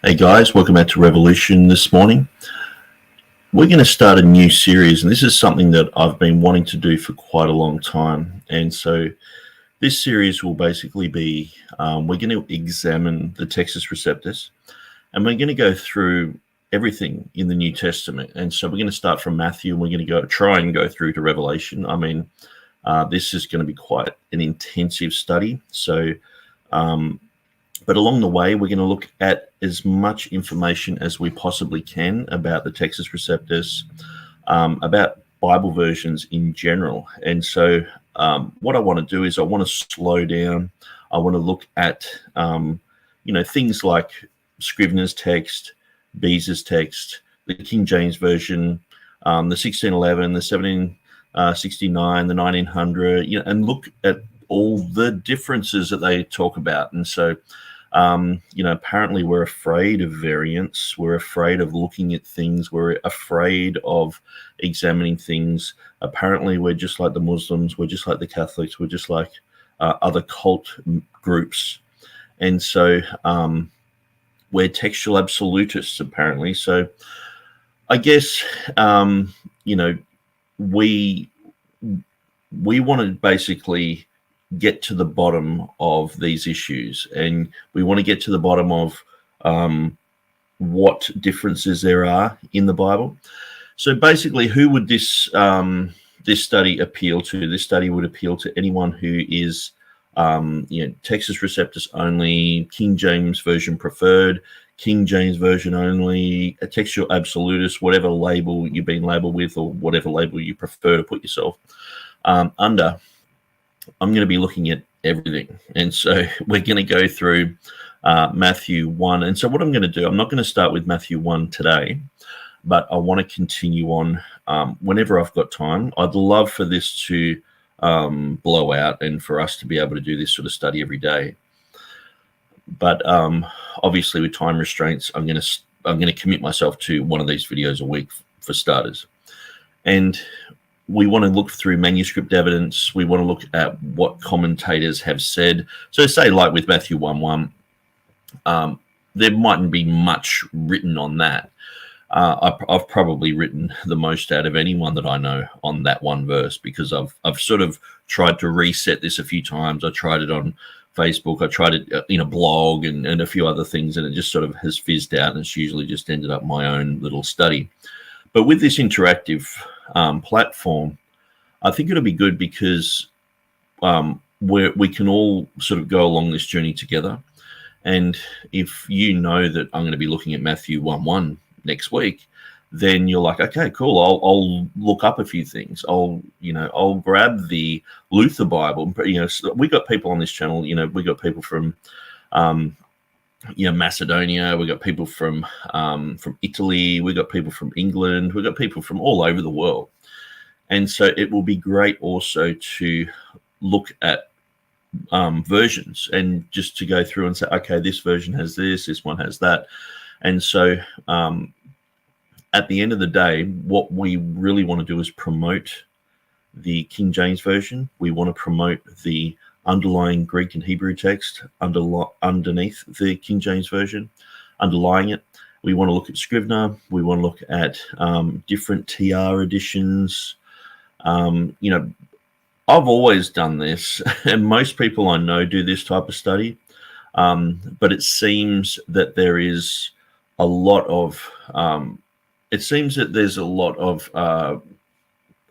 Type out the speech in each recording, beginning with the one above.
Hey guys, welcome back to Revolution this morning. We're going to start a new series, and this is something that I've been wanting to do for quite a long time. And so this series will basically be, we're going to examine the Textus Receptus, and we're going to go through everything in the New Testament. And so we're going to start from Matthew, and we're going to try and go through to Revelation. I mean, this is going to be quite an intensive study. So, but along the way, we're going to look at as much information as we possibly can about the Textus Receptus, about Bible versions in general. And so what I want to do is I want to slow down. I want to look at, things like Scrivener's text, Beza's text, the King James Version, the 1611, the 1769, the 1900, and look at all the differences that they talk about. And so, apparently we're afraid of variance. We're afraid of looking at things. We're afraid of examining things. Apparently we're just like the Muslims. We're just like the Catholics. We're just like other cult groups. And so we're textual absolutists, apparently. So I guess, we want to basically get to the bottom of these issues, and we want to get to the bottom of what differences there are in the Bible. So basically, who would this study appeal to? This study would appeal to anyone who is Textus Receptus only, King James Version preferred, King James Version only, a textual absolutist, whatever label you've been labeled with, or whatever label you prefer to put yourself under. I'm going to be looking at everything. And so we're going to go through Matthew 1. And so what I'm going to do, I'm not going to start with Matthew 1 today, but I want to continue on whenever I've got time. I'd love for this to blow out and for us to be able to do this sort of study every day. But obviously with time restraints, I'm going to commit myself to one of these videos a week for starters. And we want to look through manuscript evidence. We want to look at what commentators have said. So say like with Matthew 1:1, there mightn't be much written on that. I've probably written the most out of anyone that I know on that one verse, because I've sort of tried to reset this a few times. I tried it on Facebook. I tried it in a blog and a few other things, and it just sort of has fizzed out, and it's usually just ended up my own little study. But with this interactive platform, I think it'll be good because we can all sort of go along this journey together. And if you know that I'm going to be looking at Matthew 1:1 next week, then you're like, okay, cool. I'll look up a few things. I'll grab the Luther Bible. So we got people on this channel. We got people from Macedonia. We got people from Italy. We got people from England. We got people from all over the world. And so it will be great also to look at versions, and just to go through and say, okay, this version has this one has that. And so at the end of the day, what we really want to do is promote the King James Version. We want to promote the underlying Greek and Hebrew text underneath the King James Version, underlying it. We want to look at Scrivener. We want to look at different TR editions. I've always done this, and most people I know do this type of study, but it seems that there is a lot of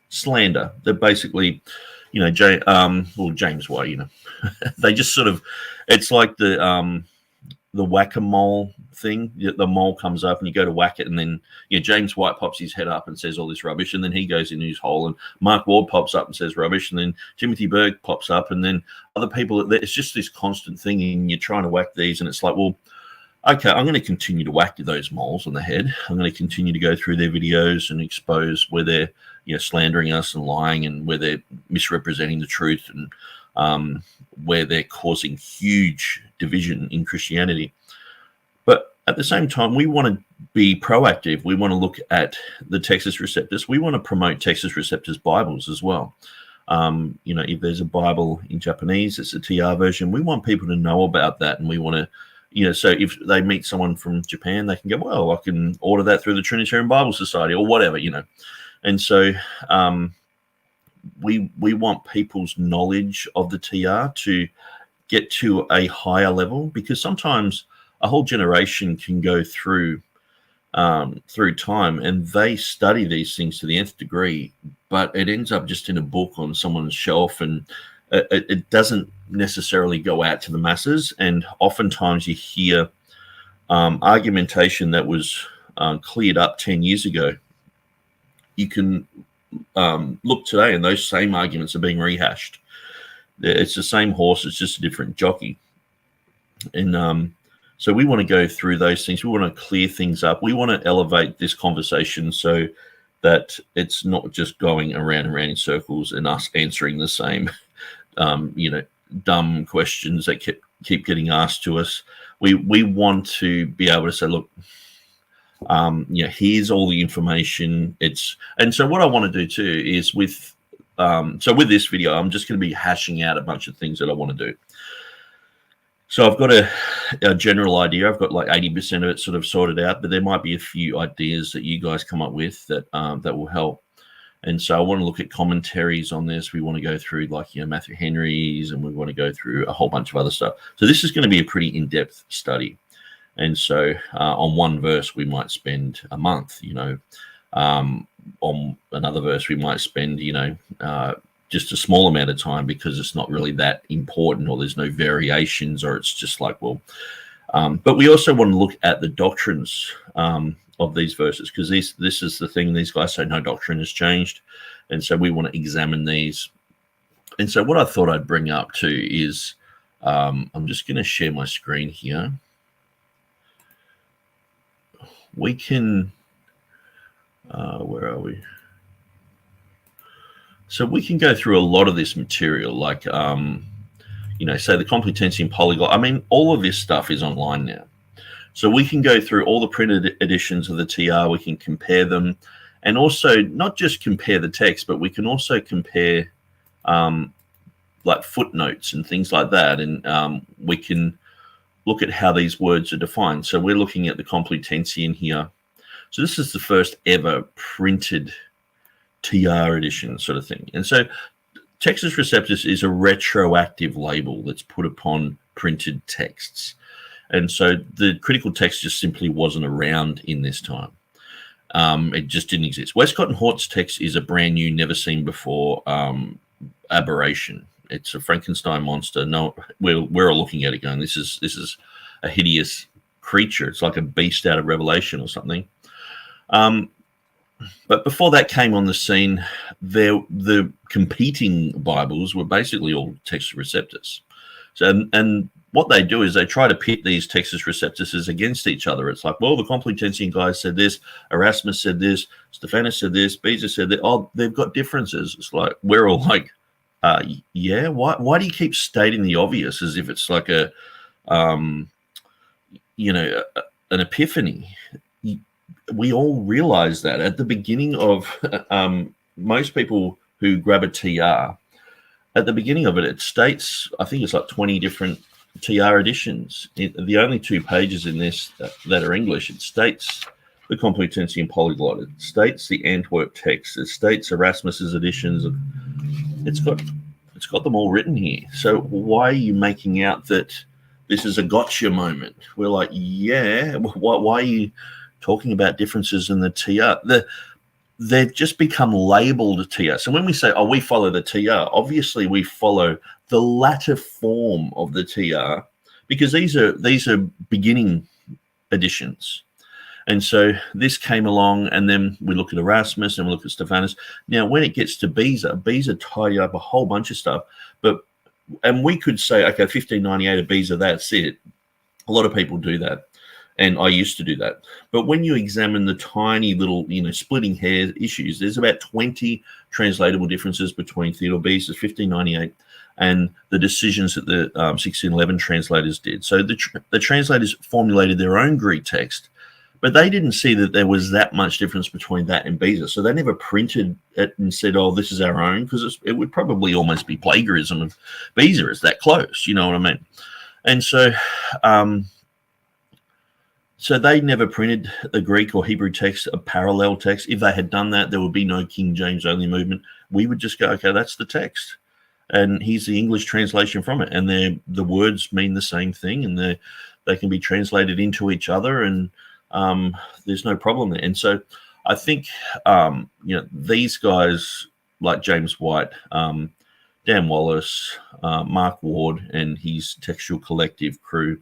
slander that basically, James White, they just sort of, it's like the whack-a-mole thing. The mole comes up and you go to whack it, and then James White pops his head up and says all this rubbish, and then he goes in his hole, and Mark Ward pops up and says rubbish, and then Timothy Berg pops up, and then other people. It's just this constant thing, and you're trying to whack these, and it's like, well, okay, I'm going to continue to whack those moles on the head. I'm going to continue to go through their videos and expose where they're slandering us and lying, and where they're misrepresenting the truth, and where they're causing huge division in Christianity. But at the same time, we want to be proactive. We want to look at the Textus Receptus. We want to promote Textus Receptus Bibles as well. If there's a Bible in Japanese, it's a TR version. We want people to know about that, and we want to So if they meet someone from Japan, they can go, well, I can order that through the Trinitarian Bible Society or whatever, And so we want people's knowledge of the TR to get to a higher level, because sometimes a whole generation can go through time and they study these things to the nth degree, but it ends up just in a book on someone's shelf, and it doesn't necessarily go out to the masses. And oftentimes you hear argumentation that was cleared up 10 years ago. You can look today and those same arguments are being rehashed. It's the same horse, it's just a different jockey. And so we want to go through those things. We want to clear things up. We want to elevate this conversation so that it's not just going around and around in circles and us answering the same, dumb questions that keep getting asked to us. We want to be able to say, look, here's all the information. And so what I want to do too is with this video, I'm just going to be hashing out a bunch of things that I want to do. So I've got a general idea. I've got like 80% of it sort of sorted out, but there might be a few ideas that you guys come up with that will help. And so I want to look at commentaries on this. We want to go through Matthew Henry's, and we want to go through a whole bunch of other stuff. So this is going to be a pretty in-depth study. And so on one verse, we might spend a month, on another verse, we might spend, just a small amount of time, because it's not really that important, or there's no variations, or it's just like, but we also want to look at the doctrines of these verses, because this is the thing. These guys say no doctrine has changed. And so we want to examine these. And so what I thought I'd bring up too is, I'm just going to share my screen here. We can, where are we? So we can go through a lot of this material, like, say the Complutensian Polyglot. I mean, all of this stuff is online now. So we can go through all the printed editions of the TR. We can compare them, and also not just compare the text, but we can also compare like footnotes and things like that. And we can look at how these words are defined. So we're looking at the Complutensian here. So this is the first ever printed TR edition sort of thing. And so Textus Receptus is a retroactive label that's put upon printed texts. And so the critical text just simply wasn't around in this time. It just didn't exist. Westcott and Hort's text is a brand new, never seen before aberration. It's a Frankenstein monster. No, we're all looking at it going, this is a hideous creature. It's like a beast out of Revelation or something. But before that came on the scene, the competing Bibles were basically all Textus Receptus. So, and what they do is they try to pit these Textus Receptuses against each other. It's like, well, the Complutensian guys said this, Erasmus said this, Stephanus said this, Beza said that. Oh, they've got differences. It's like, we're all like, yeah, why do you keep stating the obvious as if it's like an epiphany? We all realize that at the beginning of most people who grab a TR, at the beginning of it, it states, I think it's like 20 different TR editions. The only 2 pages in this that are English, it states the Complutensian Polyglot, it states the Antwerp text, it states Erasmus's editions. It's got them all written here. So why are you making out that this is a gotcha moment? We're like, yeah, why are you talking about differences in the TR? They've just become labeled TR. So when we say, we follow the TR, obviously we follow the latter form of the TR, because these are beginning editions. And so this came along, and then we look at Erasmus and we look at Stephanus. Now, when it gets to Beza tidied up a whole bunch of stuff. And we could say, okay, 1598 of Beza, that's it. A lot of people do that. And I used to do that. But when you examine the tiny little, splitting hair issues, there's about 20 translatable differences between Theodore Beza's 1598 and the decisions that the 1611 translators did. So the translators formulated their own Greek text, but they didn't see that there was that much difference between that and Beza. So they never printed it and said, this is our own, because it would probably almost be plagiarism of Beza. It's that close, you know what I mean? And so So they never printed a Greek or Hebrew text, a parallel text. If they had done that, there would be no King James only movement. We would just go, okay, that's the text, and here's the English translation from it, and the words mean the same thing, and they can be translated into each other, and there's no problem there. And so I think these guys like James White, Dan Wallace, Mark Ward, and his Textual Collective crew,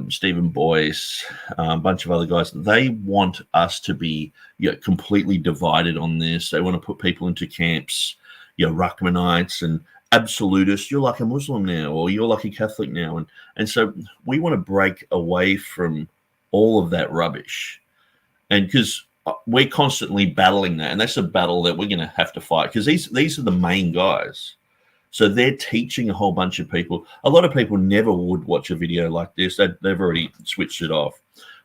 Stephen Boyce, a bunch of other guys, they want us to be completely divided on this. They want to put people into camps, Ruckmanites and absolutists. You're like a Muslim now, or you're like a Catholic now. And so we want to break away from all of that rubbish. And because we're constantly battling that, and that's a battle that we're going to have to fight, because these are the main guys. So they're teaching a whole bunch of people. A lot of people never would watch a video like this. They've already switched it off.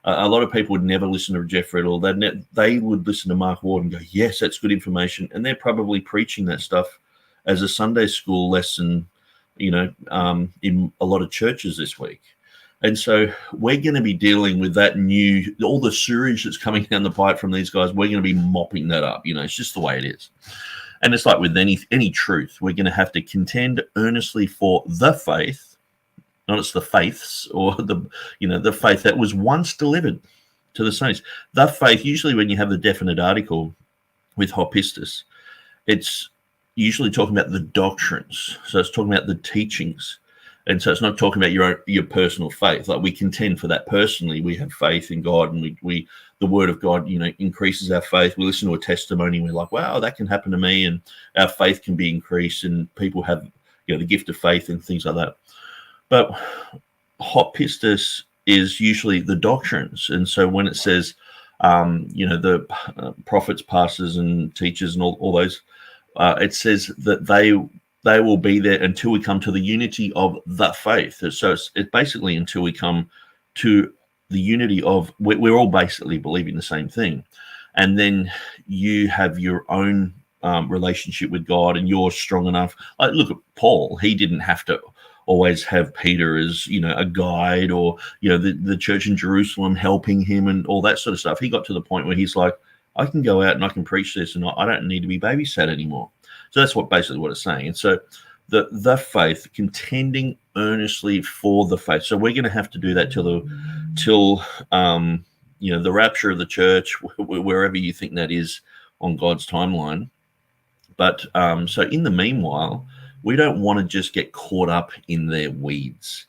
A lot of people would never listen to Jeff Riddle. They would listen to Mark Ward and go, yes, that's good information. And they're probably preaching that stuff as a Sunday school lesson, in a lot of churches this week. And so we're going to be dealing with that all the sewage that's coming down the pipe from these guys. We're going to be mopping that up. It's just the way it is. And it's like with any truth, we're going to have to contend earnestly for the faith, not it's the faiths or the faith that was once delivered to the saints. The faith, usually when you have the definite article with hopistus, it's usually talking about the doctrines. So it's talking about the teachings. And so it's not talking about your personal faith. Like we contend for that personally. We have faith in God, and we the word of God, increases our faith. We listen to a testimony, and we're like, wow, that can happen to me, and our faith can be increased, and people have the gift of faith and things like that. But hot pistis is usually the doctrines. And so when it says, the prophets, pastors, and teachers, and all those, it says that they will be there until we come to the unity of the faith. So it's basically until we come to the unity of, we're all basically believing the same thing. And then you have your own relationship with God, and you're strong enough. Look at Paul. He didn't have to always have Peter as, a guide, or, the church in Jerusalem helping him and all that sort of stuff. He got to the point where he's like, I can go out and I can preach this, and I don't need to be babysat anymore. So that's basically what it's saying. And so the faith, contending earnestly for the faith. So we're going to have to do that till the rapture of the church, wherever you think that is on God's timeline. But so in the meanwhile, we don't want to just get caught up in their weeds.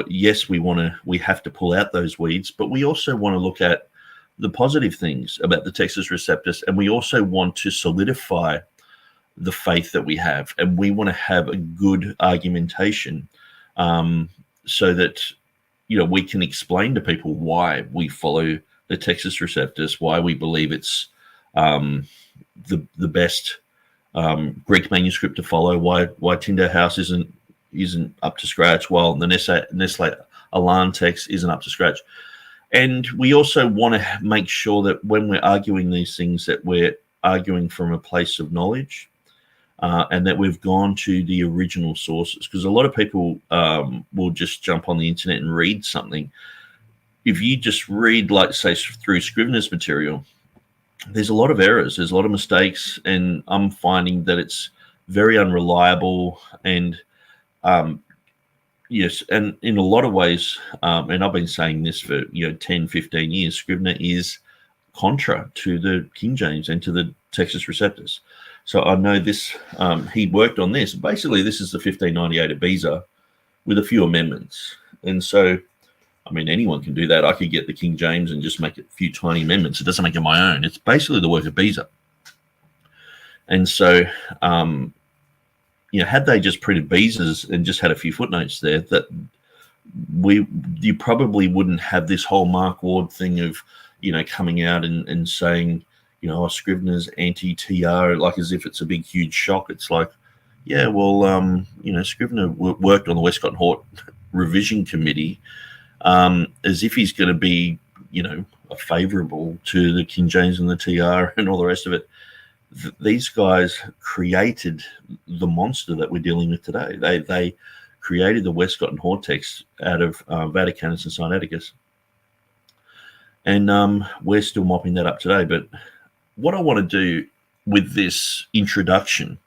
Yes, we have to pull out those weeds, but we also want to look at the positive things about the Textus Receptus, and we also want to solidify the faith that we have, and we want to have a good argumentation, so that we can explain to people why we follow the Textus Receptus, why we believe it's the best Greek manuscript to follow, why Tyndale House isn't up to scratch, while the Nestle Alarm text isn't up to scratch. And we also want to make sure that when we're arguing these things, that we're arguing from a place of knowledge, and that we've gone to the original sources. Because a lot of people will just jump on the internet and read something. If you just read, like, say, through Scrivener's material, there's a lot of errors, there's a lot of mistakes, and I'm finding that it's very unreliable. And yes, and in a lot of ways, and I've been saying this for 10, 15 years, Scrivener is contra to the King James and to the Textus Receptus. So I know this, he worked on this. Basically, this is the 1598 Ibiza with a few amendments. And so, I mean, anyone can do that. I could get the King James and just make a few tiny amendments. It doesn't make it my own. It's basically the work of Ibiza. And so, had they just printed Ibizas and just had a few footnotes there, that you probably wouldn't have this whole Mark Ward thing of, coming out and saying, Scrivener's anti-TR, like as if it's a big, huge shock. It's like, yeah, well, Scrivener worked on the Westcott and Hort revision committee, as if he's going to be, favourable to the King James and the TR and all the rest of it. These guys created the monster that we're dealing with today. They created the Westcott and Hort text out of Vaticanus and Sinaiticus. And we're still mopping that up today. But what I want to do with this introduction,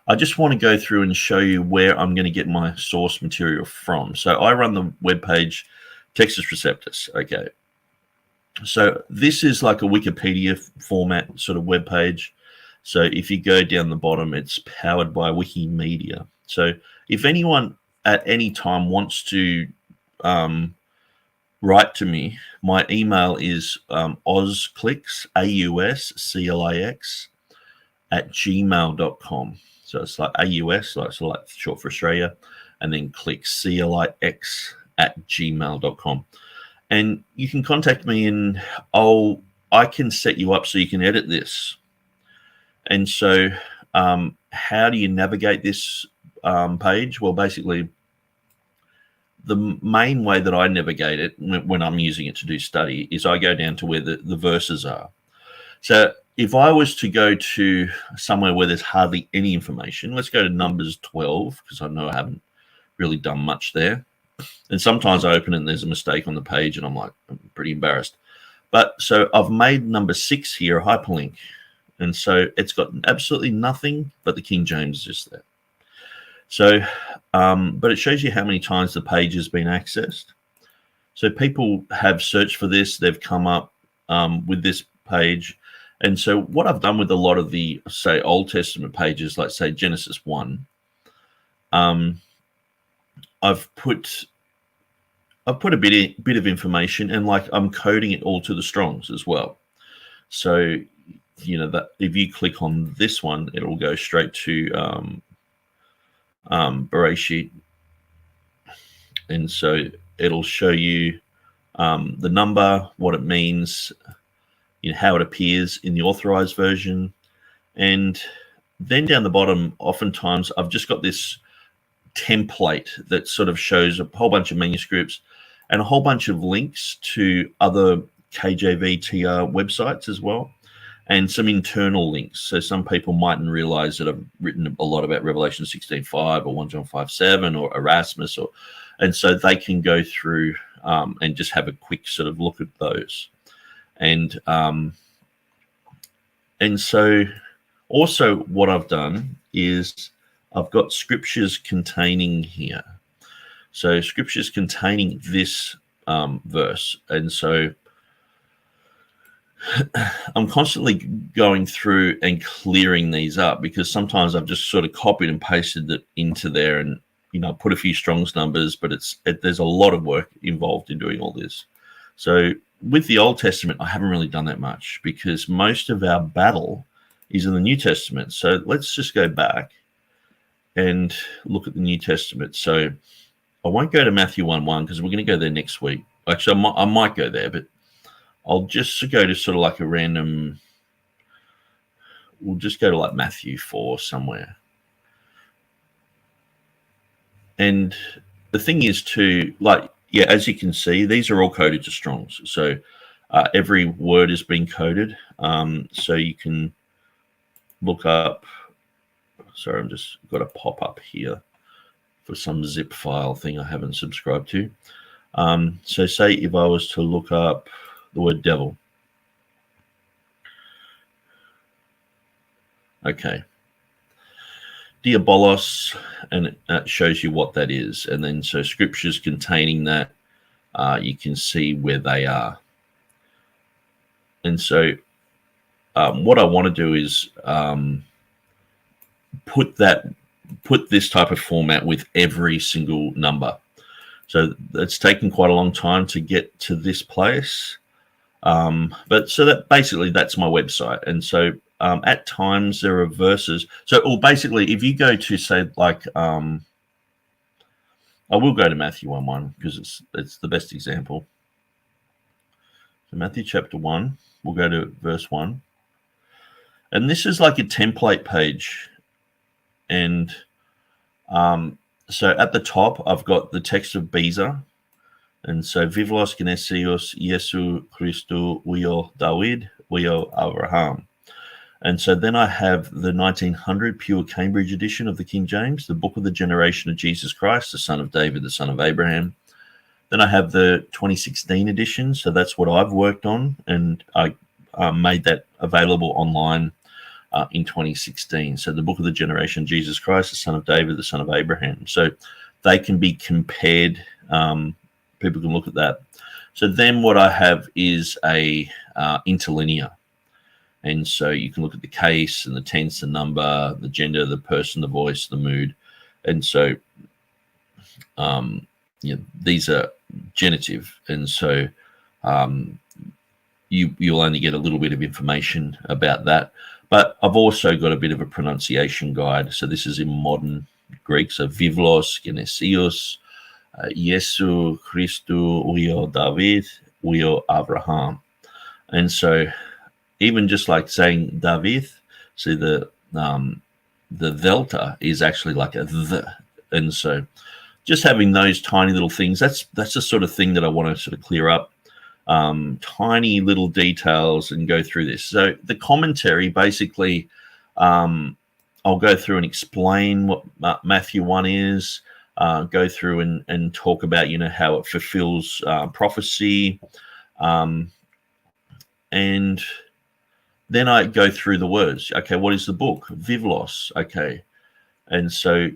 I just want to go through and show you where I'm going to get my source material from. So I run the webpage Textus Receptus. Okay. So this is like a Wikipedia format sort of web page. So if you go down the bottom, it's powered by Wikimedia. So if anyone at any time wants to write to me, my email is ausclix, AUSCLIX, @gmail.com. So it's like AUS, like, so like short for Australia, and then click CLIX @gmail.com. And you can contact me, and I can set you up so you can edit this. And so how do you navigate this page? Well, basically, the main way that I navigate it when I'm using it to do study is I go down to where the verses are. So if I was to go to somewhere where there's hardly any information, let's go to Numbers 12, because I know I haven't really done much there. And sometimes I open it and there's a mistake on the page, and I'm pretty embarrassed. But so I've made number 6 here a hyperlink. And so it's got absolutely nothing but the King James just there. So, but it shows you how many times the page has been accessed. So people have searched for this. They've come up with this page. And so what I've done with a lot of the, say, Old Testament pages, like, say, Genesis 1, I've put a bit of information, and like I'm coding it all to the Strongs as well. So, you know, that if you click on this one, it'll go straight to Bereshit, and so it'll show you the number, what it means, you know, how it appears in the authorized version. And then down the bottom, oftentimes I've just got this template that sort of shows a whole bunch of manuscripts and a whole bunch of links to other KJV TR websites as well, and some internal links. So some people mightn't realize that I've written a lot about Revelation 16:5 or 1 John 5:7 or Erasmus, and so they can go through and just have a quick sort of look at those. And so also what I've done is I've got scriptures containing here. So scriptures containing this verse. And so I'm constantly going through and clearing these up, because sometimes I've just sort of copied and pasted it into there, and, you know, put a few Strong's numbers, but there's a lot of work involved in doing all this. So with the Old Testament, I haven't really done that much, because most of our battle is in the New Testament. So let's just go back and look at the New Testament. So I won't go to Matthew 1:1 because we're going to go there next week. Actually, I might go there, but I'll just go to sort of like a random, we'll just go to like Matthew 4 somewhere. And the thing is to, like, yeah, as you can see, these are all coded to Strongs. So every word is being coded. So you can look up, sorry, I'm just got a pop up here for some zip file thing I haven't subscribed to. So say if I was to look up the word devil. Okay. Diabolos, and it shows you what that is. And then so scriptures containing that, you can see where they are. And so what I want to do is put this type of format with every single number. So it's taken quite a long time to get to this place. But so that basically that's my website. And so at times there are verses. So, or basically, if you go to, say, like, I will go to Matthew 1:1 because it's the best example. So Matthew chapter 1, we'll go to verse 1. And this is like a template page. And so at the top, I've got the text of Bezer. And so Vivlos Genesios Jesu Christu Uyo David Uyo Abraham. And so then I have the 1900 pure Cambridge edition of the King James, the book of the generation of Jesus Christ, the son of David, the son of Abraham. Then I have the 2016 edition, so that's what I've worked on, and I made that available online in 2016. So the Book of the Generation, Jesus Christ, the Son of David, the Son of Abraham. So they can be compared. People can look at that. So then what I have is a interlinear. And so you can look at the case and the tense, the number, the gender, the person, the voice, the mood. And so these are genitive. And so you'll only get a little bit of information about that. But I've also got a bit of a pronunciation guide. So this is in modern Greek. So Vivlos, Genesios, Jesu, Christu, Uio David, Uio Abraham. And so even just like saying David, see the delta is actually like a the. And so just having those tiny little things, that's the sort of thing that I want to sort of clear up. Tiny little details and go through this. So the commentary, basically, I'll go through and explain what Matthew 1 is, go through and talk about, how it fulfills prophecy. And then I go through the words. Okay, what is the book? Vivlos. Okay. And so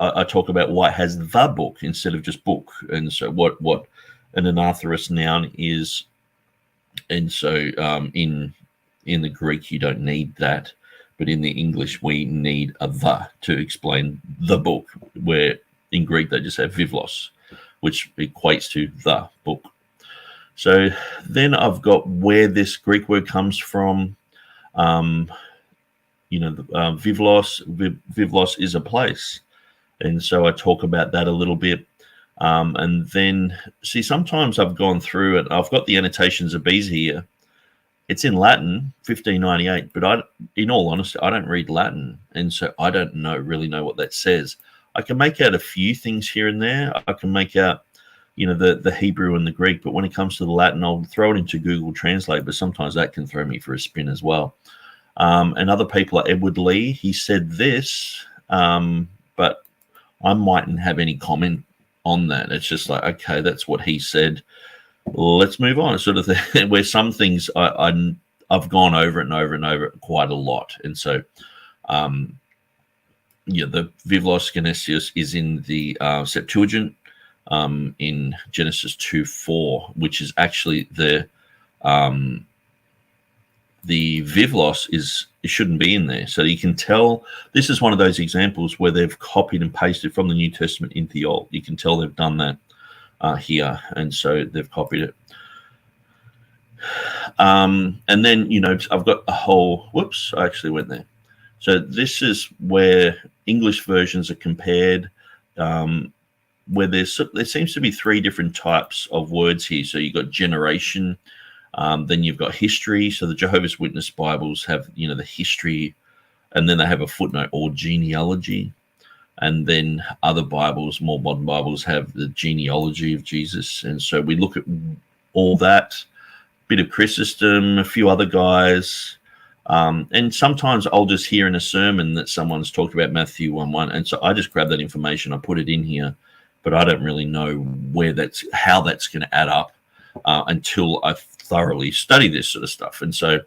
I talk about why it has the book instead of just book. And so what an anatherous noun is. And so in the Greek, you don't need that. But in the English, we need a the to explain the book, where in Greek, they just have vivlos, which equates to the book. So then I've got where this Greek word comes from. Vivlos is a place. And so I talk about that a little bit. And then, see, sometimes I've gone through it. I've got the annotations of Beza here. It's in Latin, 1598, but in all honesty, I don't read Latin. And so I don't really know what that says. I can make out a few things here and there. I can make out, the Hebrew and the Greek, but when it comes to the Latin, I'll throw it into Google Translate, but sometimes that can throw me for a spin as well. And other people like Edward Lee, he said this, but I mightn't have any comment on that. It's just like, okay, that's what he said. Let's move on, sort of thing, where some things I've gone over it and over and over quite a lot. And so, the Vivlos Genesios is in the Septuagint, in Genesis 2:4, which is actually the Vivlos it shouldn't be in there. So you can tell this is one of those examples where they've copied and pasted from the New Testament into the Old. You can tell they've done that here, and so they've copied it. And then, I've got a whole, whoops, I actually went there. So this is where English versions are compared, where there seems to be three different types of words here. So you've got generation, then you've got history. So the Jehovah's Witness Bibles have, the history, and then they have a footnote or genealogy. And then other Bibles, more modern Bibles, have the genealogy of Jesus. And so we look at all that, bit of Chrysostom, a few other guys. And sometimes I'll just hear in a sermon that someone's talked about Matthew 1:1. And so I just grab that information, I put it in here, but I don't really know how that's going to add up until I've thoroughly studied this sort of stuff. And so,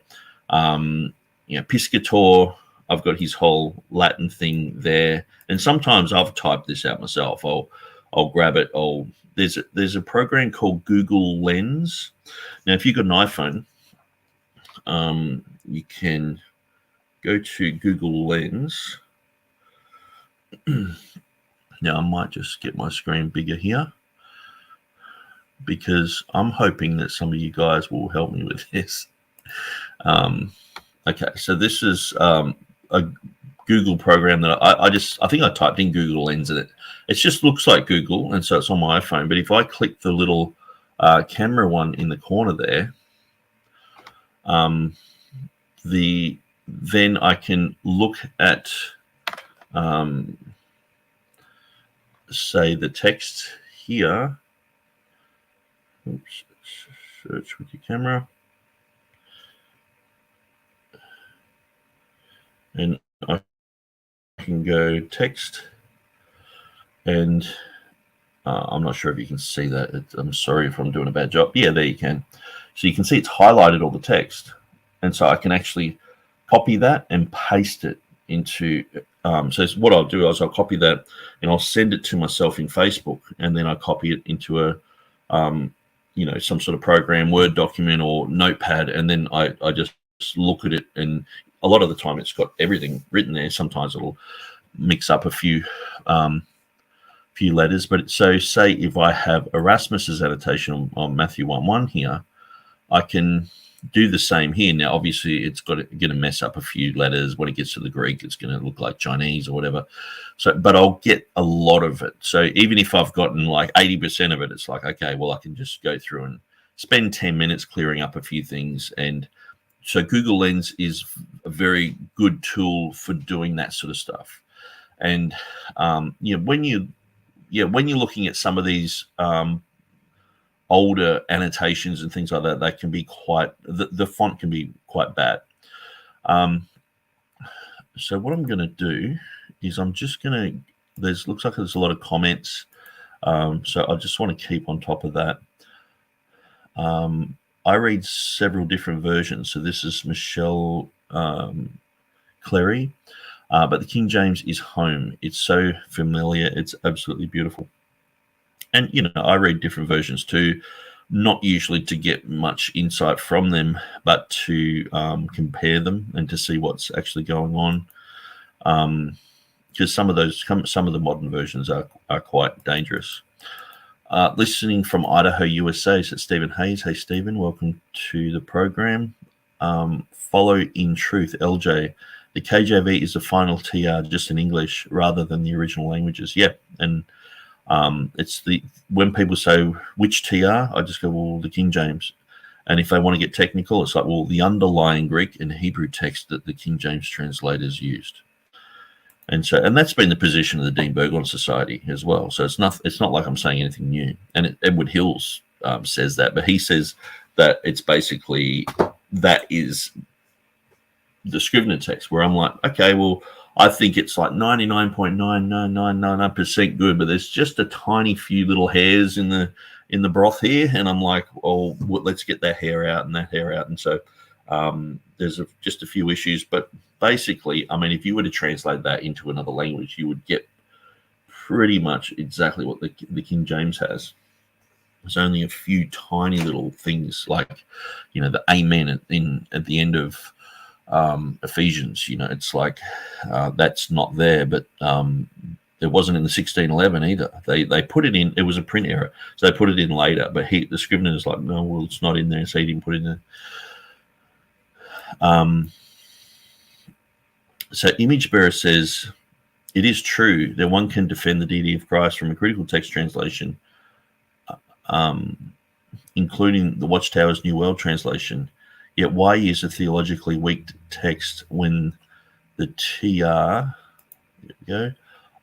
Piscator, I've got his whole Latin thing there. And sometimes I've typed this out myself. I'll grab it. There's a program called Google Lens. Now, if you've got an iPhone, you can go to Google Lens. Now, I might just get my screen bigger here, because I'm hoping that some of you guys will help me with this. Okay, so this is a Google program that I think I typed in Google Lens in it. It just looks like Google, and so it's on my iPhone. But if I click the little camera one in the corner there, then I can look at, say, the text here. Oops, search with your camera. And I can go text, and I'm not sure if you can see that. I'm sorry if I'm doing a bad job. Yeah, there you can. So you can see it's highlighted all the text. And so I can actually copy that and paste it into, so what I'll do is I'll copy that and I'll send it to myself in Facebook, and then I copy it into a, some sort of program, Word document or Notepad, and then I just look at it, and a lot of the time it's got everything written there. Sometimes it'll mix up a few letters, but so say if I have Erasmus's annotation on Matthew 1:1 here, I can do the same here. Now, obviously, it's going to mess up a few letters. When it gets to the Greek, it's going to look like Chinese or whatever. So, but I'll get a lot of it. So even if I've gotten like 80% of it, it's like, okay, well, I can just go through and spend 10 minutes clearing up a few things. And so Google Lens is a very good tool for doing that sort of stuff. And when you're looking at some of these older annotations and things like that, they can be quite, the font can be quite bad. So what I'm going to do is I'm just going to, looks like there's a lot of comments. So I just want to keep on top of that. I read several different versions. So this is Michelle Clary, but the King James is home. It's so familiar. It's absolutely beautiful. And, I read different versions too, not usually to get much insight from them, but to compare them and to see what's actually going on. Because some of the modern versions are quite dangerous. Listening from Idaho, USA, so Stephen Hayes. Hey, Stephen, welcome to the program. Follow in truth, LJ. The KJV is the final TR just in English rather than the original languages. Yeah, and it's when people say which TR, I just go, well, the King James. And if they want to get technical, it's like, well, the underlying Greek and Hebrew text that the King James translators used. And that's been the position of the Dean Burgon Society as well. So it's not like I'm saying anything new. And Edward Hills says that, but he says that it's basically, that is the Scrivener text, where I'm like, okay, well, I think it's like 99.9999% good, but there's just a tiny few little hairs in the broth here, and I'm like, oh, let's get that hair out and that hair out. And so there's just a few issues, but basically, I mean, if you were to translate that into another language, you would get pretty much exactly what the King James has. There's only a few tiny little things like, the amen at the end of Ephesians, it's like that's not there, but it wasn't in the 1611 either. They put it in, it was a print error, so they put it in later, but the Scrivener is like, no, well, it's not in there, so he didn't put it in there. So Image Bearer says, it is true that one can defend the deity of Christ from a critical text translation, including the Watchtower's New World Translation. Yet why use a theologically weak text when the TR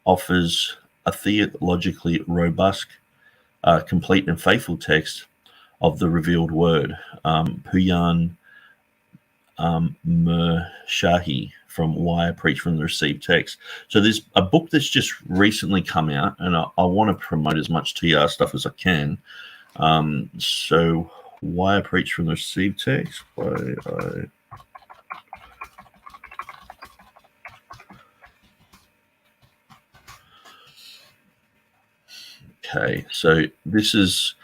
offers a theologically robust, complete and faithful text of the revealed word? Puyan Mershahi from Why I Preach from the Received Text. So there's a book that's just recently come out, and I want to promote as much TR stuff as I can. So Why I Preach from the Received Text. Okay, so this is,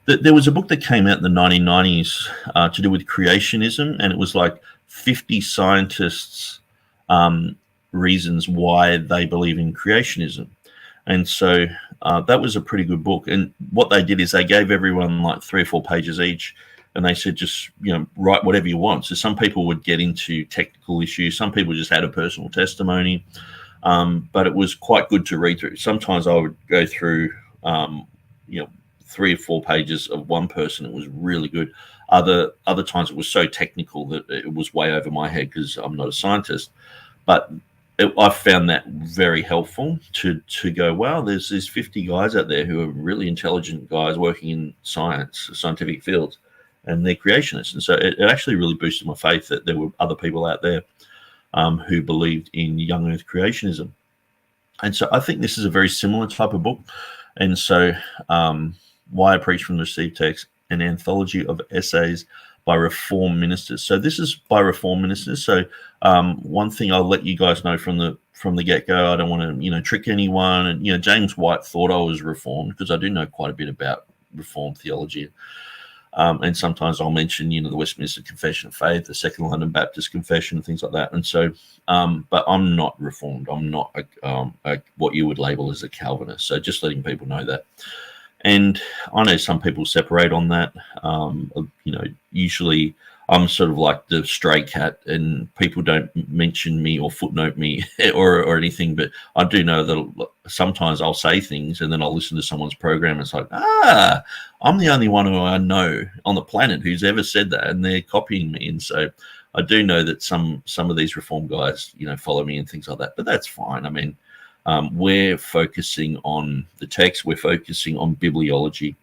there was a book that came out in the 1990s to do with creationism, and it was like 50 scientists' reasons why they believe in creationism. And so that was a pretty good book. And what they did is they gave everyone like 3 or 4 pages each, and they said, just, write whatever you want. So some people would get into technical issues. Some people just had a personal testimony. But it was quite good to read through. Sometimes I would go through, 3 or 4 pages of one person. It was really good. Other times it was so technical that it was way over my head because I'm not a scientist. But I found that very helpful to go, wow, there's these 50 guys out there who are really intelligent guys working in scientific fields, and they're creationists. And so it actually really boosted my faith that there were other people out there who believed in young earth creationism. And so I think this is a very similar type of book. And so Why I Preach from the Received Text, an anthology of essays by Reformed ministers. So this is by Reformed ministers. So one thing I'll let you guys know from the get-go, I don't want to, trick anyone. And, James White thought I was Reformed because I do know quite a bit about Reformed theology. And sometimes I'll mention, the Westminster Confession of Faith, the Second London Baptist Confession, and things like that. And so, but I'm not Reformed. I'm not what you would label as a Calvinist. So just letting people know that. And I know some people separate on that. Usually I'm sort of like the stray cat, and people don't mention me or footnote me or anything. But I do know that sometimes I'll say things, and then I'll listen to someone's program, and it's like, I'm the only one who I know on the planet who's ever said that, and they're copying me. And so I do know that some of these Reform guys, follow me and things like that. But that's fine. I mean, we're focusing on the text. We're focusing on bibliology,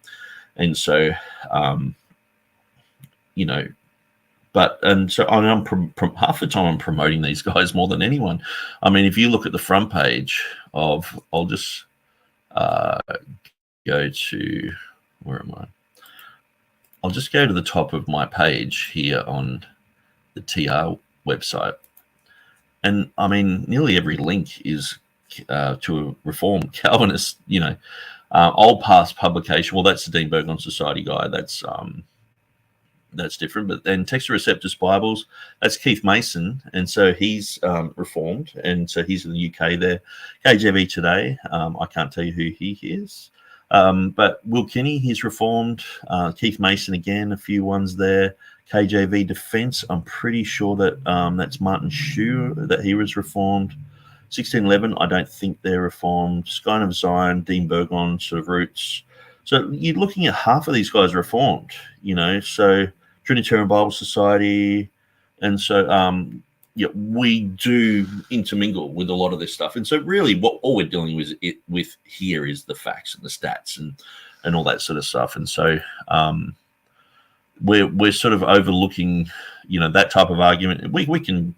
and so so I'm half the time I'm promoting these guys more than anyone. I mean, if you look at the front page of, I'll just go to, where am I? I'll just go to the top of my page here on the TR website. And I mean, nearly every link is to a Reformed Calvinist, old past publication. Well, that's the Dean Burgon Society guy. That's different. But then Textus Receptus Bibles, that's Keith Mason. And so he's Reformed. And so he's in the UK there. KJV Today, I can't tell you who he is. But Will Kinney, he's Reformed. Keith Mason, again, a few ones there. KJV Defense, I'm pretty sure that that's Martin Shue, that he was Reformed. 1611, I don't think they're Reformed. Skyne of Zion, Dean Burgon, sort of roots. So you're looking at half of these guys Reformed, so Trinitarian Bible Society. And so, we do intermingle with a lot of this stuff. And so really all we're dealing with here is the facts and the stats and all that sort of stuff. And so we're sort of overlooking, that type of argument. We can,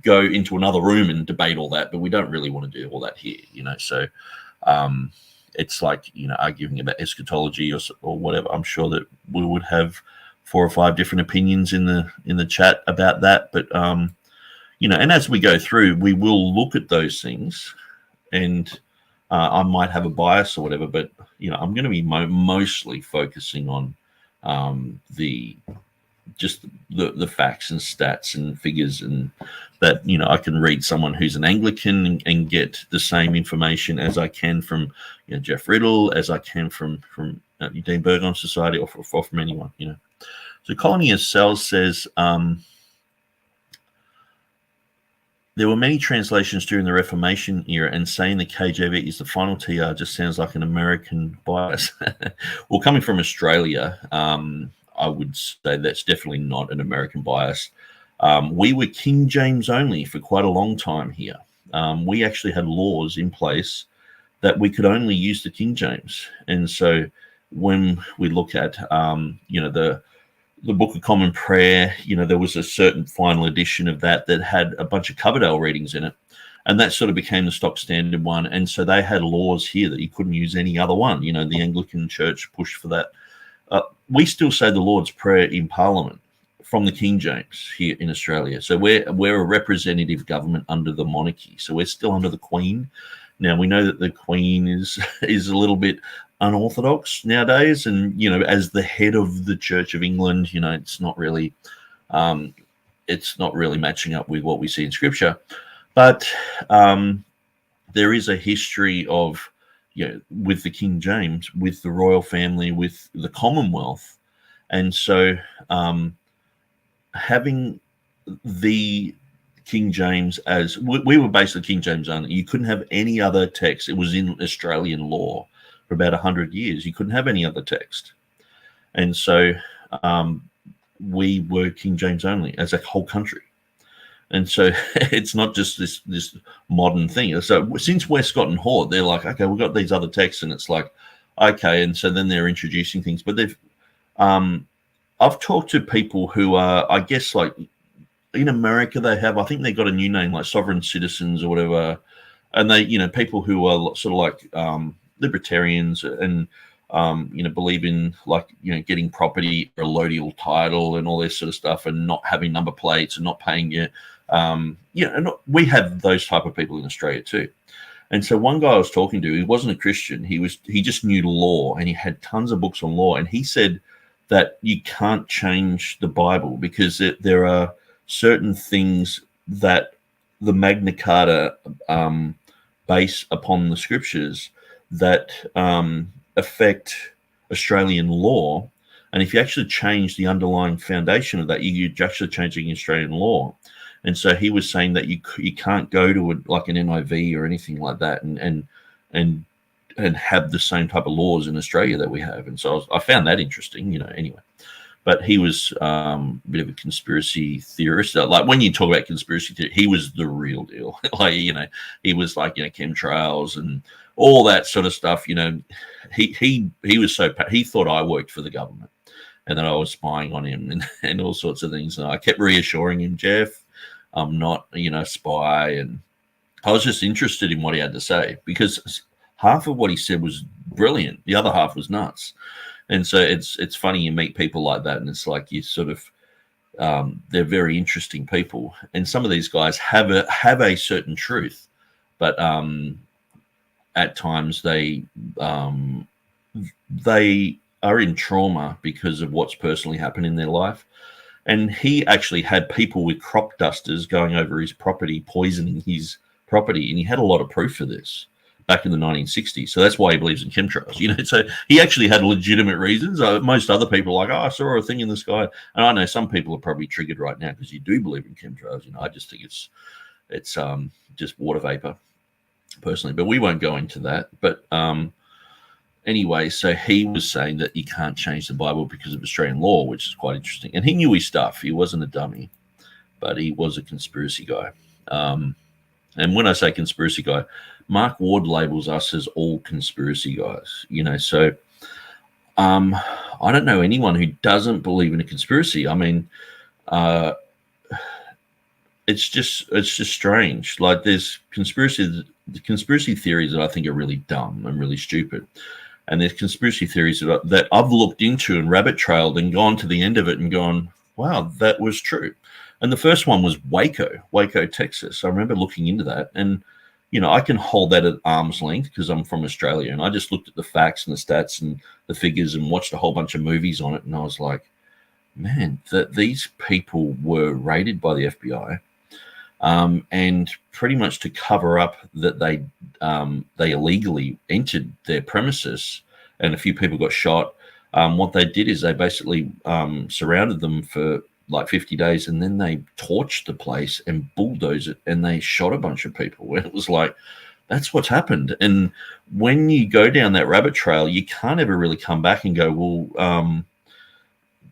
go into another room and debate all that, but we don't really want to do all that here, So it's like, arguing about eschatology or whatever. I'm sure that we would have 4 or 5 different opinions in the chat about that. But, and as we go through, we will look at those things, and I might have a bias or whatever, but, I'm going to be mostly focusing on the facts and stats and figures, and that, I can read someone who's an Anglican and get the same information as I can from Jeff Riddle, as I can from Dean Burgon Society, or from anyone. So Colony of Cells says there were many translations during the Reformation era, and saying the KJV is the final TR just sounds like an American bias. Well, coming from Australia, I would say that's definitely not an American bias. We were King James only for quite a long time here. We actually had laws in place that we could only use the King James. And so when we look at, the Book of Common Prayer, there was a certain final edition of that had a bunch of Coverdale readings in it. And that sort of became the stock standard one. And so they had laws here that you couldn't use any other one. The Anglican Church pushed for that. We still say the Lord's Prayer in Parliament from the King James here in Australia. So we're a representative government under the monarchy. So we're still under the Queen. Now, we know that the Queen is a little bit unorthodox nowadays. And, as the head of the Church of England, it's not really matching up with what we see in Scripture. But there is a history of, with the King James, with the royal family, with the Commonwealth. And so having the King James as, we were basically King James only. You couldn't have any other text. It was in Australian law for about 100 years. You couldn't have any other text. And so we were King James only as a whole country. And so it's not just this modern thing. So since Westcott and Hort, they're like, okay, we've got these other texts, and it's like, okay. And so then they're introducing things. But I've talked to people who are, I guess, like in America, I think they got a new name, like sovereign citizens or whatever. And they, people who are sort of like libertarians and believe in getting property or a allodial title and all this sort of stuff, and not having number plates and not paying you. And we have those type of people in Australia too. And so one guy I was talking to, he wasn't a Christian. He just knew law, and he had tons of books on law. And he said that you can't change the Bible because there are certain things that the Magna Carta base upon the scriptures that affect Australian law. And if you actually change the underlying foundation of that, you're actually changing Australian law. And so he was saying that you can't go to an NIV or anything like that and have the same type of laws in Australia that we have. And so I found that interesting, anyway. But he was a bit of a conspiracy theorist. Like when you talk about conspiracy theory, he was the real deal. He was like, chemtrails and all that sort of stuff. He was he thought I worked for the government and that I was spying on him and all sorts of things. And I kept reassuring him, Jeff, I'm not, a spy. And I was just interested in what he had to say because half of what he said was brilliant. The other half was nuts. And so it's funny you meet people like that, and it's like you sort of they're very interesting people. And some of these guys have a certain truth, but at times they are in trauma because of what's personally happened in their life. And he actually had people with crop dusters going over his property, poisoning his property, and he had a lot of proof for this back in the 1960s. So that's why he believes in chemtrails, So he actually had legitimate reasons. Most other people are like, I saw a thing in the sky. And I know some people are probably triggered right now because you do believe in chemtrails. I just think it's just water vapor personally, but we won't go into that. But anyway, so he was saying that you can't change the Bible because of Australian law, which is quite interesting. And he knew his stuff. He wasn't a dummy, but he was a conspiracy guy. And when I say conspiracy guy, Mark Ward labels us as all conspiracy guys, So I don't know anyone who doesn't believe in a conspiracy. I mean, it's just strange. Like there's conspiracy theories that I think are really dumb and really stupid. And there's conspiracy theories that I've looked into and rabbit trailed and gone to the end of it and gone, wow, that was true. And the first one was Waco, Texas. I remember looking into that. And, I can hold that at arm's length because I'm from Australia. And I just looked at the facts and the stats and the figures and watched a whole bunch of movies on it. And I was like, man, that these people were raided by the FBI. And pretty much to cover up that they illegally entered their premises and a few people got shot. What they did is they basically surrounded them for like 50 days, and then they torched the place and bulldozed it, and they shot a bunch of people. And it was like, that's what's happened. And when you go down that rabbit trail, you can't ever really come back and go, well,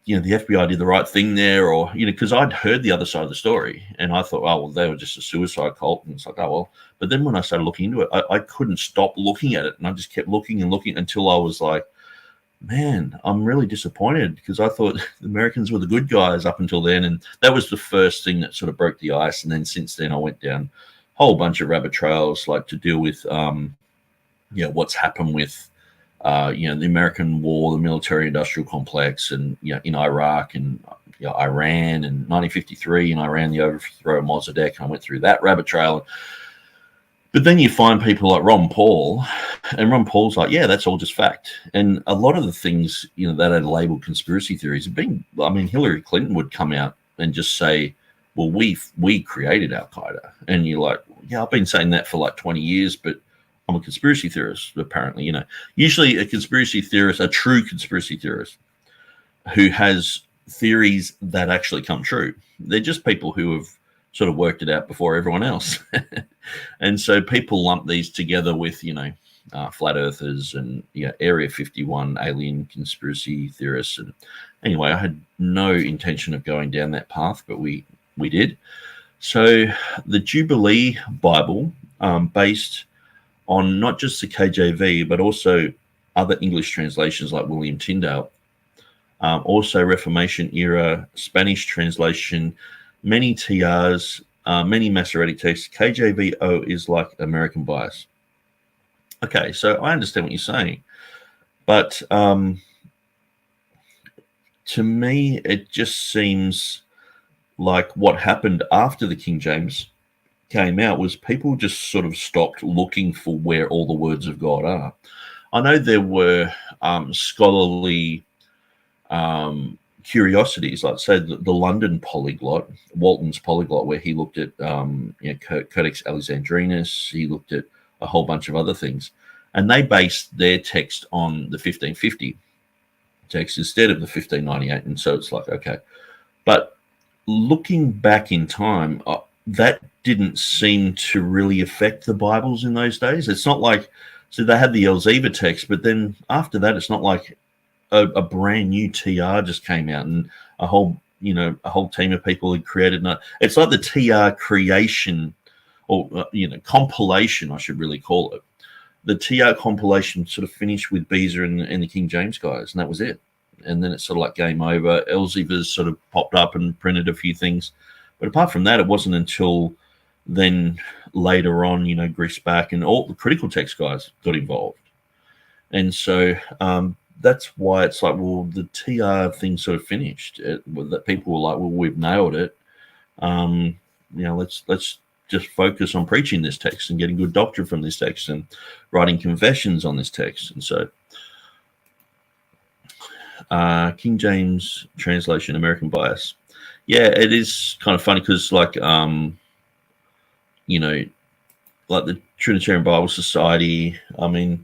the FBI did the right thing there, or, because I'd heard the other side of the story, and I thought, oh, well, they were just a suicide cult. And it's like, oh, well. But then when I started looking into it, I couldn't stop looking at it, and I just kept looking and looking until I was like, man, I'm really disappointed because I thought the Americans were the good guys up until then. And that was the first thing that sort of broke the ice. And then since then, I went down a whole bunch of rabbit trails, like to deal with, what's happened with, the American war, the military-industrial complex, and, in Iraq and Iran and 1953 in Iran, the overthrow of Mossadegh. And I went through that rabbit trail. But then you find people like Ron Paul, and Ron Paul's like, yeah, that's all just fact. And a lot of the things, that are labeled conspiracy theories have been, Hillary Clinton would come out and just say, well, we created Al-Qaeda. And you're like, yeah, I've been saying that for like 20 years, but I'm a conspiracy theorist, apparently. Usually a conspiracy theorist, a true conspiracy theorist who has theories that actually come true. They're just people who have sort of worked it out before everyone else. And so people lump these together with, flat earthers and Area 51 alien conspiracy theorists. And anyway, I had no intention of going down that path, but we did. So the Jubilee Bible, based on not just the KJV, but also other English translations like William Tyndale, also Reformation era Spanish translation, many TRs, many Masoretic texts. KJVO is like American bias. Okay, so I understand what you're saying, but to me, it just seems like what happened after the King James came out was people just sort of stopped looking for where all the words of God are. I know there were scholarly curiosities, like say the London polyglot, Walton's polyglot, where he looked at Codex Alexandrinus, he looked at a whole bunch of other things, and they based their text on the 1550 text instead of the 1598. And so it's like, okay, but looking back in time, that didn't seem to really affect the Bibles in those days. It's not like, so they had the Elzeva text, but then after that, it's not like a brand new TR just came out and a whole team of people had created. It's like the TR creation or, compilation, I should really call it. The TR compilation sort of finished with Beezer and the King James guys, and that was it. And then it's sort of like game over. Elzeva's sort of popped up and printed a few things. But apart from that, it wasn't until then later on, Griesbach and all the critical text guys got involved. And so that's why it's like, well, the TR thing sort of finished. That people were like, well, we've nailed it. Let's just focus on preaching this text and getting good doctrine from this text and writing confessions on this text. And so King James translation, American bias. Yeah, it is kind of funny because like the Trinitarian Bible Society, but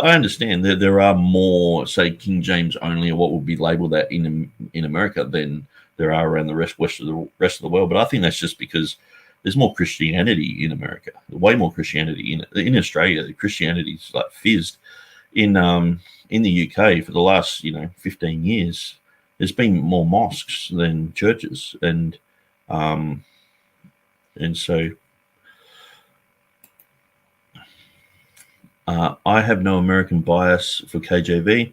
I understand that there are more, say, King James only, or what would be labeled that in America than there are around the rest of the world. But I think that's just because there's more Christianity in America, way more Christianity in Australia. Christianity's like fizzed. In the UK for the last 15 years, there's been more mosques than churches, and so I have no American bias for KJV.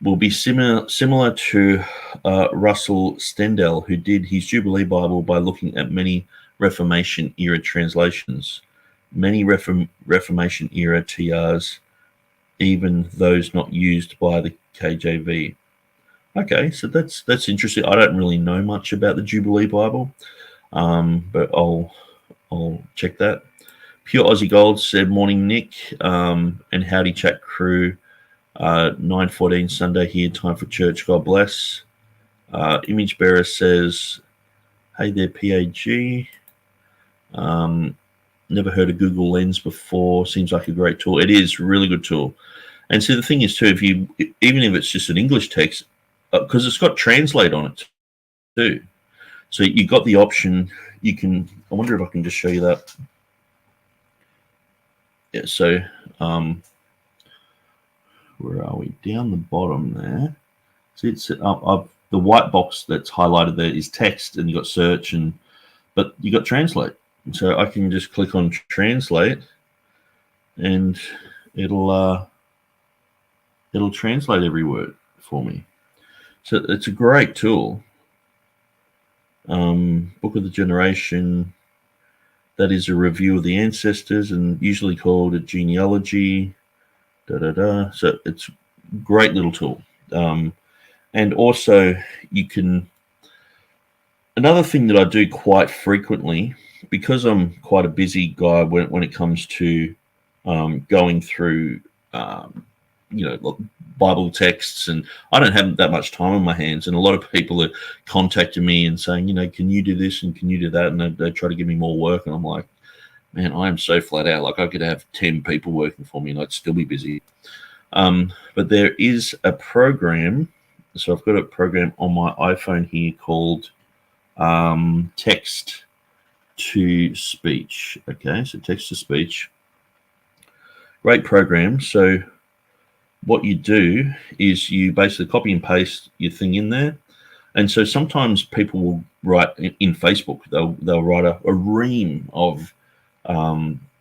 Will be similar to Russell Stendhal, who did his Jubilee Bible by looking at many Reformation era translations, many Reformation era TRs, even those not used by the KJV. Okay, so that's interesting. I don't really know much about the Jubilee Bible, but I'll check that. Pure Aussie Gold said, "Morning, Nick, and howdy, chat crew. 9:14 Sunday here. Time for church. God bless." Image Bearer says, "Hey there, PAG. Never heard of Google Lens before. Seems like a great tool. It is a really good tool. And so the thing is too, even if it's just an English text, because it's got translate on it too. So you got the option. You can. I wonder if I can just show you that. Yeah. So where are we? Down the bottom there. See, it's the white box that's highlighted there is text, and you got search, but you got translate. So I can just click on translate, and it'll translate every word for me. So it's a great tool. Book of the Generation, that is a review of the ancestors and usually called a genealogy. So it's a great little tool. And also you can, another thing that I do quite frequently, because I'm quite a busy guy when it comes to going through Bible texts, and I don't have that much time on my hands, and a lot of people are contacting me and saying, can you do this and can you do that, and they try to give me more work, and I'm like, man, I am so flat out. Like I could have 10 people working for me and I'd still be busy. But there is a program, so I've got a program on my iPhone here called Text to Speech. Okay, so Text to Speech, great program. So what you do is you basically copy and paste your thing in there. And so sometimes people will write in Facebook, they'll write a ream of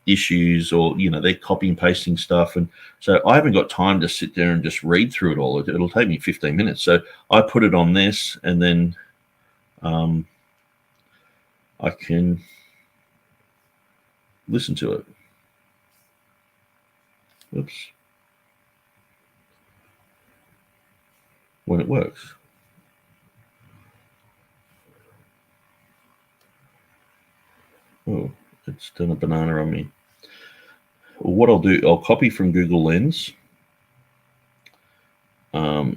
issues, or they're copy and pasting stuff, and so I haven't got time to sit there and just read through it all. It'll take me 15 minutes. So I put it on this, and then I can listen to it. Oops. When it works. Oh, it's done a banana on me. Well, what I'll do, I'll copy from Google Lens.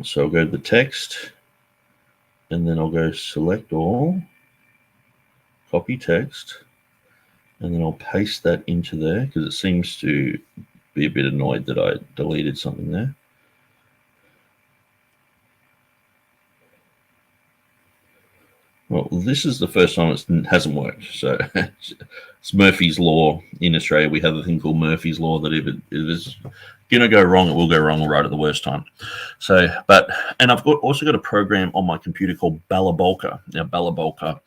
So I'll go to the text, and then I'll go select all, copy text, and then I'll paste that into there because it seems to be a bit annoyed that I deleted something there. Well, this is the first time it hasn't worked. So it's Murphy's Law in Australia. We have a thing called Murphy's Law that if it is going to go wrong, it will go wrong right at the worst time. So, and I've also got a program on my computer called Balabolka. Now, Balabolka,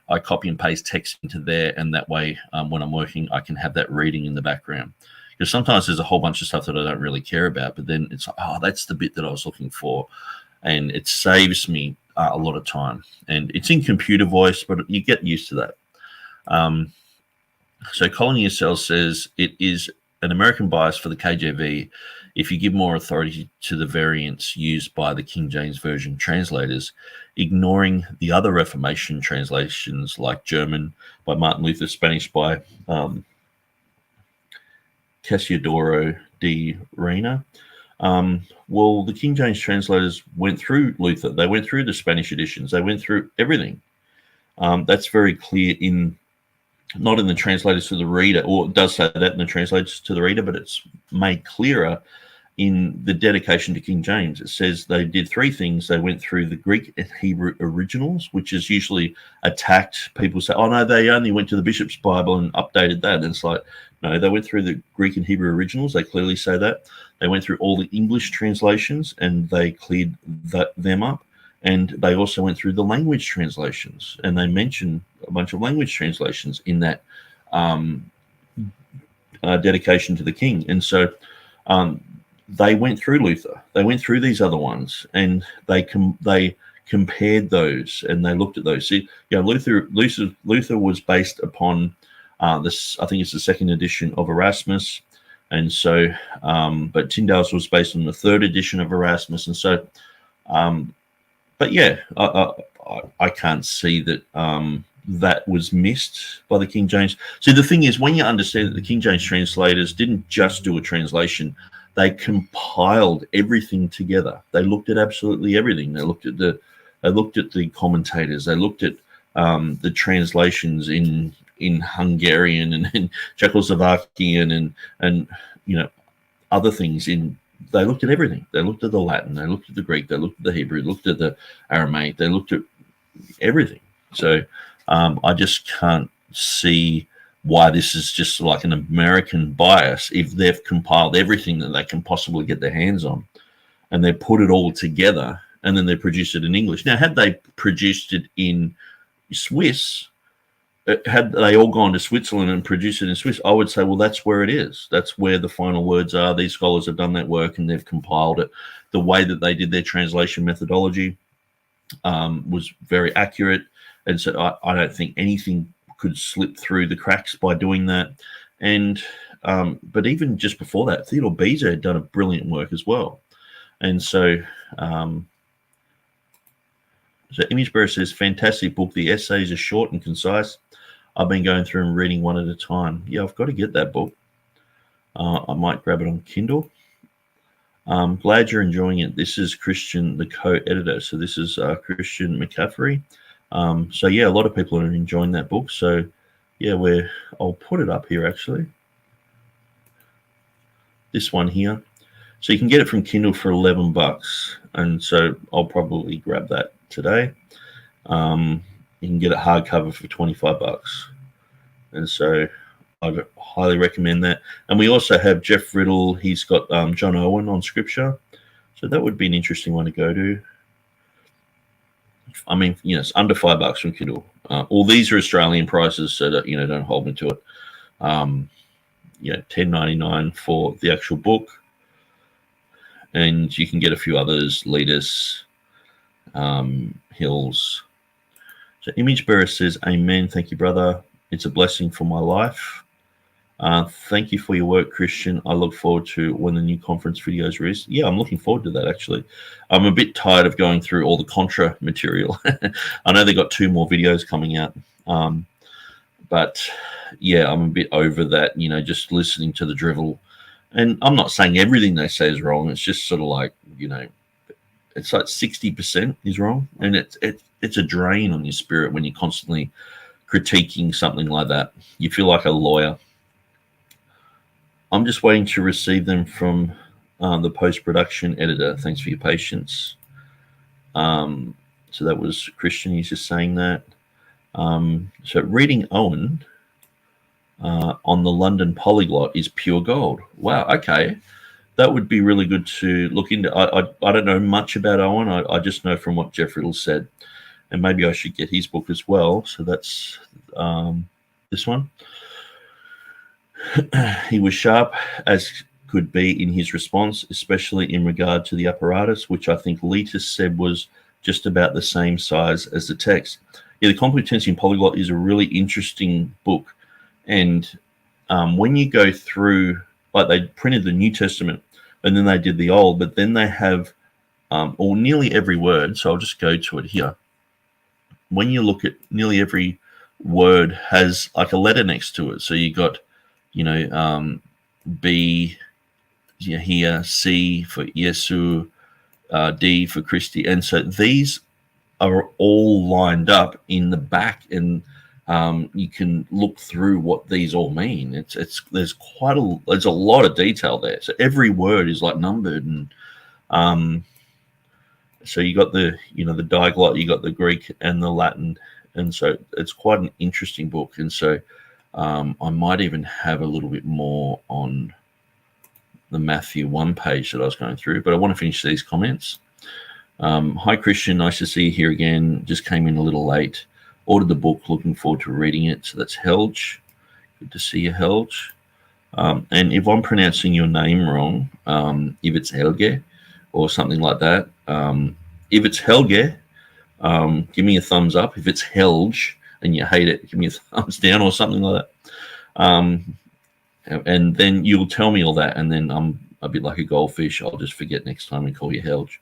I copy and paste text into there, and that way, when I'm working, I can have that reading in the background. Because sometimes there's a whole bunch of stuff that I don't really care about, but then it's like, oh, that's the bit that I was looking for, and it saves me a lot of time. And it's in computer voice, but you get used to that. So Colin Yesel says it is an American bias for the KJV if you give more authority to the variants used by the King James Version translators, ignoring the other Reformation translations like German by Martin Luther, Spanish by Cassiodoro de Reina. Well, the King James translators went through Luther. They went through the Spanish editions. They went through everything. That's very clear not in the translators to the reader, or it does say that in the translators to the reader, but it's made clearer in the dedication to King James. It says they did three things. They went through the Greek and Hebrew originals, which is usually attacked. People say, oh, no, they only went to the Bishop's Bible and updated that. And it's like, no, they went through the Greek and Hebrew originals. They clearly say that. They went through all the English translations and they cleared them up. And they also went through the language translations, and they mention a bunch of language translations in that dedication to the king. And so they went through Luther. They went through these other ones, and they compared those, and they looked at those. See, Luther was based upon this. I think it's the second edition of Erasmus, and so, but Tyndale's was based on the third edition of Erasmus, and so. But yeah, I can't see that that was missed by the King James. See, the thing is, when you understand that the King James translators didn't just do a translation, they compiled everything together. They looked at absolutely everything. They looked at the commentators. They looked at the translations in Hungarian and in Czechoslovakian and other things in. They looked at everything. They looked at the Latin. They looked at the Greek. They looked at the Hebrew. They looked at the Aramaic. They looked at everything. So I just can't see why this is just like an American bias if they've compiled everything that they can possibly get their hands on and they put it all together and then they produce it in English. Now, had they produced it in Swiss, had they all gone to Switzerland and produced it in Swiss, I would say, well, that's where it is. That's where the final words are. These scholars have done that work and they've compiled it. The way that they did their translation methodology was very accurate. And so I don't think anything could slip through the cracks by doing that. And but even just before that, Theodore Beza had done a brilliant work as well. And so Image Bearer says, fantastic book. The essays are short and concise. I've been going through and reading one at a time. Yeah, I've got to get that book. I might grab it on Kindle. Glad you're enjoying it. This is Christian, the co-editor. So this is Christian McCaffrey. So yeah, a lot of people are enjoying that book. So yeah, I'll put it up here actually. This one here. So you can get it from Kindle for $11. And so I'll probably grab that today. You can get it hardcover for $25. And so I'd highly recommend that. And we also have Jeff Riddle. He's got John Owen on Scripture. So that would be an interesting one to go to. I mean, it's under $5 from Kindle. All these are Australian prices, so that, don't hold me to it. $10.99 for the actual book. And you can get a few others, Letus, Hills. So Image Bearer says, amen. Thank you, brother. It's a blessing for my life. Thank you for your work, Christian. I look forward to when the new conference videos release. Yeah, I'm looking forward to that, actually. I'm a bit tired of going through all the Contra material. I know they got 2 more videos coming out. But, yeah, I'm a bit over that, just listening to the drivel. And I'm not saying everything they say is wrong. It's just sort of like, it's like 60% is wrong. And it's a drain on your spirit when you're constantly critiquing something like that. You feel like a lawyer. I'm just waiting to receive them from the post-production editor. Thanks for your patience. So that was Christian. He's just saying that. So reading Owen on the London Polyglot is pure gold. Wow, okay. That would be really good to look into. I don't know much about Owen. I just know from what Jeff Riddle said. And maybe I should get his book as well. So that's this one. He was sharp as could be in his response, especially in regard to the apparatus, which I think Letus said was just about the same size as the text. Yeah, the Competency Polyglot is a really interesting book. And when you go through, like they printed the New Testament and then they did the Old, but then they have or nearly every word. So I'll just go to it here. When you look at nearly every word has like a letter next to it. So you got, B here, C for Yesu, D for Christi. And so these are all lined up in the back, and you can look through what these all mean. There's a lot of detail there. So every word is like numbered, and so you got the the diglot, you got the Greek and the Latin, and so it's quite an interesting book. And so I might even have a little bit more on the Matthew 1 page that I was going through, but I want to finish these comments. Hi, Christian. Nice to see you here again. Just came in a little late. Ordered the book. Looking forward to reading it. So that's Helge. Good to see you, Helge. And if I'm pronouncing your name wrong, if it's Helge or something like that, if it's Helge, give me a thumbs up. If it's Helge and you hate it, give me a thumbs down or something like that. And then you'll tell me all that, and then I'm a bit like a goldfish. I'll just forget next time and call you Helge.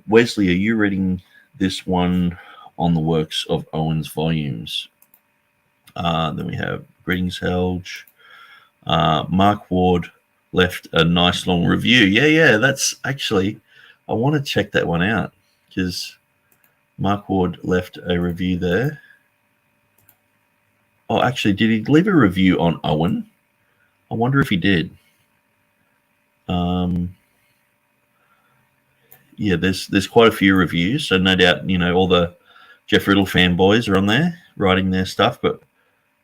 Wesley, are you reading this one on the works of Owen's volumes? Then we have Greetings, Helge. Mark Ward left a nice long review. Yeah, that's actually, I want to check that one out because Mark Ward left a review there. Oh, actually, did he leave a review on Owen? I wonder if he did. Yeah, there's quite a few reviews, so no doubt, all the Jeff Riddle fanboys are on there writing their stuff, but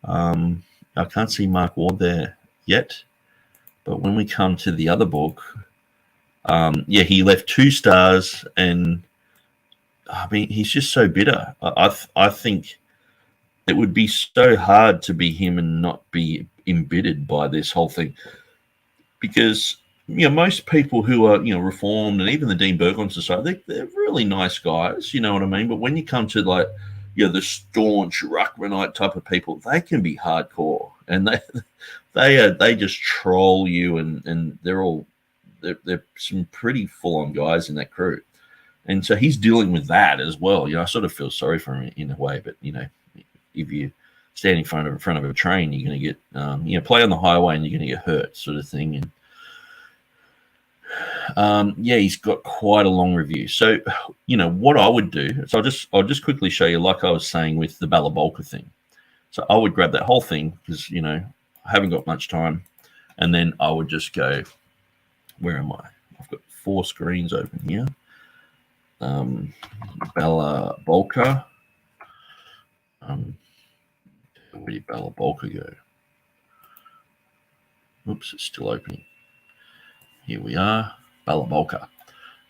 I can't see Mark Ward there yet. But when we come to the other book, he left 2 stars, and I mean, he's just so bitter. I think it would be so hard to be him and not be embittered by this whole thing, because most people who are reformed, and even the Dean Burgon Society, they're really nice guys, you know what I mean? But when you come to like the staunch Ruckmanite type of people, they can be hardcore, and they just troll you, and they're some pretty full-on guys in that crew. And so he's dealing with that as well. I sort of feel sorry for him in a way, but if you stand in front of a train, you're going to get play on the highway and you're going to get hurt, sort of thing. And he's got quite a long review. So what I would do is I'll just quickly show you, like I was saying with the Balabolka thing. So I would grab that whole thing because I haven't got much time, and then I would just go, where am I? I've got 4 screens open here. Balabolka. Where did Balabolka go? Oops, it's still opening. Here we are, Balabolka.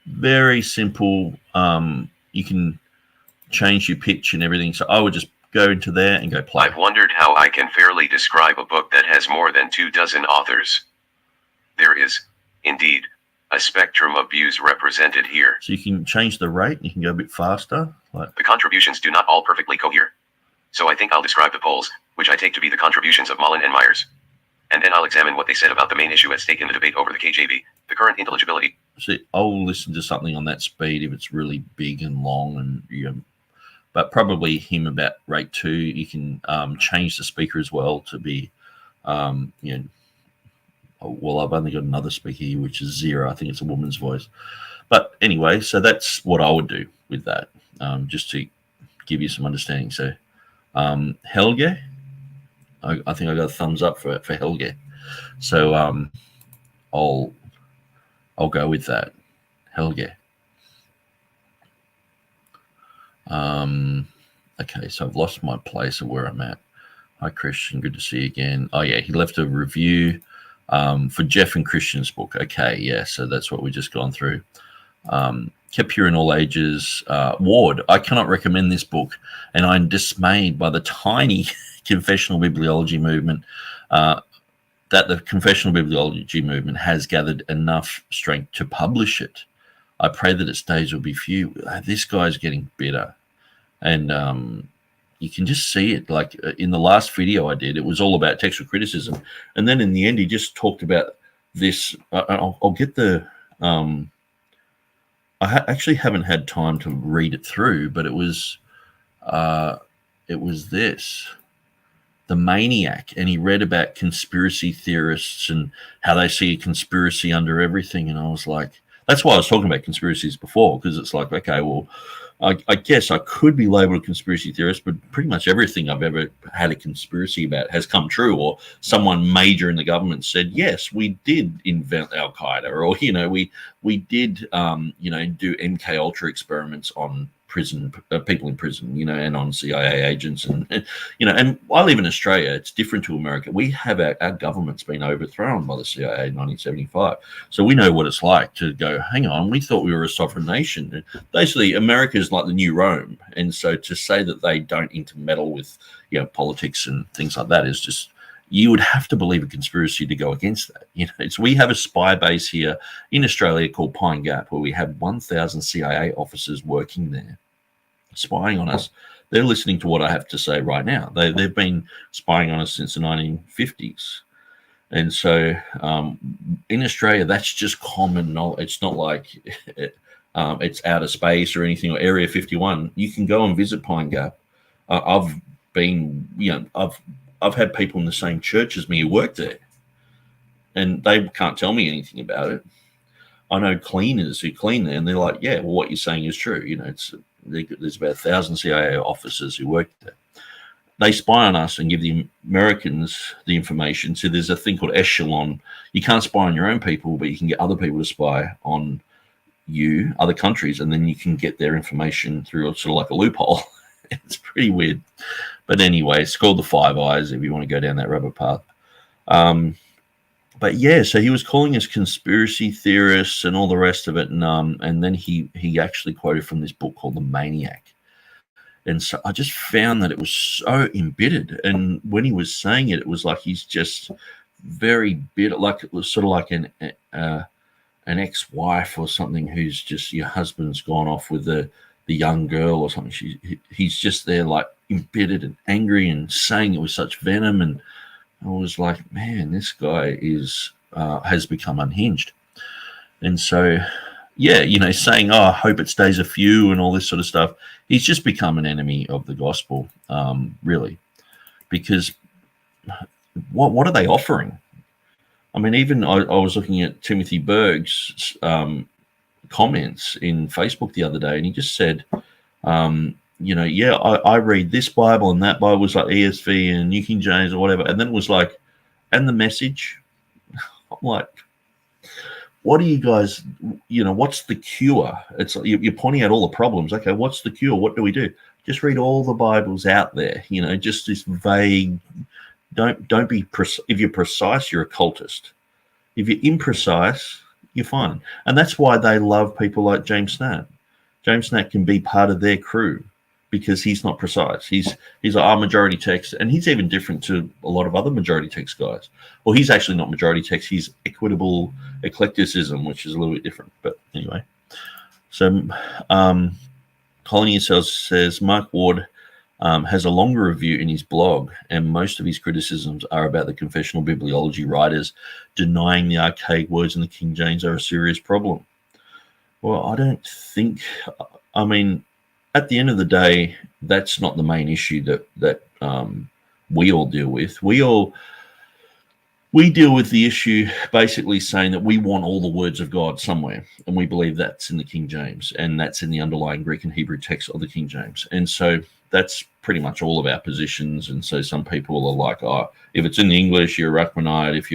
Very simple. You can change your pitch and everything. So I would just go into there and go play. I've wondered how I can fairly describe a book that has more than 24 authors. There is, indeed, a spectrum of views represented here. So you can change the rate. You can go a bit faster. The contributions do not all perfectly cohere. So I think I'll describe the polls, which I take to be the contributions of Mullen and Myers. And then I'll examine what they said about the main issue at stake in the debate over the KJV, the current intelligibility. See, I'll listen to something on that speed if it's really big and long, and but probably him about rate 2. You can change the speaker as well to be, well, I've only got another speaker here, which is 0. I think it's a woman's voice. But anyway, so that's what I would do with that, just to give you some understanding. So Helge, I think I got a thumbs up for Helge. So I'll go with that, Helge. Okay, so I've lost my place of where I'm at. Hi, Christian. Good to see you again. Oh, yeah, he left a review for Jeff and Christian's book. Okay, yeah, so that's what we've just gone through. Kept Pure in All Ages. Ward, I cannot recommend this book, and I'm dismayed by the tiny confessional bibliology movement, that the confessional bibliology movement has gathered enough strength to publish it. I pray that its days will be few. This guy's getting bitter. And you can just see it. Like in the last video I did, it was all about textual criticism. And then in the end, he just talked about this. I'll get the... actually haven't had time to read it through, but it was this. The Maniac, and he read about conspiracy theorists and how they see a conspiracy under everything. And I was like, that's why I was talking about conspiracies before, because it's like, okay, well, I guess I could be labeled a conspiracy theorist, but pretty much everything I've ever had a conspiracy about has come true, or someone major in the government said, yes, we did invent Al Qaeda, or we did do MK Ultra experiments on prison people in prison, and on CIA agents, and and I live in Australia. It's different to America. We have our government's been overthrown by the CIA in 1975, so we know what it's like to go, hang on, we thought we were a sovereign nation. Basically, America is like the new Rome, and so to say that they don't intermeddle with politics and things like that is just, you would have to believe a conspiracy to go against that. We have a spy base here in Australia called Pine Gap, where we have 1,000 CIA officers working there, spying on us. They're listening to what I have to say right now. They've been spying on us since the 1950s. And so in Australia, that's just common knowledge. It's not like it's outer space or anything, or Area 51. You can go and visit Pine Gap. I've had people in the same church as me who work there, and they can't tell me anything about it. I know cleaners who clean there, and they're like, yeah, well, what you're saying is true. There's about 1,000 CIA officers who work there. They spy on us and give the Americans the information. So there's a thing called echelon. You can't spy on your own people, but you can get other people to spy on you, other countries, and then you can get their information through sort of like a loophole. It's pretty weird. But anyway, it's called the Five Eyes if you want to go down that rabbit path. But yeah, so he was calling us conspiracy theorists and all the rest of it. And then he actually quoted from this book called The Maniac. And so I just found that it was so embittered. And when he was saying it, it was like he's just very bitter, like it was sort of like an ex-wife or something who's just, your husband's gone off with the young girl or something. He's just there like embittered and angry and saying it with such venom. And I was like, man, this guy has become unhinged. And so, yeah, saying, oh, I hope it stays a few and all this sort of stuff. He's just become an enemy of the gospel, really, because what are they offering? I mean, even I was looking at Timothy Berg's comments in Facebook the other day, and he just said, I read this Bible and that Bible was like ESV and New King James or whatever. And then it was like, and the Message. I'm like, what do you guys, what's the cure? It's you're pointing out all the problems. Okay, what's the cure? What do we do? Just read all the Bibles out there, just this vague. Don't be if you're precise, you're a cultist. If you're imprecise, you're fine. And that's why they love people like James Snapp. James Snapp can be part of their crew because he's not precise. He's our majority text, and he's even different to a lot of other majority text guys. Well, he's actually not majority text. He's equitable eclecticism, which is a little bit different. But anyway, so Colony says, Mark Ward, has a longer review in his blog, and most of his criticisms are about the confessional bibliology writers denying the archaic words in the King James are a serious problem. Well, I don't think, I mean, at the end of the day, that's not the main issue that we all deal with. We deal with the issue basically saying that we want all the words of God somewhere, and we believe that's in the King James, and that's in the underlying Greek and Hebrew text of the King James. And so that's pretty much all of our positions. And so some people are like, oh, if it's in the English, you're a Rachmanite. If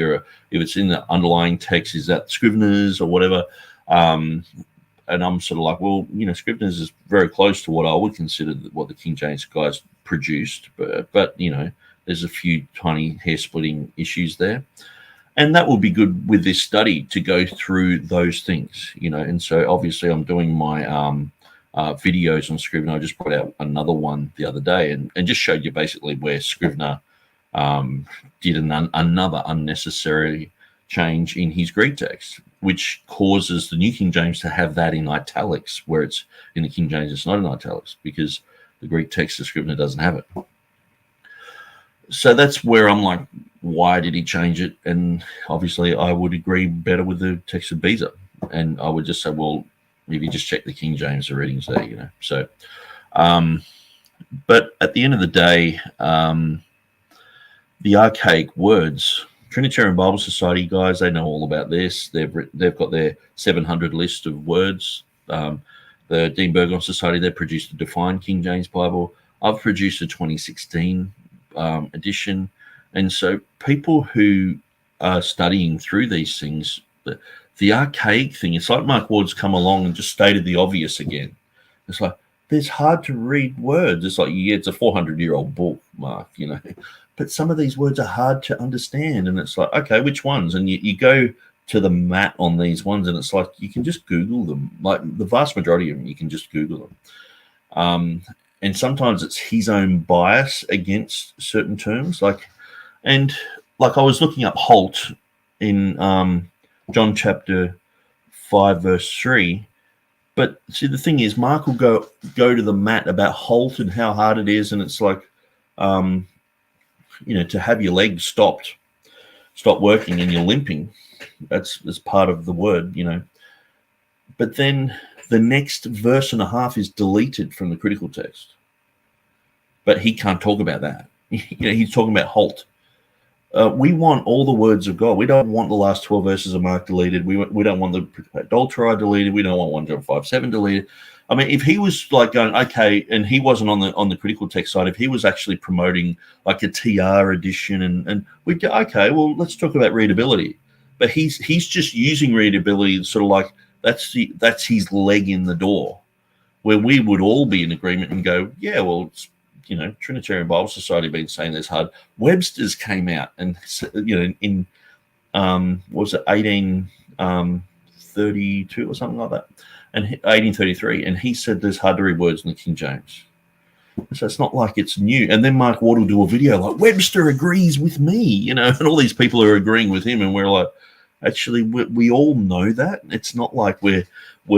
it's in the underlying text, is that Scrivener's or whatever? And I'm sort of like, well, Scrivener's is very close to what I would consider what the King James guys produced, but there's a few tiny hair-splitting issues there. And that will be good with this study to go through those things, And so obviously I'm doing my videos on Scrivener. I just put out another one the other day and just showed you basically where Scrivener did another unnecessary change in his Greek text, which causes the New King James to have that in italics, where it's in the King James, it's not in italics, because the Greek text of Scrivener doesn't have it. So that's where I'm like, why did he change it? And obviously I would agree better with the text of Beza. And I would just say, well, if you just check the King James, the readings there, So, but at the end of the day, the archaic words, Trinitarian Bible Society guys, they know all about this. They've got their 700 list of words. The Dean Burgon Society, they produced a defined King James Bible. I've produced a 2016 edition. And so people who are studying through these things, the archaic thing, it's like Mark Ward's come along and just stated the obvious again. It's like, there's hard to read words. It's like, yeah, it's a 400-year-old book, Mark, but some of these words are hard to understand. And it's like, okay, which ones? And you go to the mat on these ones, and it's like, you can just Google them. Like the vast majority of them, you can just Google them. And sometimes it's his own bias against certain terms. Like I was looking up halt in John chapter 5, verse 3. But see, the thing is, Mark will go to the mat about halt and how hard it is. And it's like, to have your legs stop working and you're limping. That's part of the word, But then the next verse and a half is deleted from the critical text. But he can't talk about that. He's talking about halt. We want all the words of God. We don't want the last 12 verses of Mark deleted. We don't want the adultery deleted. We don't want 1 John 5:7 deleted. I mean, if he was like going, okay, and he wasn't on the critical text side, if he was actually promoting like a TR edition, and we'd go, okay, well, let's talk about readability. But he's just using readability sort of like that's his leg in the door, where we would all be in agreement and go, yeah, well, it's, Trinitarian Bible Society been saying this hard. Webster's came out and, in what was it, 1832 or something like that, and 1833, and he said there's hard to read words in the King James. So it's not like it's new. And then Mark Ward will do a video like, Webster agrees with me, and all these people are agreeing with him, and we're like, actually, we all know that. It's not like we're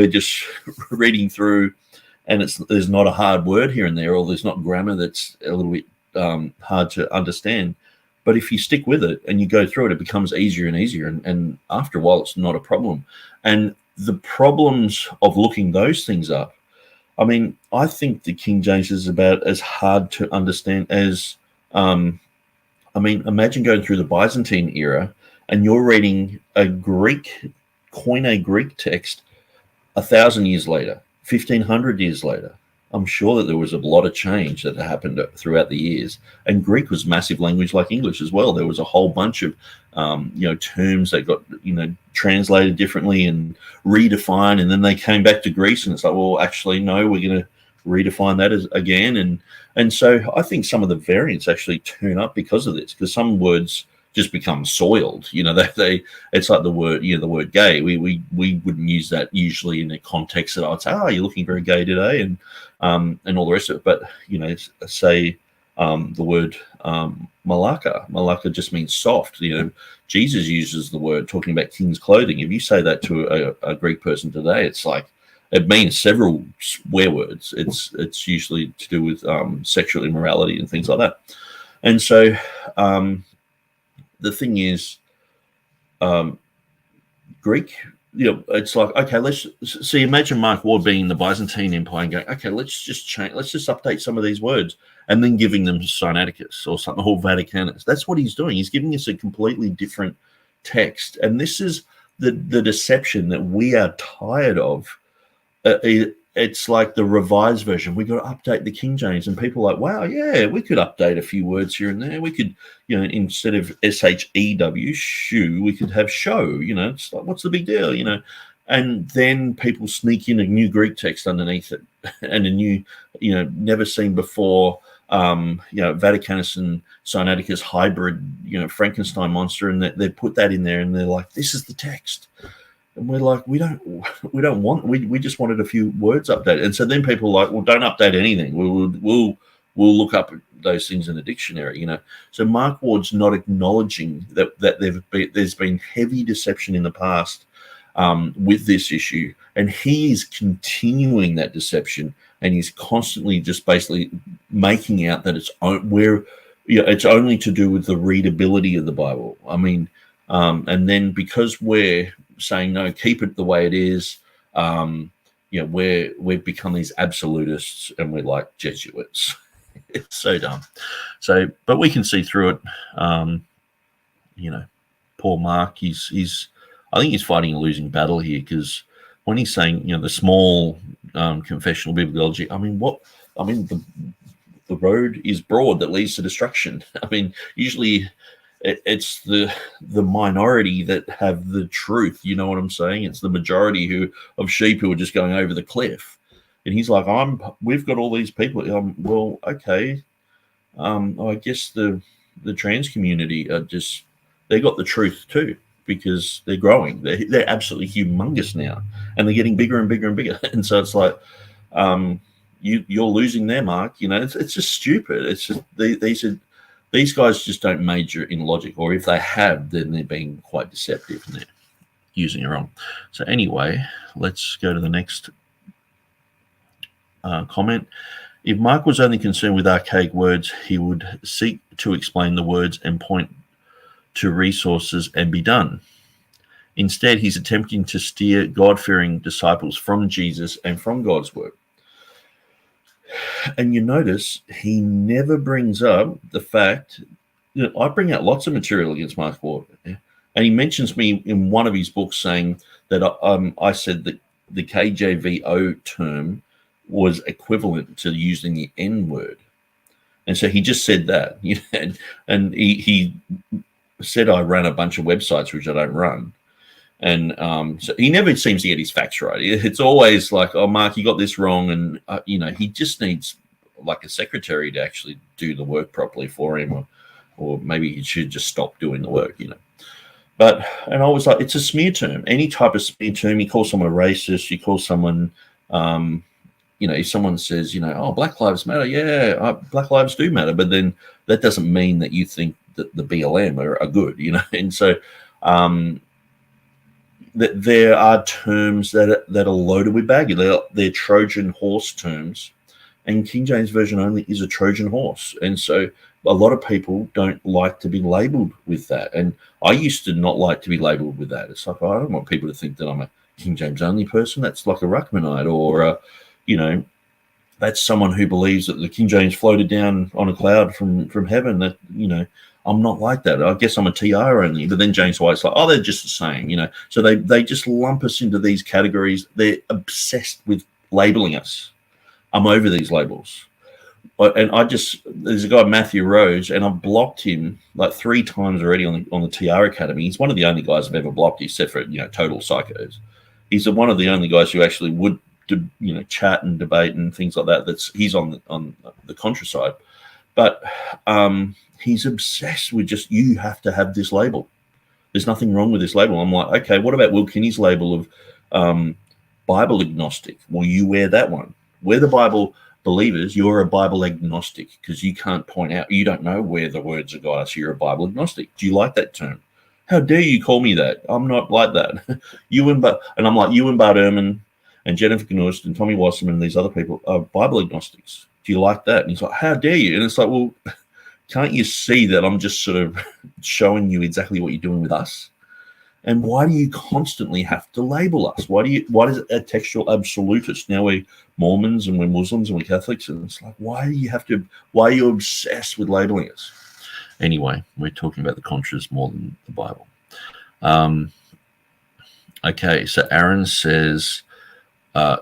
just reading through and there's not a hard word here and there, or there's not grammar that's a little bit hard to understand. But if you stick with it and you go through it, it becomes easier and easier. And after a while, it's not a problem. And the problems of looking those things up, I mean, I think the King James is about as hard to understand as, imagine going through the Byzantine era and you're reading a Koine Greek text 1,000 years later, 1,500 years later. I'm sure that there was a lot of change that happened throughout the years. And Greek was a massive language like English as well. There was a whole bunch of, terms that got, translated differently and redefined. And then they came back to Greece and it's like, well, actually, no, we're going to redefine that again. And so I think some of the variants actually turn up because of this, because some words just become soiled. It's like the word gay. We wouldn't use that usually in a context that I'd say, oh, you're looking very gay today, and all the rest of it. But say the word malaka just means soft. Jesus uses the word talking about king's clothing. If you say that to a Greek person today, it's like It means several swear words. It's usually to do with sexual immorality and things like that. And so the thing is, Greek, it's like, okay, let's see. Imagine Mark Ward being in the Byzantine Empire and going, okay, let's just update some of these words, and then giving them Sinaiticus or something, or Vaticanus. That's what he's doing. He's giving us a completely different text, and this is the deception that we are tired of. It's like the revised version. We got to update the King James, and people are like, wow, yeah, we could update a few words here and there. We could, instead of SHEW, shoe, we could have show. It's like, what's the big deal, And then people sneak in a new Greek text underneath it, and a new, never seen before, Vaticanus and Sinaiticus hybrid, Frankenstein monster, and they put that in there, and they're like, this is the text. And we're like, we just wanted a few words updated. And so then people are like, well, don't update anything. We'll look up those things in the dictionary, So Mark Ward's not acknowledging that there's been heavy deception in the past with this issue, and he is continuing that deception, and he's constantly just basically making out that it's only to do with the readability of the Bible. I mean, and then because we're saying no, keep it the way it is, we've become these absolutists, and we're like Jesuits. It's so dumb. So, but we can see through it. Poor Mark, I think he's fighting a losing battle here, because when he's saying, the small confessional bibliology, the road is broad that leads to destruction. I mean, usually it's the minority that have the truth. You know what I'm saying? It's the majority of sheep who are just going over the cliff. And he's like, we've got all these people. Well, okay. I guess the trans community are they got the truth too, because they're growing. They're absolutely humongous now, and they're getting bigger and bigger and bigger. And so it's like, you're losing there, Mark. It's just stupid. It's just these guys just don't major in logic, or if they have, then they're being quite deceptive and they're using it wrong. So anyway, let's go to the next comment. If Mark was only concerned with archaic words, he would seek to explain the words and point to resources and be done. Instead, he's attempting to steer God-fearing disciples from Jesus and from God's word. And you notice he never brings up the fact that I bring out lots of material against Mark Ward. And he mentions me in one of his books saying that I said that the KJVO term was equivalent to using the N word. And so he just said that. And he said I ran a bunch of websites, which I don't run. And so he never seems to get his facts right. It's always like, oh, Mark, you got this wrong. And, he just needs like a secretary to actually do the work properly for him, or maybe he should just stop doing the work, But, and I was like, it's a smear term. Any type of smear term, you call someone a racist, you call someone, if someone says, oh, Black Lives Matter, yeah, Black Lives do matter. But then that doesn't mean that you think that the BLM are good, And so, that there are terms that are loaded with baggage. They're Trojan horse terms, and King James Version only is a Trojan horse. And so a lot of people don't like to be labeled with that. And I used to not like to be labeled with that. It's like, I don't want people to think that I'm a King James only person. That's like a Ruckmanite, or, that's someone who believes that the King James floated down on a cloud from heaven. That, I'm not like that. I guess I'm a TR only. But then James White's like, oh, they're just the same, So they just lump us into these categories. They're obsessed with labeling us. I'm over these labels. And there's a guy, Matthew Rose, and I've blocked him like 3 times already on the TR Academy. He's one of the only guys I've ever blocked, except for, total psychos. He's one of the only guys who actually would, chat and debate and things like that. He's on the contra side. But he's obsessed with just, you have to have this label. There's nothing wrong with this label. I'm like, okay, what about Will Kinney's label of Bible agnostic? Well, you wear that one. We're the Bible believers. You're a Bible agnostic, because you can't point out, you don't know where the words of God are, so you're a Bible agnostic. Do you like that term? How dare you call me that? I'm not like that. And I'm like, you and Bart Ehrman and Jennifer Knust and Tommy Wasserman and these other people are Bible agnostics. Do you like that? And he's like, how dare you? And it's like, well, can't you see that I'm just sort of showing you exactly what you're doing with us? And why do you constantly have to label us? Why is it a textual absolutist? Now we're Mormons and we're Muslims and we're Catholics, and it's like, why are you obsessed with labeling us? Anyway, we're talking about the Contras more than the Bible. Okay, so Aaron says,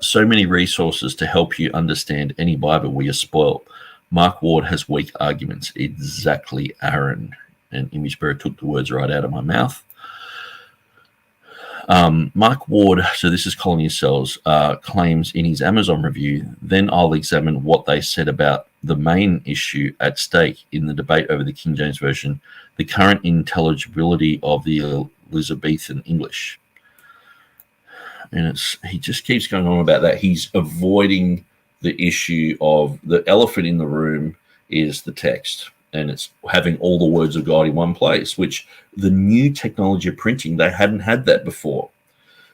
so many resources to help you understand any Bible where you're spoiled. Mark Ward has weak arguments. Exactly, Aaron. And Image Bearer took the words right out of my mouth. Mark Ward, so this is Colony of Cells, claims in his Amazon review, then I'll examine what they said about the main issue at stake in the debate over the King James Version, the current intelligibility of the Elizabethan English. And he just keeps going on about that. He's avoiding the issue of the elephant in the room is the text. And it's having all the words of God in one place, which the new technology of printing, they hadn't had that before.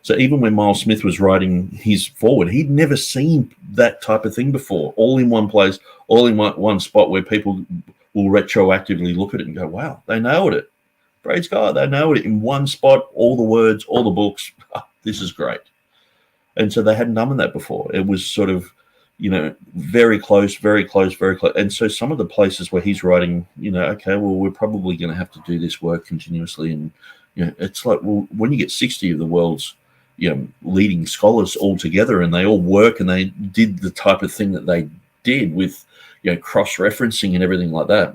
So even when Miles Smith was writing his forward, he'd never seen that type of thing before, all in one place, all in one spot where people will retroactively look at it and go, wow, they nailed it. Praise God, they nailed it in one spot, all the words, all the books. This is great. And so they hadn't done that before. It was sort of, very close, very close, very close. And so some of the places where he's writing, okay, well, we're probably going to have to do this work continuously. And, it's like, well, when you get 60 of the world's, leading scholars all together and they all work and they did the type of thing that they did with, cross-referencing and everything like that,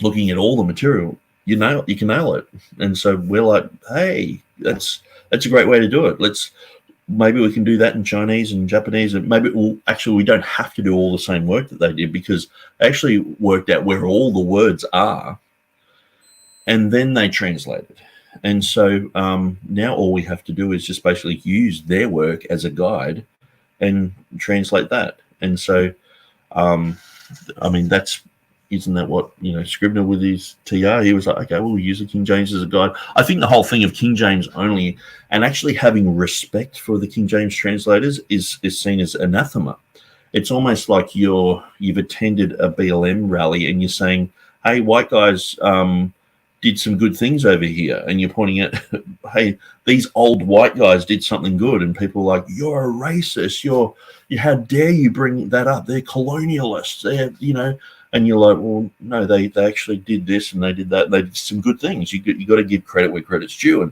looking at all the material, you can nail it. And so we're like, hey, that's a great way to do it. Maybe we can do that in Chinese and Japanese, and maybe we don't have to do all the same work that they did, because they actually worked out where all the words are, and then they translated. And so now all we have to do is just basically use their work as a guide and translate that. And so, isn't that what, Scrivener with his TR, he was like, okay, we'll use the King James as a guide. I think the whole thing of King James only and actually having respect for the King James translators is seen as anathema. It's almost like you've attended a BLM rally and you're saying, hey, white guys did some good things over here. And you're pointing at, hey, these old white guys did something good. And people are like, you're a racist. How dare you bring that up? They're colonialists. They're, and you're like, well, no, they actually did this and they did that. They did some good things. You got to give credit where credit's due.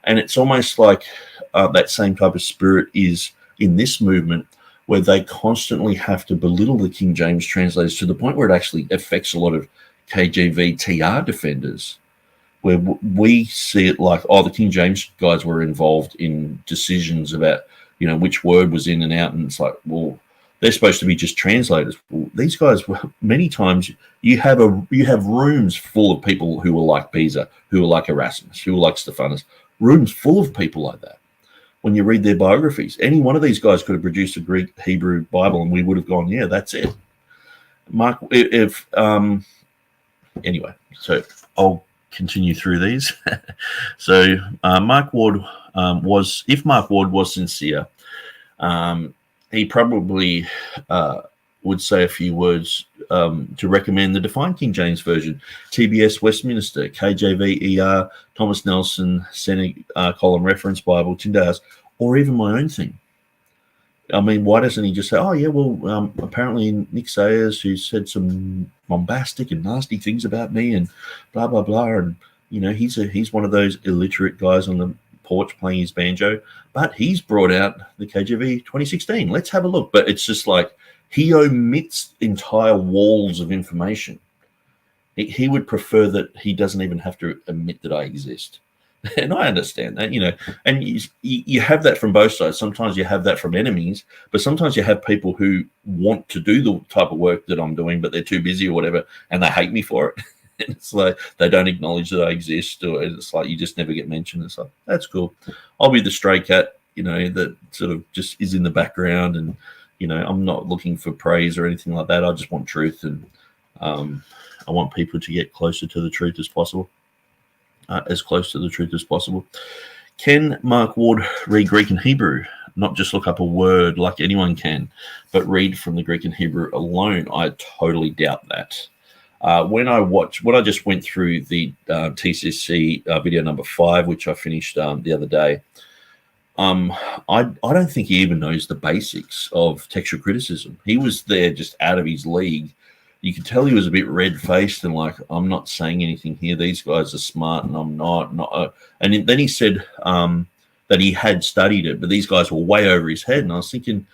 And it's almost like that same type of spirit is in this movement, where they constantly have to belittle the King James translators to the point where it actually affects a lot of KJV TR defenders, where we see it like, the King James guys were involved in decisions about, which word was in and out. And it's like, well, they're supposed to be just translators. Well, these guys, many times you have rooms full of people who are like Beza, who are like Erasmus, who are like Stephanus, rooms full of people like that. When you read their biographies, any one of these guys could have produced a Greek Hebrew Bible and we would have gone, yeah, that's it. Mark, anyway, so I'll continue through these. So Mark Ward if Mark Ward was sincere, he probably would say a few words to recommend the Defined King James Version, TBS Westminster, KJV ER, Thomas Nelson, Senate Column Reference Bible, Tyndale's, or even my own thing. I mean, why doesn't he just say, oh, yeah, well, apparently Nick Sayers, who said some bombastic and nasty things about me and blah, blah, blah. And, he's one of those illiterate guys on the porch playing his banjo, but he's brought out the KJV 2016. Let's have a look. But it's just like he omits entire walls of information. He would prefer that he doesn't even have to admit that I exist. And I understand that, and you have that from both sides. Sometimes you have that from enemies, but sometimes you have people who want to do the type of work that I'm doing, but they're too busy or whatever, and they hate me for it. And it's like they don't acknowledge that I exist, or it's like you just never get mentioned. It's like, that's cool. I'll be the stray cat, that sort of just is in the background, and I'm not looking for praise or anything like that. I just want truth, and I want people to get closer to the truth as possible. As close to the truth as possible. Can Mark Ward read Greek and Hebrew? not just look up a word like anyone can, but read from the Greek and Hebrew alone, I totally doubt that. When I just went through the TCC video number 5, which I finished the other day, I don't think he even knows the basics of textual criticism. He was there just out of his league. You could tell he was a bit red-faced and like, I'm not saying anything here. These guys are smart and I'm not. And then he said that he had studied it, but these guys were way over his head. And I was thinking,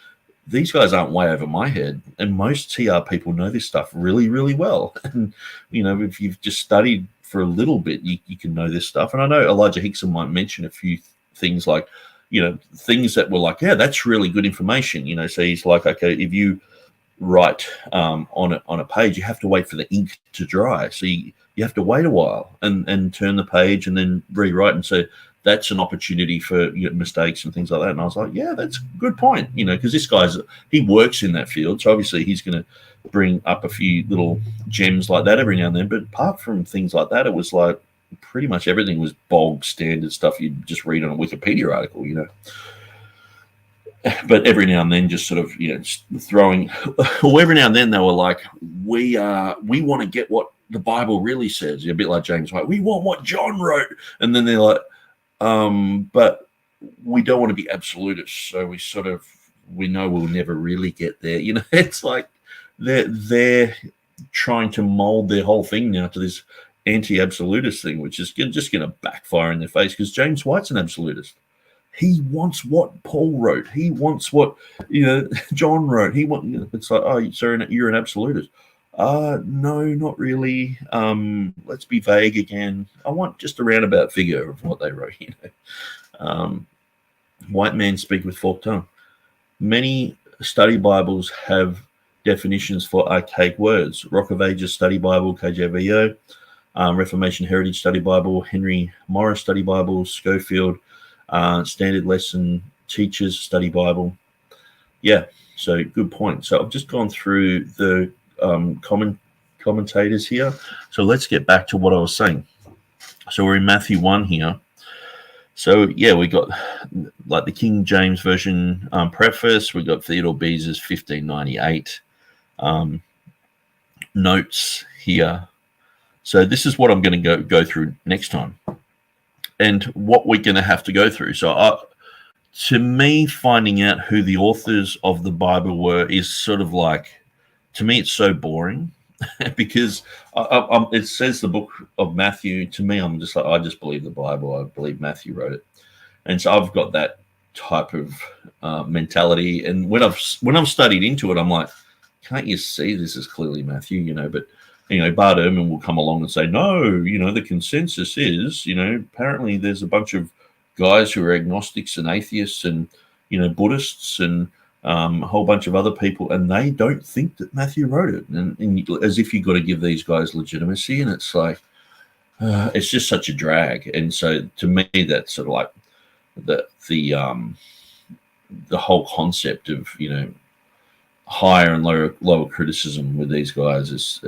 these guys aren't way over my head. And most TR people know this stuff really, really well. And, if you've just studied for a little bit, you can know this stuff. And I know Elijah Hixson might mention a few things like, things that were like, yeah, that's really good information. So he's like, okay, if you write on a page, you have to wait for the ink to dry. So you have to wait a while and turn the page and then rewrite. And so that's an opportunity for mistakes and things like that. And I was like, yeah, that's a good point, because this he works in that field. So obviously he's going to bring up a few little gems like that every now and then. But apart from things like that, it was like pretty much everything was bog standard stuff you'd just read on a Wikipedia article, But every now and then, just sort of, throwing, or every now and then they were like, we want to get what the Bible really says. A bit like James White, we want what John wrote. And then they're like, but we don't want to be absolutists. So we know we'll never really get there. It's like they're trying to mold their whole thing now to this anti-absolutist thing, which is just going to backfire in their face, because James White's an absolutist. He wants what Paul wrote. He wants what John wrote. It's like, oh, so you're an absolutist. No, not really. Let's be vague again. I want just a roundabout figure of what they wrote. White men speak with forked tongue. Many study Bibles have definitions for archaic words. Rock of Ages Study Bible, KJVO, Reformation Heritage Study Bible, Henry Morris Study Bible, Schofield, Standard Lesson Teachers Study Bible. Yeah, so good point. So I've just gone through the commentators here. So let's get back to what I was saying. So we're in Matthew 1 here. So yeah, we got like the King James Version preface. We got Theodore Beza's 1598 notes here. So this is what I'm going to go through next time, and what we're going to have to go through. So to me, finding out who the authors of the Bible were is sort of like, to me, it's so boring because it says the book of Matthew. To me, I'm just like, I just believe the Bible. I believe Matthew wrote it. And so I've got that type of mentality. And when I've studied into it, I'm like, can't you see this is clearly Matthew, But, Bart Ehrman will come along and say, no, the consensus is, apparently there's a bunch of guys who are agnostics and atheists and, Buddhists and a whole bunch of other people, and they don't think that Matthew wrote it. And as if you've got to give these guys legitimacy. And it's like, it's just such a drag. And so to me, that's sort of like the whole concept of, higher and lower criticism with these guys is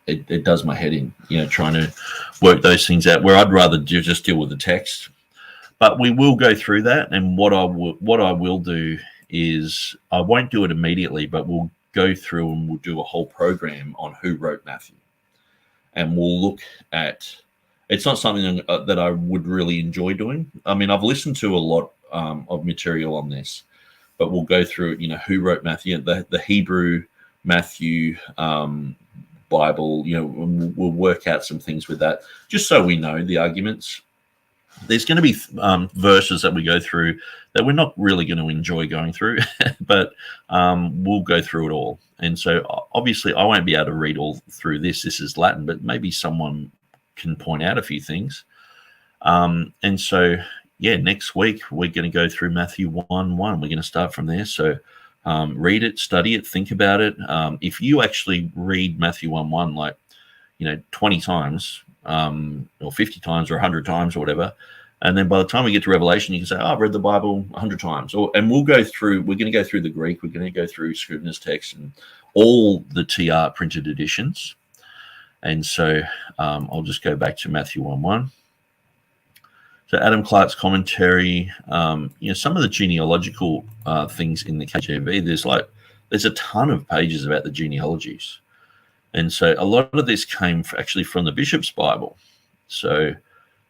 it does my head in, trying to work those things out, where I'd rather just deal with the text. But we will go through that, and what I will do is I won't do it immediately, but we'll go through and we'll do a whole program on who wrote Matthew, and we'll look at. It's not something that I would really enjoy doing. I mean, I've listened to a lot of material on this, but we'll go through, who wrote Matthew, the Hebrew Matthew Bible. We'll work out some things with that, just so we know the arguments. There's going to be verses that we go through that we're not really going to enjoy going through, but we'll go through it all. And so obviously I won't be able to read all through this. This is Latin, but maybe someone can point out a few things. And so, yeah, next week we're going to go through Matthew 1:1. We're going to start from there. So read it, study it, think about it. If you actually read Matthew 1:1, like, 20 times, or 50 times or 100 times or whatever, and then by the time we get to Revelation, you can say, I've read the Bible 100 times. And we're going to go through the Greek, we're going to go through Scrivener's text and all the TR printed editions. And so I'll just go back to Matthew 1:1. So Adam Clark's commentary, some of the genealogical things in the KJV, there's a ton of pages about the genealogies. And so a lot of this came actually from the Bishop's Bible. So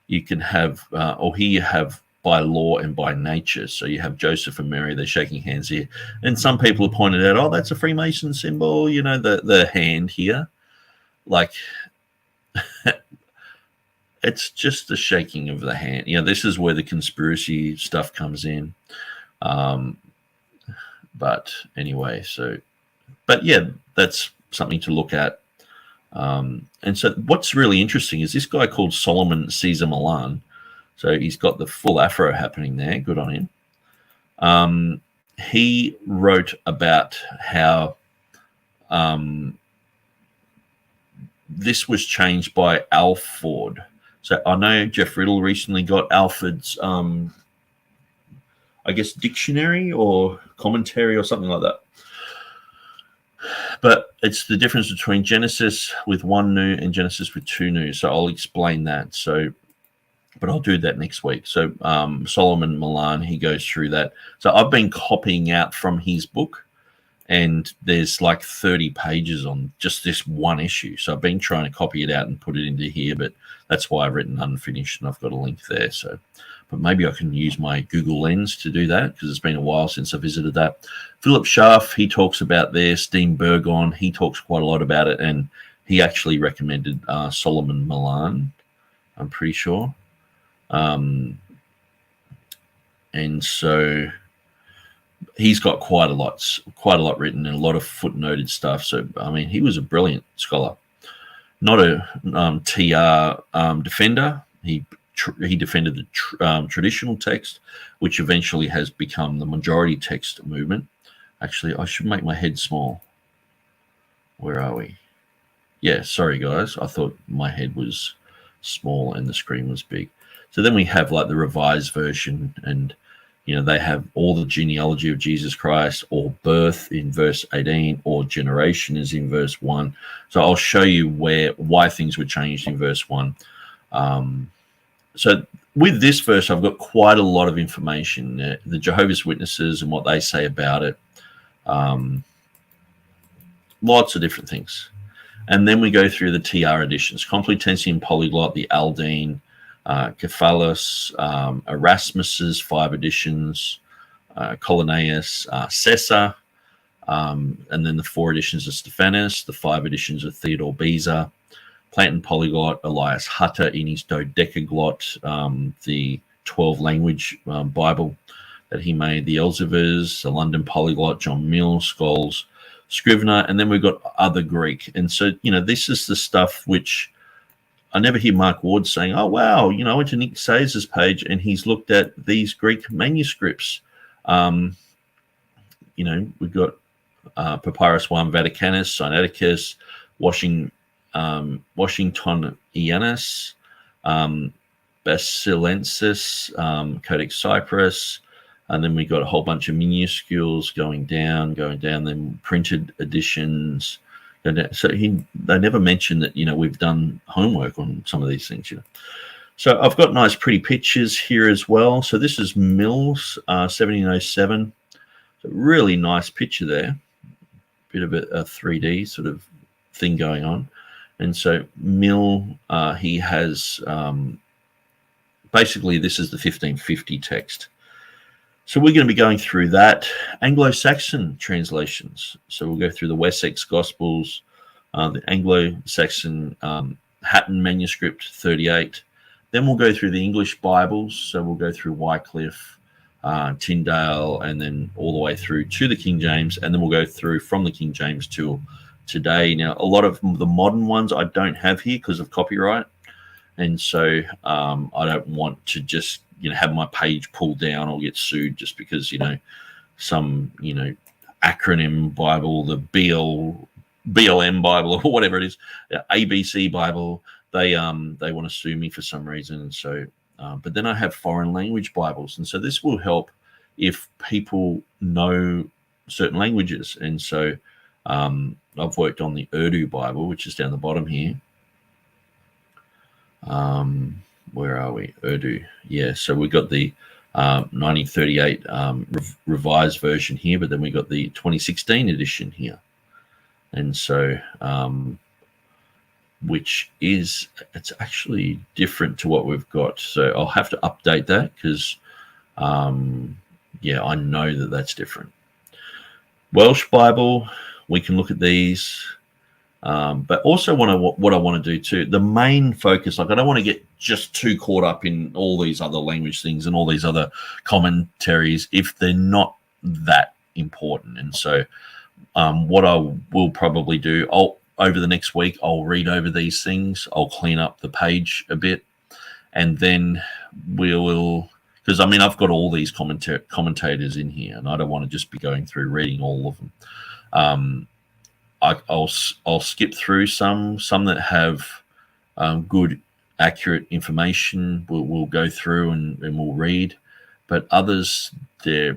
you can have, or here you have by law and by nature. So you have Joseph and Mary, they're shaking hands here. And some people have pointed out, that's a Freemason symbol, the hand here. Like, it's just the shaking of the hand. This is where the conspiracy stuff comes in. But anyway, but yeah, that's something to look at. And so what's really interesting is this guy called Solomon Caesar Milan. So he's got the full afro happening there. Good on him. He wrote about how this was changed by Alford. So I know Jeff Riddle recently got Alford's, dictionary or commentary or something like that. But it's the difference between Genesis with one nu and Genesis with two nu. So I'll explain that. But I'll do that next week. So Solomon Milan, he goes through that. So I've been copying out from his book, and there's like 30 pages on just this one issue. So I've been trying to copy it out and put it into here, but that's why I've written unfinished, and I've got a link there. So, but maybe I can use my Google Lens to do that, because it's been a while since I visited that. Philip Schaff, he talks about this. Dean Burgon, he talks quite a lot about it, and he actually recommended Solomon Milan, I'm pretty sure. And so he's got quite a lot written and a lot of footnoted stuff. So, I mean, he was a brilliant scholar, not a TR defender. He defended the traditional text, which eventually has become the majority text movement. Actually, I should make my head small. Where are we? Yeah, sorry, guys. I thought my head was small and the screen was big. So then we have like the revised version, and they have all the genealogy of Jesus Christ, or birth in verse 18, or generation is in verse 1. So I'll show you why things were changed in verse 1. So with this verse, I've got quite a lot of information. The Jehovah's Witnesses and what they say about it. Lots of different things. And then we go through the TR editions, Complutensian Polyglot, the Aldine, Cephalus, Erasmus's 5 editions, Colonaeus, Cessa, and then the 4 editions of Stephanus, the 5 editions of Theodore Beza, Plantin Polyglot, Elias Hutter in his Dodecaglot, the 12-language Bible that he made, the Elzevers, the London Polyglot, John Mills, Scholes, Scrivener, and then we've got other Greek. And so, this is the stuff which I never hear Mark Ward saying, oh, wow, I went to Nick Sayers' page and he's looked at these Greek manuscripts. We've got Papyrus 1, Vaticanus, Sinaiticus, Washingtonianus, Basilensis, Codex Cyprus, and then we got a whole bunch of minuscules going down, then printed editions. So they never mentioned that, we've done homework on some of these things, So I've got nice pretty pictures here as well. So this is Mills, 1707. So really nice picture there. Bit of a 3D sort of thing going on. And so Mill, he has, basically this is the 1550 text. So we're going to be going through that. Anglo-Saxon translations. So we'll go through the Wessex Gospels, the Anglo-Saxon Hatton manuscript 38. Then we'll go through the English Bibles. So we'll go through Wycliffe, Tyndale, and then all the way through to the King James. And then we'll go through from the King James to today. Now, a lot of the modern ones I don't have here because of copyright. And so I don't want to just have my page pulled down or get sued just because some acronym Bible, the BLM Bible or whatever it is, ABC Bible, they want to sue me for some reason. And so but then I have foreign language Bibles, and so this will help if people know certain languages. And so I've worked on the Urdu Bible, which is down the bottom here. where are we? Urdu. Yeah, so we got the 1938 revised version here, but then we got the 2016 edition here. And so, which is, it's actually different to what we've got. So I'll have to update that because, yeah, I know that that's different. Welsh Bible, we can look at these. But also what I want to do too, the main focus, like I don't want to get just too caught up in all these other language things and all these other commentaries if they're not that important. And so what I will probably do, over the next week, I'll read over these things. I'll clean up the page a bit. And then we'll, because I mean, I've got all these commentators in here and I don't want to just be going through reading all of them. I'll skip through some that have good, accurate information. We'll go through and we'll read, but others it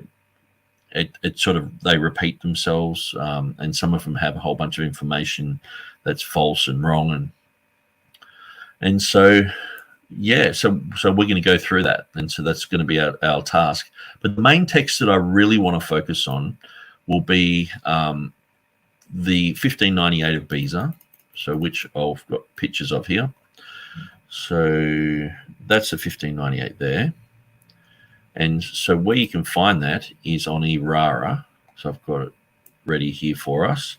sort of, they repeat themselves, and some of them have a whole bunch of information that's false and wrong, and so yeah, so we're going to go through that, and so that's going to be our task. But the main text that I really want to focus on will be the 1598 of Beza, so which I've got pictures of here. So that's the 1598 there. And so where you can find that is on Erara. So I've got it ready here for us.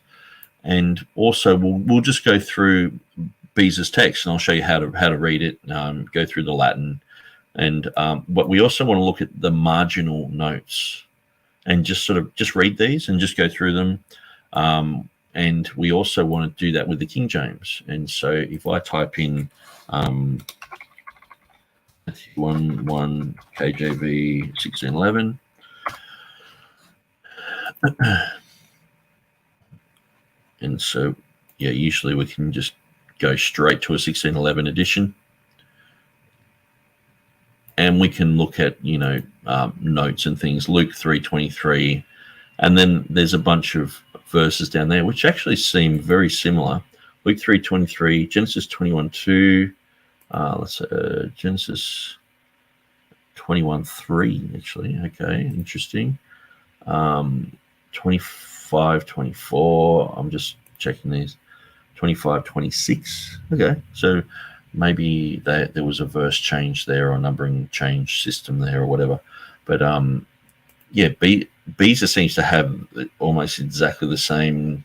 And also we'll just go through Beza's text and I'll show you how to read it, go through the Latin. And but we also want to look at the marginal notes and just read these and just go through them. And we also want to do that with the King James. And so if I type in 1 KJV 1611, and so yeah, usually we can just go straight to a 1611 edition, and we can look at notes and things. Luke 3:23, and then there's a bunch of verses down there which actually seem very similar. Luke 3:23, Genesis 21:2, Genesis 21:3 actually. Okay, interesting. 25:24. I'm just checking these. 25:26. Okay, so maybe there was a verse change there or a numbering change system there or whatever. But yeah, Beza seems to have almost exactly the same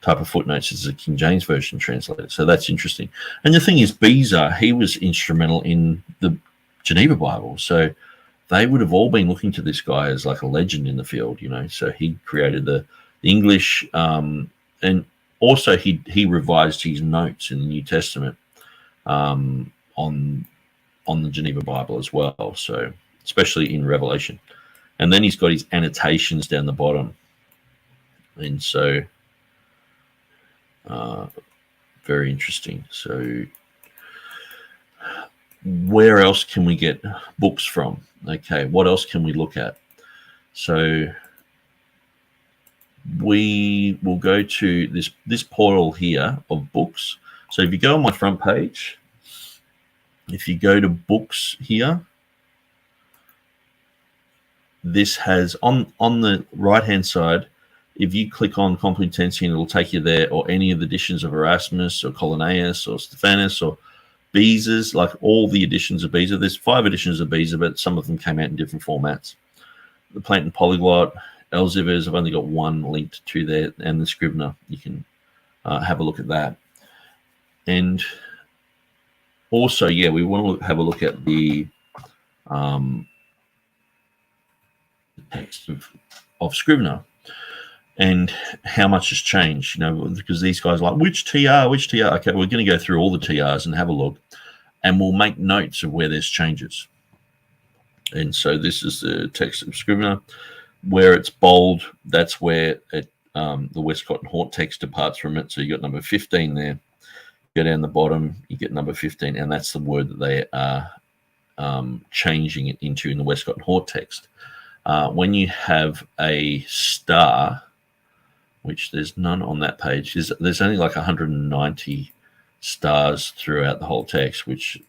type of footnotes as the King James Version translated. So that's interesting. And the thing is, Beza, he was instrumental in the Geneva Bible. So they would have all been looking to this guy as like a legend in the field, So he created the English, and also he revised his notes in the New Testament on the Geneva Bible as well. So especially in Revelation. And then he's got his annotations down the bottom. And so very interesting. So where else can we get books from? Okay, what else can we look at? So we will go to this portal here of books. So if you go on my front page, if you go to books here, this has on the right hand side, if you click on Complutensian, it'll take you there, or any of the editions of Erasmus or Colineus or Stephanus or Beza's, like all the editions of Beza. There's 5 editions of Beza, but some of them came out in different formats. The Plantin Polyglot, Elzevers, I've only got one linked to there, and the Scrivener. You can have a look at that. And also, yeah, we want to have a look at the text of Scrivener and how much has changed, because these guys are like, which TR? Okay, we're going to go through all the TRs and have a look, and we'll make notes of where there's changes. And so this is the text of Scrivener. Where it's bold, that's where the Westcott and Hort text departs from it. So you got number 15 there. Go down the bottom, you get number 15, and that's the word that they are changing it into in the Westcott and Hort text. When you have a star, which there's none on that page, there's only like 190 stars throughout the whole text, which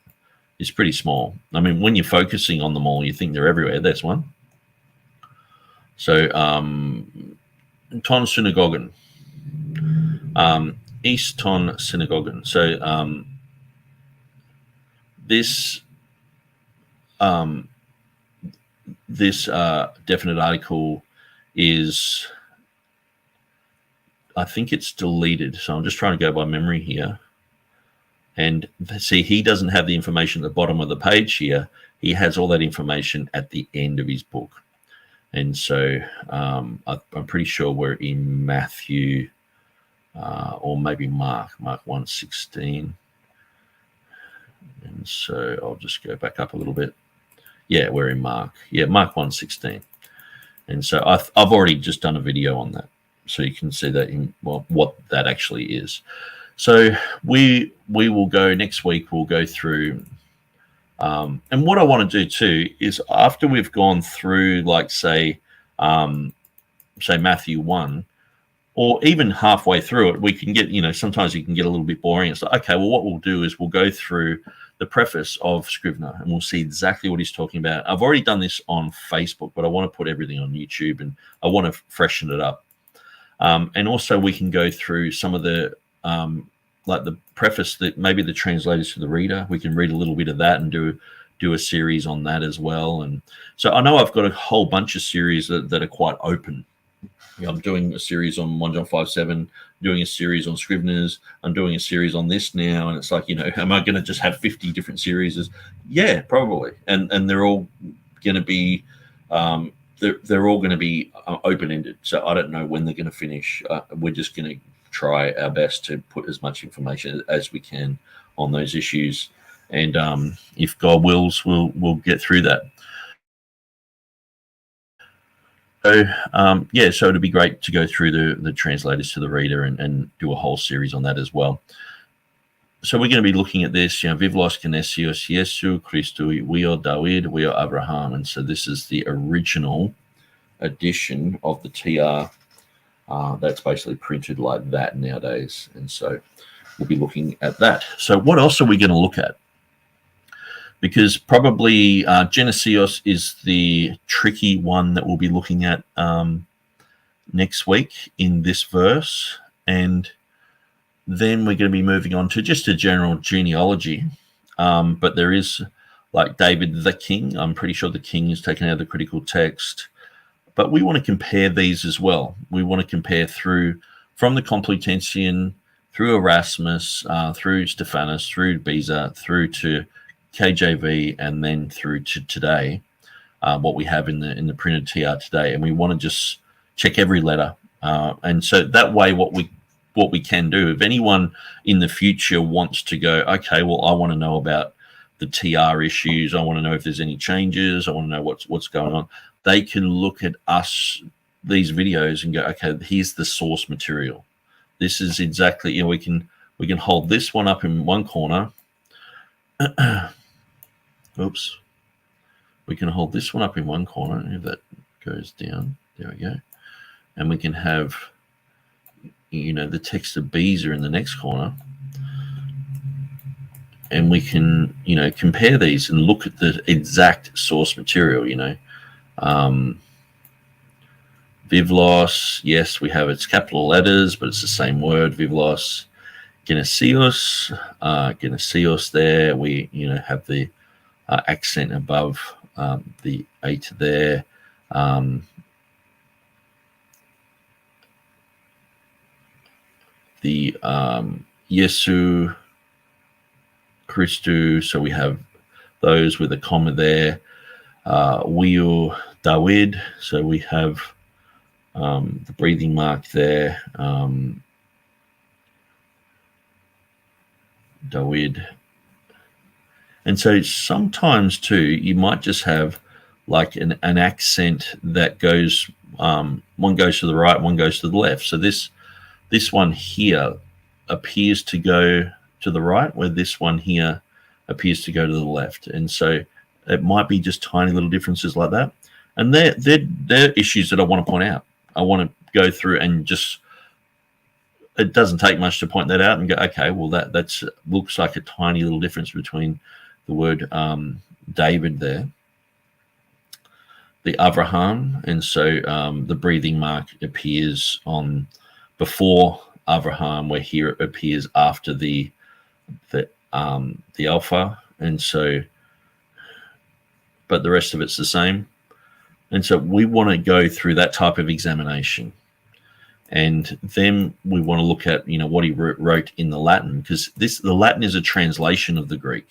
is pretty small. I mean, when you're focusing on them all, you think they're everywhere. There's one. So, Ton Synagogen, East Ton Synagogen. So, this definite article is, I think it's deleted. So I'm just trying to go by memory here. And see, he doesn't have the information at the bottom of the page here. He has all that information at the end of his book. And so I'm pretty sure we're in Matthew or maybe Mark 1:16. And so I'll just go back up a little bit. Yeah, we're in Mark. Yeah, Mark 1:16. And so I've already just done a video on that. So you can see that in what that actually is. So we will go next week. We'll go through, and what I want to do too is after we've gone through, like say Matthew 1, or even halfway through it, we can get, sometimes you can get a little bit boring. It's like, okay, well, what we'll do is we'll go through the preface of Scrivener and we'll see exactly what he's talking about. I've already done this on Facebook, but I want to put everything on YouTube and I want to freshen it up. And also we can go through some of the like the preface, that maybe the translators to the reader. We can read a little bit of that and do a series on that as well. And so I know I've got a whole bunch of series that are quite open. I'm doing a series on 1 John 5:7, doing a series on Scriveners. I'm doing a series on this now, and it's like, am I going to just have 50 different series? Yeah, probably. And they're all going to be they're all going to be open-ended. So I don't know when they're going to finish. We're just going to try our best to put as much information as we can on those issues, and if God wills, we'll get through that. So so it'd be great to go through the translators to the reader and do a whole series on that as well. So we're going to be looking at this, Vivlos Genesios Jesu Christu, we are David, we are Abraham, and so this is the original edition of the TR. That's basically printed like that nowadays. And so we'll be looking at that. So what else are we going to look at? Because probably Genesios is the tricky one that we'll be looking at next week in this verse. And then we're going to be moving on to just a general genealogy. But there is, like David the king, I'm pretty sure the king is taken out of the critical text. But we want to compare these as well. We want to compare from the Complutensian, through Erasmus, through Stephanus, through Beza, through to KJV, and then through to today, what we have in the printed TR today. And we want to just check every letter. And so that way, what we can do, if anyone in the future wants to go, okay, well, I want to know about the TR issues. I want to know if there's any changes. I want to know what's going on. They can look at these videos and go, okay, here's the source material. This is exactly, we can hold this one up in one corner. Oops. We can hold this one up in one corner. If that goes down, there we go. And we can have, the text of Beza in the next corner. And we can, compare these and look at the exact source material, Vivlos, yes, we have its capital letters, but it's the same word, Vivlos. Genesios there, we, have the accent above the 8 there. The Jesu Christu, so we have those with a comma there. Weo David, so we have the breathing mark there. David. And so sometimes too, you might just have like an accent that goes, one goes to the right, one goes to the left. So this one here appears to go to the right, where this one here appears to go to the left. And so it might be just tiny little differences like that. And they're issues that I want to point out. I want to go through and just, it doesn't take much to point that out and go, okay, well, that looks like a tiny little difference between the word David there, the Avraham, and so the breathing mark appears on before Avraham, where here it appears after the alpha, and so, but the rest of it's the same. And so we want to go through that type of examination, and then we want to look at what he wrote in the Latin, because the Latin is a translation of the Greek.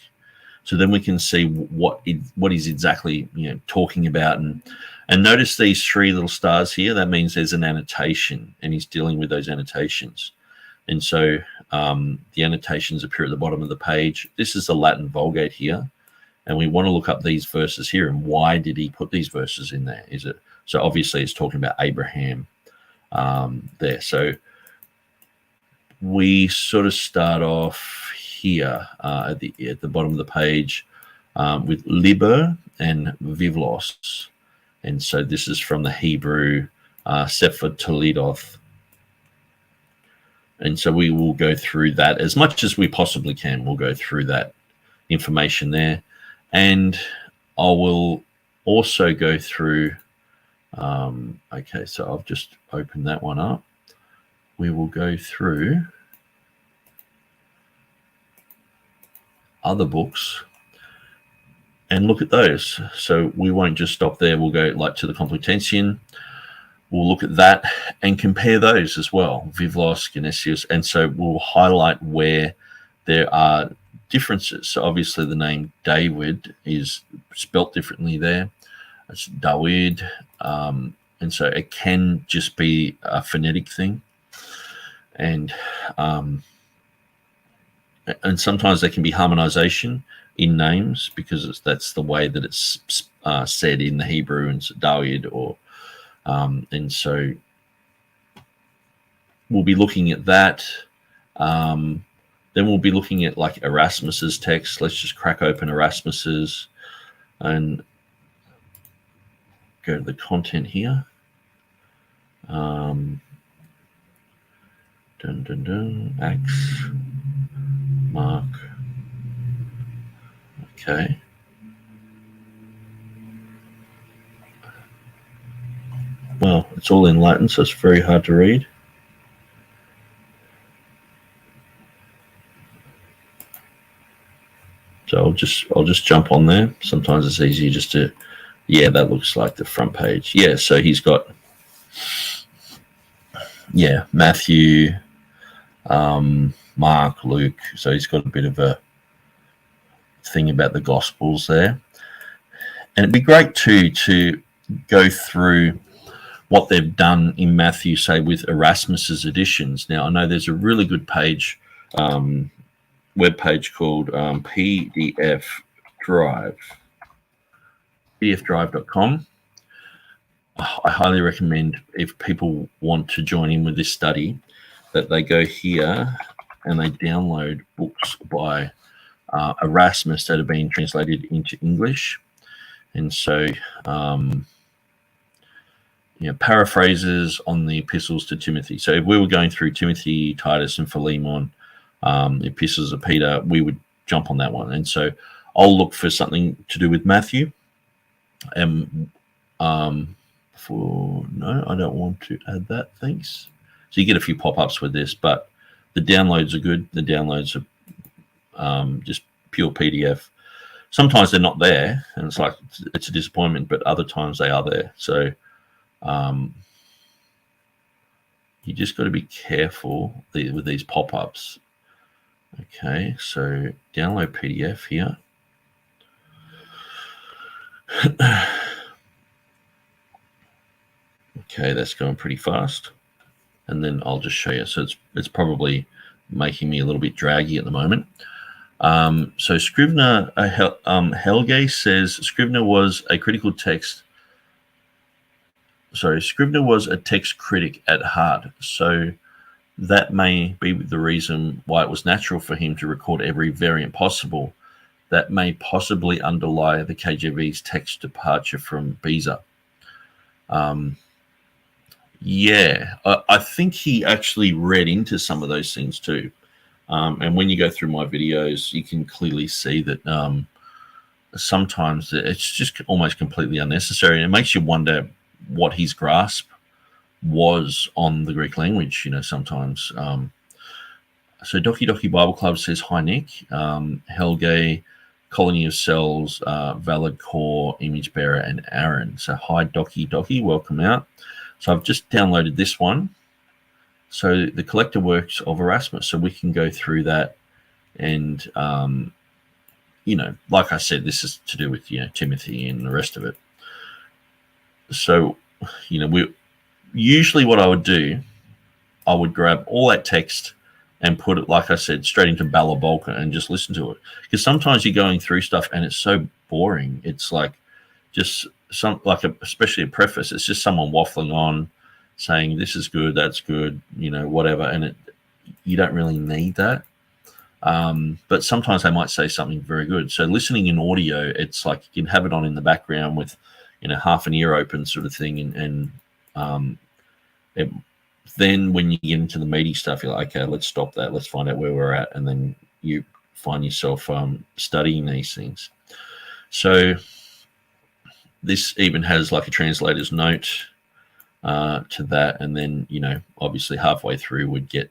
So then we can see what he's exactly talking about, and notice these three little stars here. That means there's an annotation, and he's dealing with those annotations. And so the annotations appear at the bottom of the page. This is the Latin Vulgate here, and we want to look up these verses here and why did he put these verses in there? So obviously it's talking about Abraham there. So we sort of start off here at the bottom of the page with liber and vivlos, and so this is from the Hebrew Sefer Toledoth, and so we will go through that as much as we possibly can. We'll go through that information there, and I will also go through. Okay, so I'll just open that one up. We will go through other books and look at those. So we won't just stop there. We'll go to the Complutensian. We'll look at that and compare those as well, Vivlos, Genesius, and so we'll highlight where there are differences. So obviously the name David is spelt differently there. It's Dawid, and so it can just be a phonetic thing, and sometimes there can be harmonization in names because that's the way that it's said in the Hebrew, and so Dawid, or and so we'll be looking at that. Then we'll be looking at Erasmus's text. Let's just crack open Erasmus's and go to the content here. Acts, Mark. Okay. Well, it's all in Latin, so it's very hard to read. So I'll just jump on there. Sometimes it's easier just to, yeah, that looks like the front page. Yeah, so he's got, yeah, Matthew, Mark, Luke. So he's got a bit of a thing about the Gospels there. And it'd be great too to go through what they've done in Matthew, say with Erasmus's editions. Now I know there's a really good page, web page called PDF Drive, pdfdrive.com. I highly recommend, if people want to join in with this study, that they go here and they download books by Erasmus that have been translated into English. And so, paraphrases on the epistles to Timothy. So if we were going through Timothy, Titus, and Philemon, the epistles of Peter, we would jump on that one. And so I'll look for something to do with Matthew. And no, I don't want to add that. Thanks. So you get a few pop-ups with this, but the downloads are good. The downloads are just pure PDF. Sometimes they're not there, and it's a disappointment, but other times they are there. So you just got to be careful with these pop-ups. Okay, so download PDF here. Okay, that's going pretty fast. And then I'll just show you. So it's probably making me a little bit draggy at the moment. So Scrivener, Helge says Scrivener was a critical text. Sorry, Scrivener was a text critic at heart. So that may be the reason why it was natural for him to record every variant possible. That may possibly underlie the KJV's text departure from Beza. Yeah, I think he actually read into some of those things too. And when you go through my videos, you can clearly see that sometimes it's just almost completely unnecessary, and it makes you wonder what his grasp was on the Greek language, sometimes. So Doki Doki Bible Club says, hi, Nick. Helge, Colony of Cells, Valid Core, Image Bearer, and Aaron. So hi, Doki Doki, welcome out. So I've just downloaded this one. So the collector works of Erasmus. So we can go through that. And, like I said, this is to do with, Timothy and the rest of it. So, usually what I would do, I would grab all that text and put it, like I said, straight into Balabolka and just listen to it. Because sometimes you're going through stuff and it's so boring. It's like just especially a preface. It's just someone waffling on, saying this is good, that's good, whatever. And you don't really need that. But sometimes they might say something very good. So listening in audio, it's like you can have it on in the background with, half an ear open sort of thing. Then when you get into the meaty stuff, you're like, okay, let's stop that. Let's find out where we're at. And then you find yourself studying these things. So this even has like a translator's note to that. And then, obviously halfway through would get,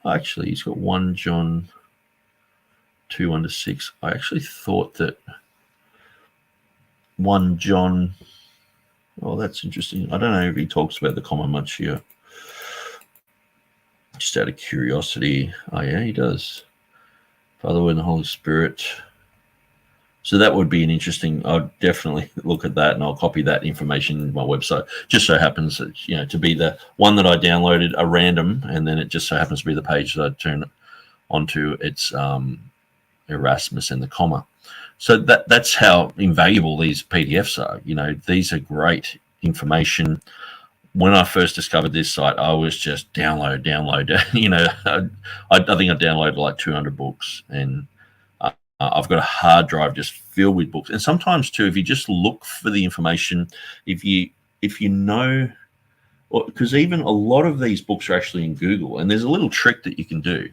actually, he's got 1 John 2:1-6. I actually thought that 1 John, that's interesting. I don't know if he talks about the comma much here. Just out of curiosity. Oh, yeah, he does. Father, Word, and the Holy Spirit. So that would be an interesting, I'll definitely look at that, and I'll copy that information in my website. Just so happens that, to be the one that I downloaded, a random, and then it just so happens to be the page that I turn onto. It's Erasmus and the comma. So that's how invaluable these PDFs are. These are great information. When I first discovered this site, I was just download. I think I downloaded like 200 books, and I've got a hard drive just filled with books. And sometimes too, if you just look for the information, if you know, because even a lot of these books are actually in Google, and there's a little trick that you can do.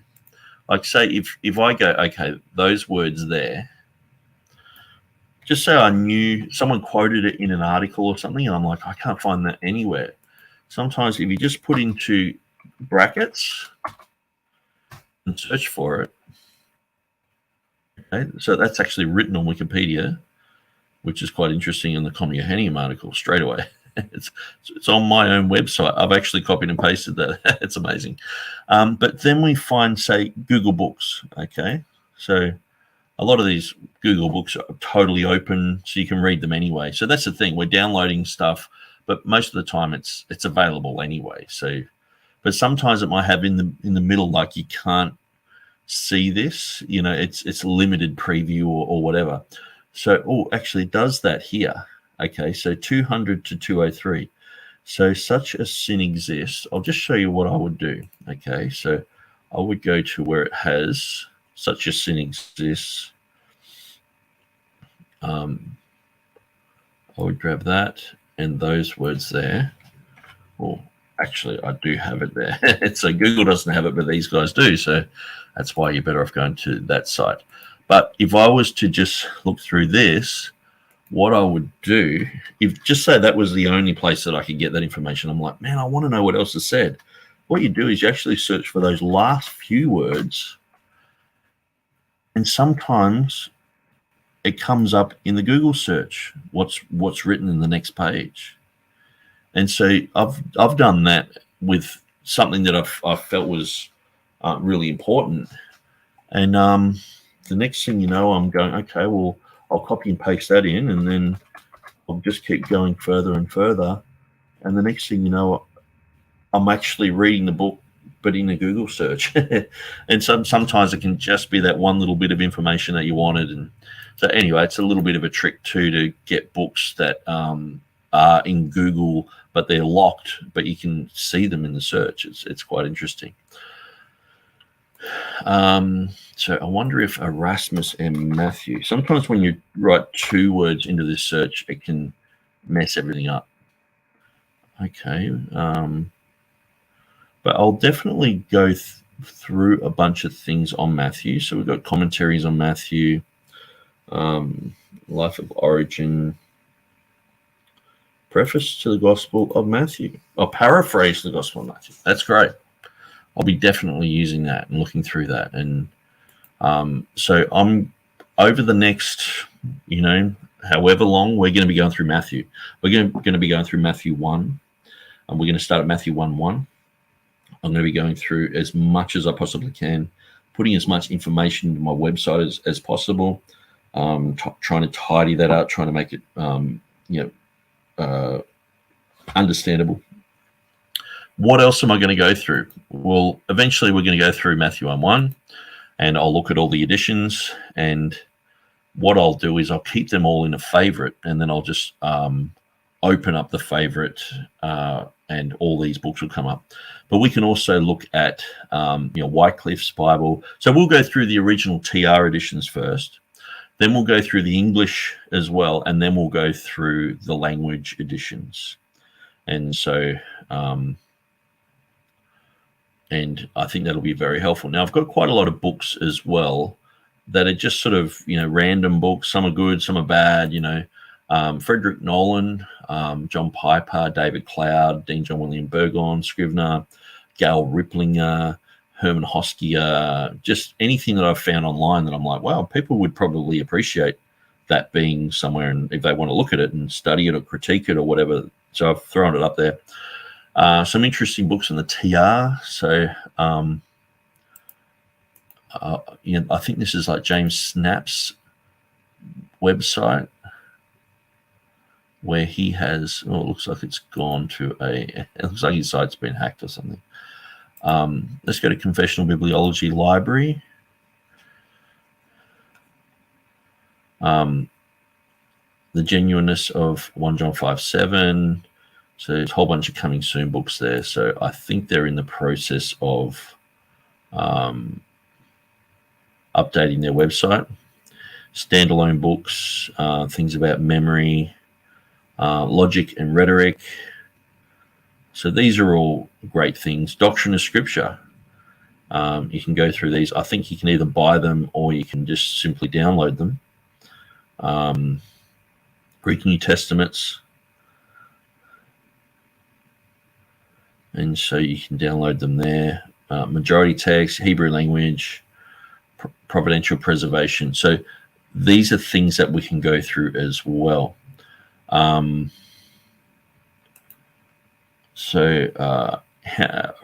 Like say if I go, okay, those words there, just say I knew someone quoted it in an article or something, and I'm like, I can't find that anywhere. Sometimes if you just put into brackets and search for it, okay, so that's actually written on Wikipedia, which is quite interesting in the Communionium article straight away. It's on my own website. I've actually copied and pasted that. It's amazing. But then we find, say, Google Books, okay? So a lot of these Google Books are totally open, so you can read them anyway. So that's the thing. We're downloading stuff, but most of the time it's available anyway. So, but sometimes it might have in the middle, like you can't see this. It's limited preview or whatever. So, actually it does that here. Okay, so 200 to 203. So such a sin exists. I'll just show you what I would do. Okay, so I would go to where it has such a sin exists. I would grab that and those words there. Well, actually, I do have it there. So Google doesn't have it, but these guys do. So that's why you're better off going to that site. But if I was to just look through this, what I would do, if just say that was the only place that I could get that information, I'm like, man, I want to know what else is said. What you do is you actually search for those last few words, and sometimes it comes up in the Google search, what's written in the next page. And so I've done that with something that I felt was really important. And the next thing you know, I'm going, okay, well, I'll copy and paste that in, and then I'll just keep going further and further. And the next thing you know, I'm actually reading the book, but in a Google search. And sometimes it can just be that one little bit of information that you wanted. And so anyway, it's a little bit of a trick too to get books that are in Google, but they're locked, but you can see them in the search. It's quite interesting. So I wonder if Erasmus and Matthew, sometimes when you write 2 words into this search, it can mess everything up. Okay. But I'll definitely go through a bunch of things on Matthew. So we've got commentaries on Matthew. Life of Origin, preface to the Gospel of Matthew, or paraphrase the Gospel of Matthew. That's great. I'll be definitely using that and looking through that. And so I'm over the next, however long, we're going to be going through Matthew. We're going to be going through Matthew 1, and we're going to start at Matthew 1:1. I'm going to be going through as much as I possibly can, putting as much information into my website as possible, trying to tidy that up, trying to make it, understandable. What else am I going to go through? Well, eventually we're going to go through Matthew 1:1, and I'll look at all the editions, and what I'll do is I'll keep them all in a favorite, and then I'll just open up the favorite, and all these books will come up. But we can also look at Wycliffe's Bible. So we'll go through the original TR editions first, then we'll go through the English as well, and then we'll go through the language editions. And so and I think that'll be very helpful. Now, I've got quite a lot of books as well that are just sort of, random books. Some are good, some are bad, Frederick Nolan, John Piper, David Cloud, Dean John William Burgon, Scrivener, Gail Ripplinger, Herman Hoskier, just anything that I've found online that I'm like, wow, people would probably appreciate that being somewhere, and if they want to look at it and study it or critique it or whatever. So I've thrown it up there. Some interesting books in the TR. So, I think this is like James Snap's website, where he has, it looks like it's gone to it looks like his site's been hacked or something. Let's go to Confessional Bibliology Library. The Genuineness of 1 John 5:7. So there's a whole bunch of coming soon books there. So I think they're in the process of updating their website. Standalone books, things about memory, logic and rhetoric. So these are all great things. Doctrine of Scripture. You can go through these. I think you can either buy them or you can just simply download them. Greek New Testaments. And so you can download them there. Majority text, Hebrew language, providential preservation. So these are things that we can go through as well.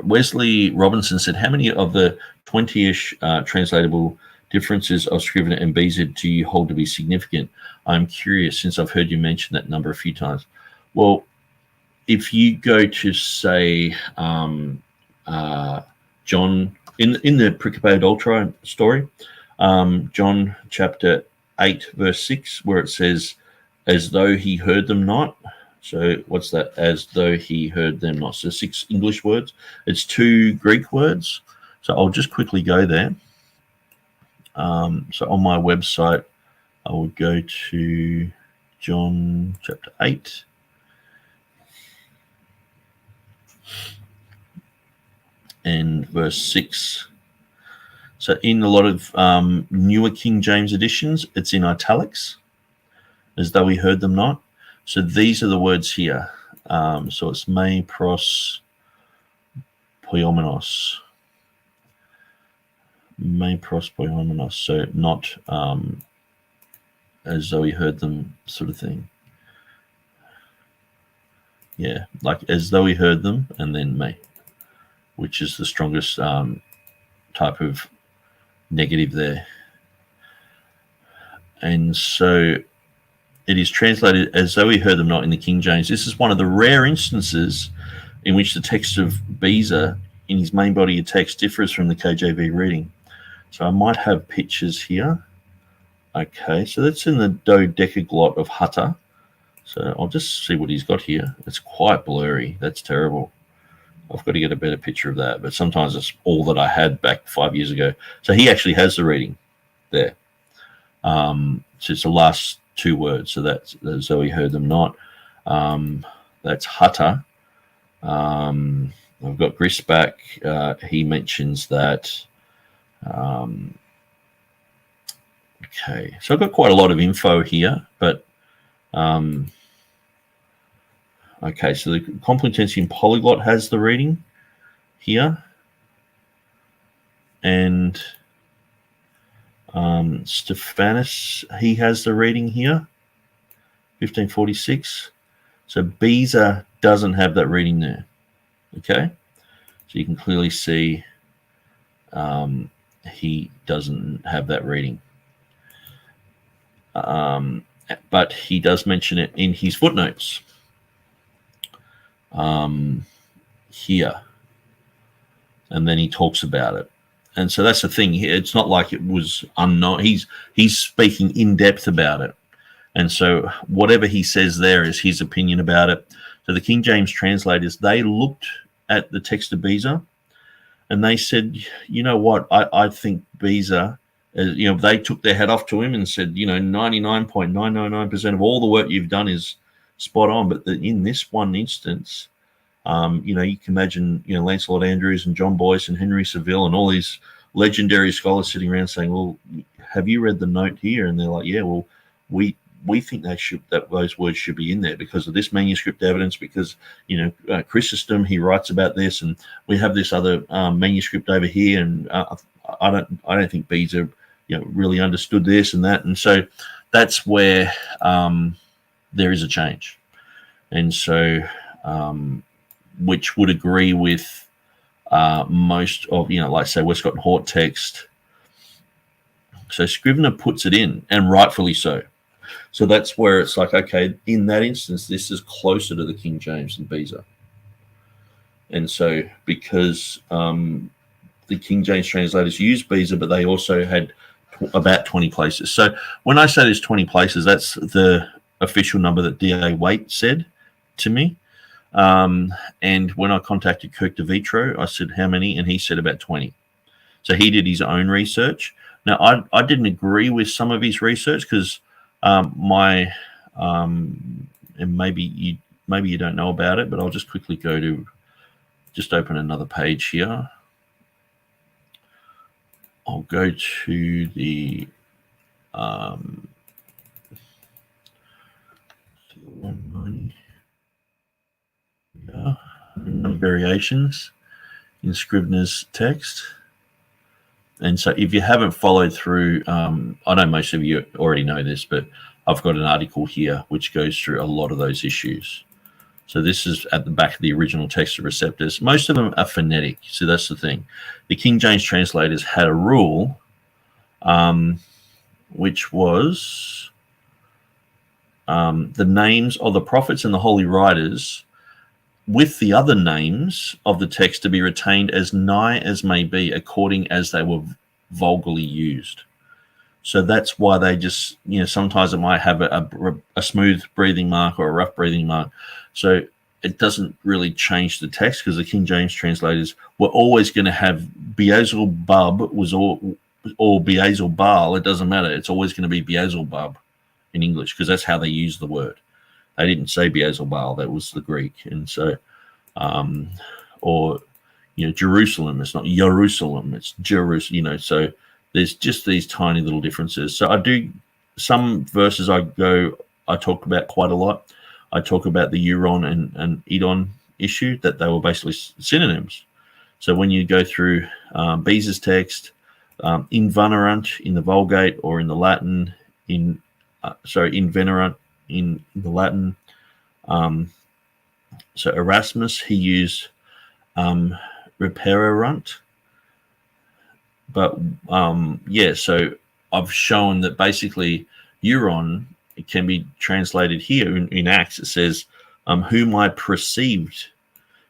Wesley Robinson said, how many of the 20-ish translatable differences of Scrivener and BZ do you hold to be significant? I'm curious, since I've heard you mention that number a few times. Well, if you go to, say, John, in the Pericope Adulterae story, John chapter 8, verse 6, where it says, as though he heard them not. So what's that? As though he heard them not. So 6 English words. It's 2 Greek words. So I'll just quickly go there. So on my website, I will go to John chapter 8. And verse 6. So in a lot of newer King James editions, it's in italics, as though he heard them not. So these are the words here. So it's me pros poimenos. Me pros poimenos. So not as though he heard them, sort of thing. Yeah, like as though he heard them, and then me, which is the strongest type of negative there. And so it is translated as though he heard them not in the King James. This is one of the rare instances in which the text of Beza in his main body of text differs from the KJV reading. So I might have pictures here. Okay, so that's in the dodecaglot of Hutta. So I'll just see what he's got here. It's quite blurry. That's terrible. I've got to get a better picture of that. But sometimes it's all that I had back 5 years ago. So he actually has the reading there. So it's the last 2 words. So that's as though he heard them not. That's Hutta. I've got Grisback. He mentions that. Okay, so I've got quite a lot of info here, but okay, so the Complutensian Polyglot has the reading here, and Stephanus, he has the reading here, 1546. So Beza doesn't have that reading there. Okay, so you can clearly see he doesn't have that reading. But he does mention it in his footnotes here, and then he talks about it. And so that's the thing here. It's not like it was unknown. He's speaking in depth about it. And so whatever he says there is his opinion about it. So the King James translators, they looked at the text of Beza and they said, you know what, I think Beza, they took their hat off to him and said, 99.999% of all the work you've done is spot on. But in this one instance, you can imagine, Lancelot Andrews and John Boyce and Henry Saville and all these legendary scholars sitting around saying, well, have you read the note here? And they're like, yeah, well, we think that those words should be in there because of this manuscript evidence, because Chrysostom, he writes about this, and we have this other manuscript over here, and I don't think Beza really understood this and that, and so that's where there is a change, and so which would agree with most of like say Westcott and Hort text. So Scrivener puts it in, and rightfully so. So that's where it's like, okay, in that instance, this is closer to the King James than Beza. And so because the King James translators used Beza, but they also had about 20 places. So when I say there's 20 places, that's the official number that D.A. Waite said to me. And when I contacted Kirk DeVitro, I said, how many? And he said about 20. So he did his own research. Now, I didn't agree with some of his research because and maybe you don't know about it, but I'll just quickly go to just open another page here. I'll go to the variations in Scrivener's text. And so if you haven't followed through, I know most of you already know this, but I've got an article here which goes through a lot of those issues. So this is at the back of the original Textus Receptus. Most of them are phonetic. So that's the thing. The King James translators had a rule, which was the names of the prophets and the holy writers with the other names of the text to be retained as nigh as may be according as they were vulgarly used. So that's why they just, sometimes it might have a smooth breathing mark or a rough breathing mark. So it doesn't really change the text because the King James translators were always going to have Beelzebub or Beelzebul. It doesn't matter. It's always going to be Beelzebub in English because that's how they use the word. They didn't say Beelzebul, that was the Greek. And so, Jerusalem, it's not Jerusalem, it's Jerusalem, so there's just these tiny little differences. So some verses I talk about quite a lot. I talk about the Euron and Edon issue, that they were basically synonyms. So when you go through Beza's text, invenerant in the Vulgate or in the Latin, invenerant in the Latin. So Erasmus, he used repererunt. But so I've shown that basically Euron, it can be translated here in Acts. It says, whom I perceived.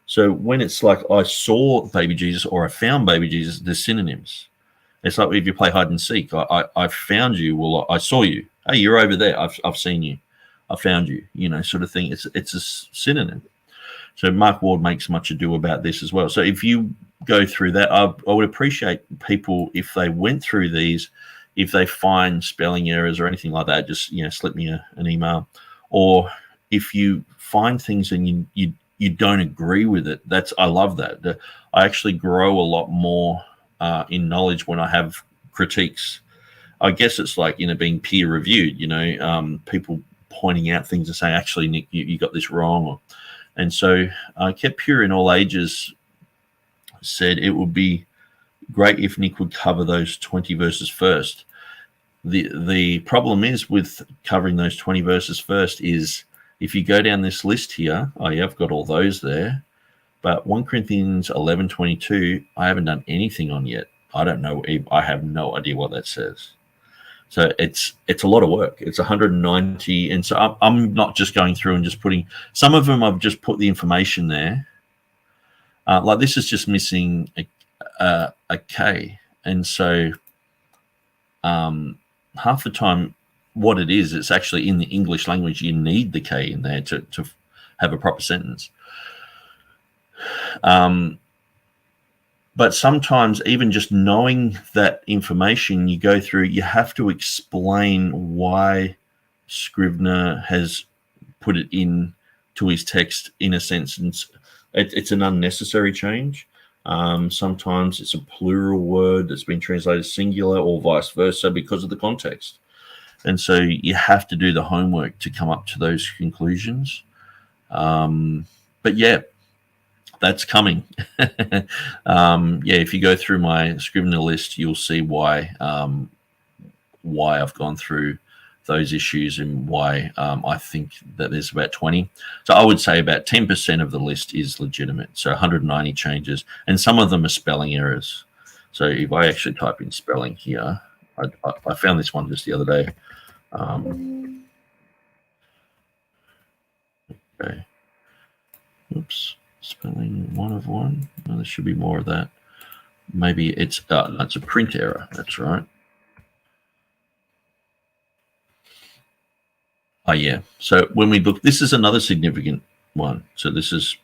So when it's like I saw baby Jesus or I found baby Jesus, they're synonyms. It's like if you play hide and seek. I found you. Well, I saw you. Hey, you're over there. I've seen you. I found you. Sort of thing. It's a synonym. So Mark Ward makes much ado about this as well. So if you go through that, I would appreciate people if they went through these. If they find spelling errors or anything like that, just slip me an email. Or if you find things and you don't agree with it, I love that. I actually grow a lot more in knowledge when I have critiques. I guess it's like, being peer reviewed, people pointing out things and saying, actually, Nick, you got this wrong. And so Kept Pure in All Ages said it would be great if Nick would cover those 20 verses first. The problem is with covering those 20 verses first is if you go down this list here, I've got all those there, but 1 Corinthians 11:22, I haven't done anything on yet. I don't know. I have no idea what that says. So it's a lot of work. It's 190, and so I'm not just going through and just putting. Some of them I've just put the information there. Like this is just missing a K, and so half the time, what it is, it's actually in the English language. You need the K in there to have a proper sentence. But sometimes even just knowing that information you go through, you have to explain why Scrivener has put it in to his text in a sense. And it's an unnecessary change. Sometimes it's a plural word that's been translated singular or vice versa because of the context. And so you have to do the homework to come up to those conclusions. But yeah, that's coming. If you go through my Scrivener list, you'll see why I've gone through those issues and why I think that there's about 20. So I would say about 10% of the list is legitimate. So 190 changes, and some of them are spelling errors. So if I actually type in spelling here, I found this one just the other day. Okay. Oops. Spelling 1 of 1. No, there should be more of that. Maybe it's a print error. That's right. Oh yeah. So when we look, this is another significant one. So this is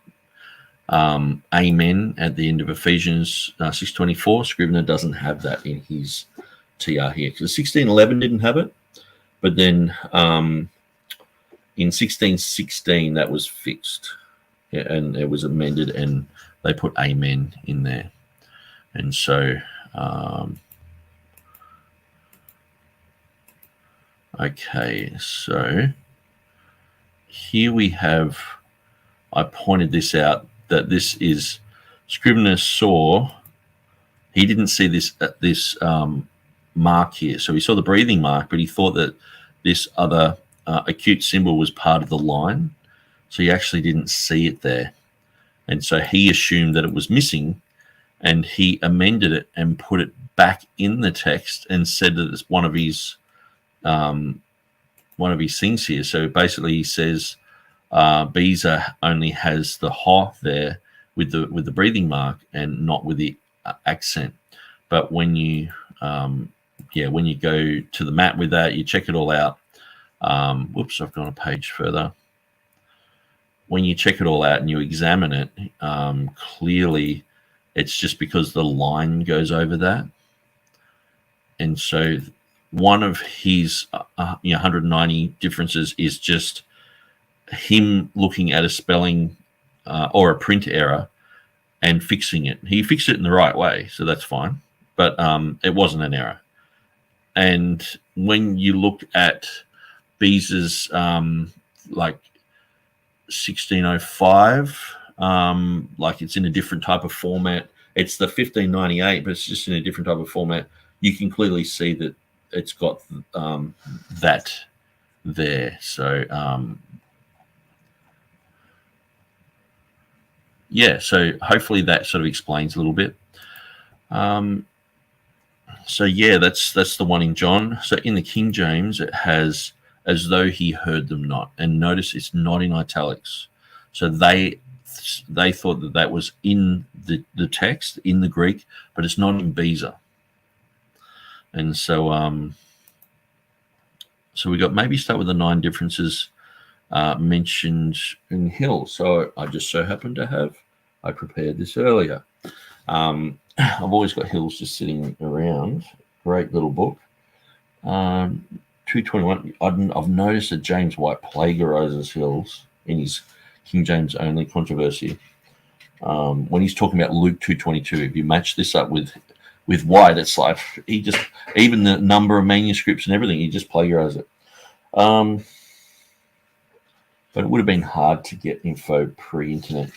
amen at the end of Ephesians 6:24. Scrivener doesn't have that in his TR here because 1611 didn't have it, but then in 1616 that was fixed. Yeah, and it was amended, and they put amen in there. And so, okay, so here we have, I pointed this out, that this is, Scrivener saw, he didn't see this mark here. So he saw the breathing mark, but he thought that this other acute symbol was part of the line. So he actually didn't see it there. And so he assumed that it was missing, and he amended it and put it back in the text and said that it's one of his things here. So basically he says Beza only has the ha there with the breathing mark and not with the accent. But when you when you go to the mat with that, you check it all out. Whoops, I've gone a page further. When you check it all out and you examine it, clearly it's just because the line goes over that. And so one of his 190 differences is just him looking at a spelling or a print error and fixing it. He fixed it in the right way, so that's fine. But it wasn't an error. And when you look at Beza's like 1605, like it's in a different type of format. It's the 1598, but it's just in a different type of format. You can clearly see that it's got that there. So so hopefully that sort of explains a little bit. So yeah, that's the one in John. So in the King James, it has as though he heard them not, and notice it's not in italics. So they thought that was in the text in the Greek, but it's not in Beza. And so so we got, maybe start with the 9 differences mentioned in Hill. So I just so happen to have, I prepared this earlier. I've always got Hills just sitting around. Great little book. 221. I've noticed that James White plagiarizes Hills in his King James only controversy. When he's talking about Luke 2:22, if you match this up with with White, it's like he just, even the number of manuscripts and everything, he just plagiarized it. But it would have been hard to get info pre-internet.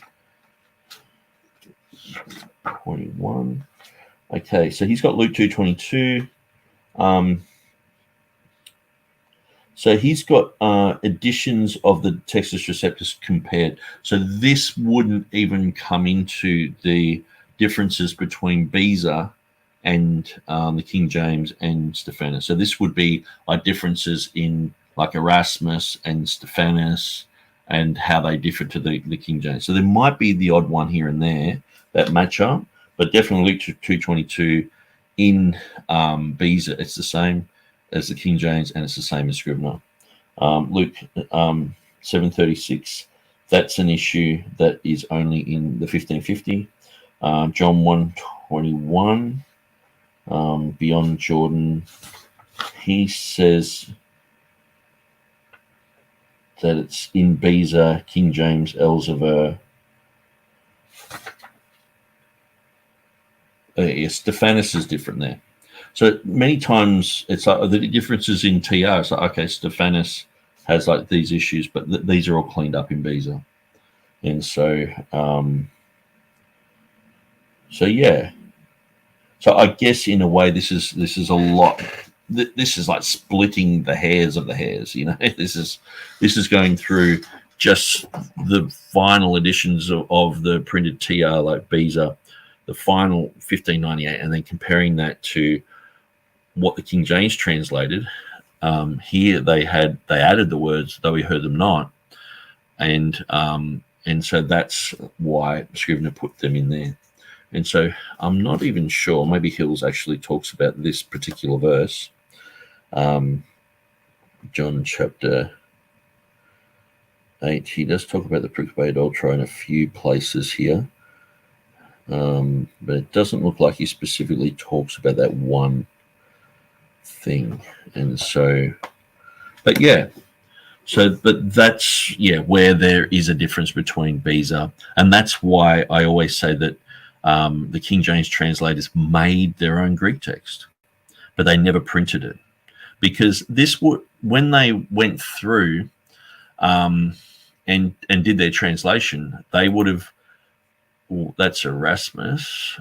21. Okay, so he's got Luke 2:22. So he's got editions of the Textus Receptus compared. So this wouldn't even come into the differences between Beza and the King James and Stephanus. So this would be like differences in like Erasmus and Stephanus and how they differ to the King James. So there might be the odd one here and there that match up, but definitely Luke 2:22 in Beza, it's the same as the King James, and it's the same as Scrivener. Luke 7:36, that's an issue that is only in the 1550. John 1:21, beyond Jordan, he says that it's in Beza, King James, Elzevir. Yes, Stephanus is different there. So many times it's like the differences in TR. It's like, okay, Stephanus has like these issues, but these are all cleaned up in Beza. And so, so yeah. So I guess in a way, this is a lot. This is like splitting the hairs of the hairs. You know, this is going through just the final editions of the printed TR like Beza, the final 1598, and then comparing that to what the King James translated. Here they added the words, though we heard them not, and so that's why Scrivener put them in there. And so I'm not even sure. Maybe Hills actually talks about this particular verse, John chapter 8. He does talk about the pricked adulterer in a few places here, but it doesn't look like he specifically talks about that one thing. And so, but yeah, so but that's where there is a difference between Beza, and that's why I always say that the King James translators made their own Greek text, but they never printed it, because this would, when they went through and did their translation, they would have. Well, that's Erasmus.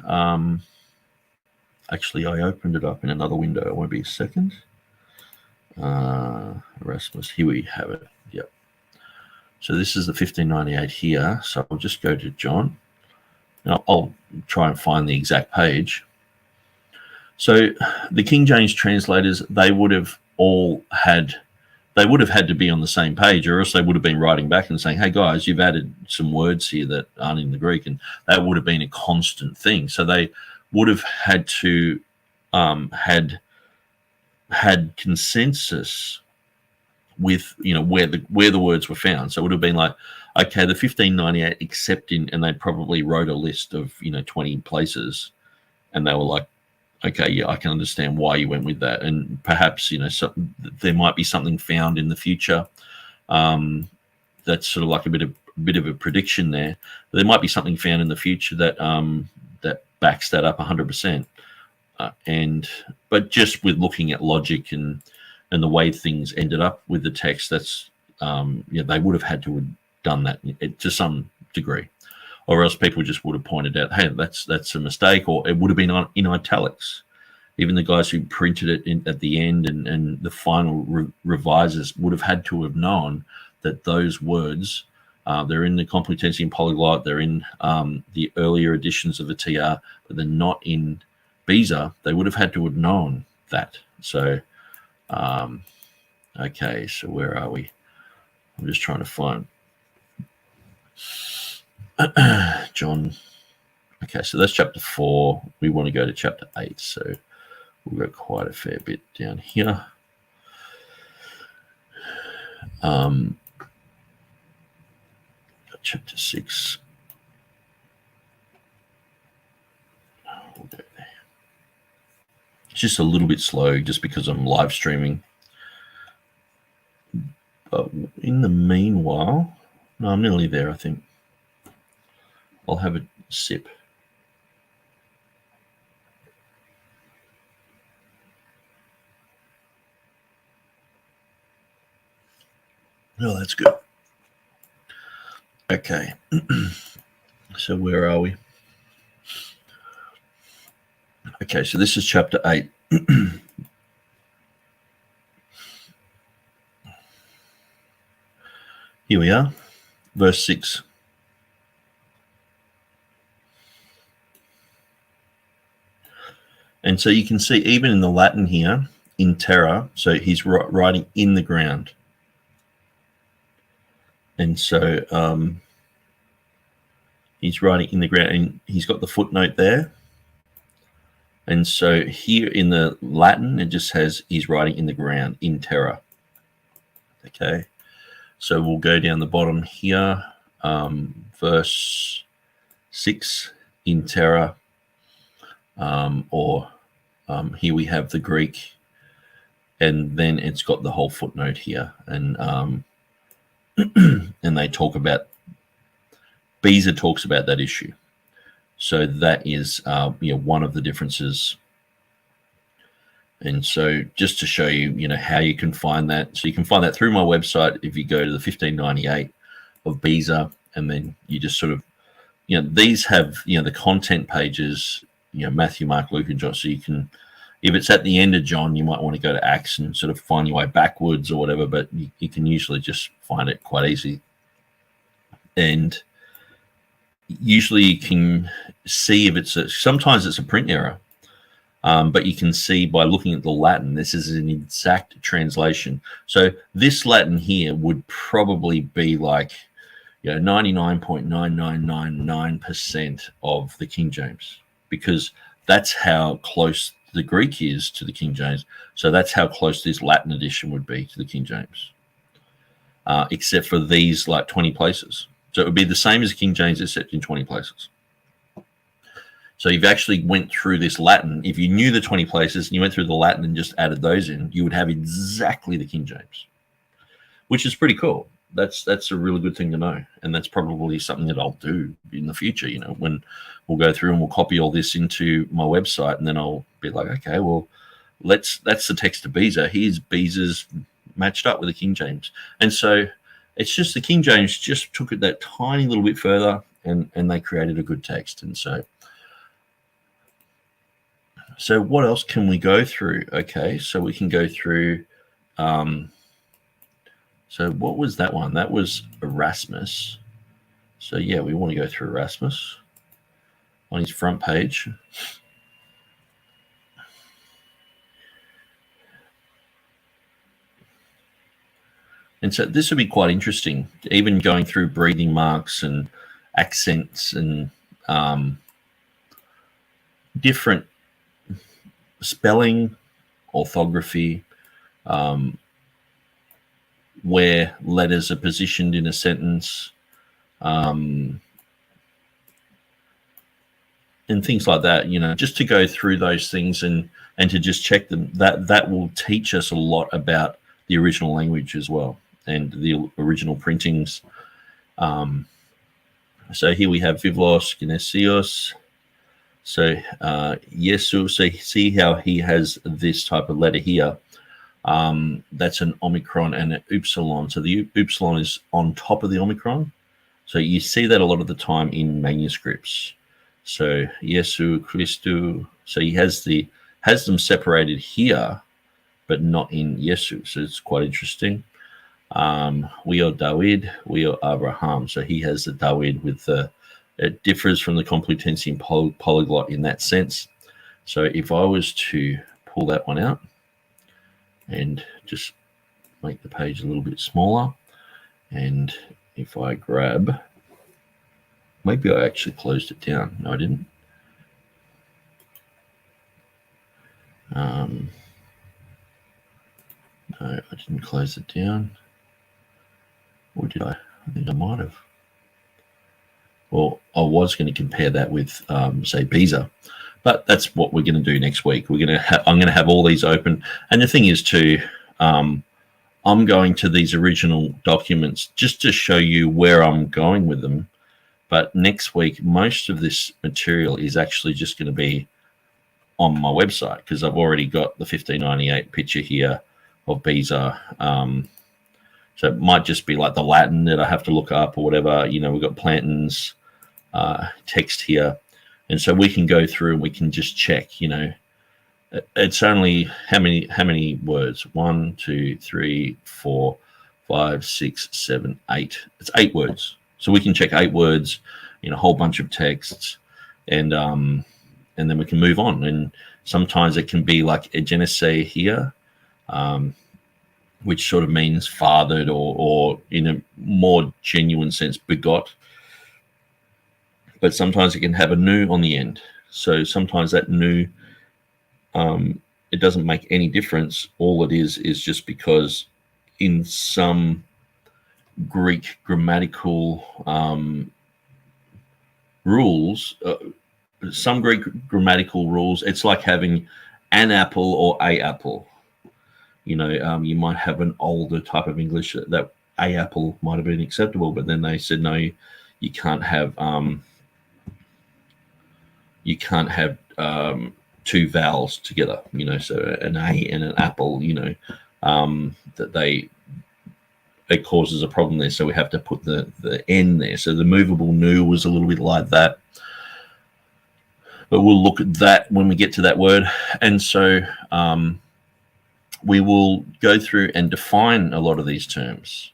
Actually, I opened it up in another window. It won't be a second. Erasmus, here we have it. Yep. So this is the 1598 here. So I'll just go to John. Now I'll try and find the exact page. So the King James translators, they would have had to be on the same page, or else they would have been writing back and saying, hey guys, you've added some words here that aren't in the Greek, and that would have been a constant thing. So they would have had to had consensus with where the words were found. So it would have been like, okay, the 1598 accepting, and they probably wrote a list of 20 places, and they were like, okay, yeah, I can understand why you went with that, and perhaps so there might be something found in the future. That's sort of like a bit of a prediction there. There might be something found in the future that that backs that up 100%. But just with looking at logic and the way things ended up with the text, that's they would have had to have done that to some degree, or else people just would have pointed out, hey, that's a mistake, or it would have been in italics. Even the guys who printed it at the end and the final revisers would have had to have known that those words, they're in the Complutensian and Polyglot, they're in the earlier editions of the TR, but they're not in Beza. They would have had to have known that. So, okay, so where are we? I'm just trying to find John. Okay, so that's chapter 4. We want to go to chapter 8, so we'll go quite a fair bit down here. Chapter 6. We'll go there. It's just a little bit slow just because I'm live streaming. But in the meanwhile, no, I'm nearly there, I think. I'll have a sip. Oh, that's good. Okay. So where are we? Okay, so this is chapter 8. Here we are, verse 6. And so you can see even in the Latin here, in terra, so he's writing in the ground. And so he's writing in the ground, and he's got the footnote there. And so here in the Latin, it just has he's writing in the ground, in terra. Okay, so we'll go down the bottom here, verse 6, in terra, here we have the Greek, and then it's got the whole footnote here, and and they talk about, Beza talks about that issue. So that is one of the differences. And so just to show you, how you can find that. So you can find that through my website if you go to the 1598 of Beza, and then you just sort of, these have, the content pages, Matthew, Mark, Luke, and John. So you can, if it's at the end of John, you might want to go to Acts and sort of find your way backwards or whatever, but you can usually just find it quite easy. And usually you can see if sometimes it's a print error. But you can see by looking at the Latin, this is an exact translation. So this Latin here would probably be like, 99.9999% of the King James, because that's how close the Greek is to the King James. So that's how close this Latin edition would be to the King James, except for these like 20 places. So it would be the same as King James, except in 20 places. So you've actually went through this Latin. If you knew the 20 places and you went through the Latin and just added those in, you would have exactly the King James, which is pretty cool. That's a really good thing to know. And that's probably something that I'll do in the future, when we'll go through and we'll copy all this into my website, and then I'll be like, okay, well, that's the text of Beza. Here's Beza's matched up with the King James. And so it's just the King James just took it that tiny little bit further, and they created a good text. And so what else can we go through? Okay, so we can go through, so what was that one? That was Erasmus. So yeah, we want to go through Erasmus on his front page. And so this would be quite interesting, even going through breathing marks and accents and different spelling, orthography, where letters are positioned in a sentence, and things like that, just to go through those things and to just check them. That will teach us a lot about the original language as well, and the original printings. So here we have Vivlos, Genesios. So Jesus, so see how he has this type of letter here. That's an Omicron and an Upsilon. So the Upsilon is on top of the Omicron. So you see that a lot of the time in manuscripts. So Jesu Christu. So he has them separated here, but not in Jesu. So it's quite interesting. We are David, we are Abraham. So he has the David with it differs from the Complutensian polyglot in that sense. So if I was to pull that one out and just make the page a little bit smaller, and if I grab, maybe I actually closed it down. No, I didn't. No, I didn't close it down. Or did I? I think I might have. Well, I was going to compare that with, say, Beza, but that's what we're going to do next week. I'm going to have all these open, and the thing is too, I'm going to these original documents just to show you where I'm going with them. But next week, most of this material is actually just going to be on my website, because I've already got the 1598 picture here of Beza. So So it might just be like the Latin that I have to look up or whatever. We've got Plantin's text here. And so we can go through and we can just check, it's only how many words? 1, 2, 3, 4, 5, 6, 7, 8. It's 8 words. So we can check 8 words in a whole bunch of texts, and then we can move on. And sometimes it can be like a genese here, which sort of means fathered, or in a more genuine sense, begot. But sometimes it can have a nu on the end. So sometimes that nu, it doesn't make any difference. All it is just because in some Greek grammatical rules, it's like having an apple or a apple. You might have an older type of English that a apple might have been acceptable, but then they said, no, you can't have two vowels together, so an A and an apple, that it causes a problem there. So we have to put the N there. So the movable nu was a little bit like that. But we'll look at that when we get to that word. And so we will go through and define a lot of these terms.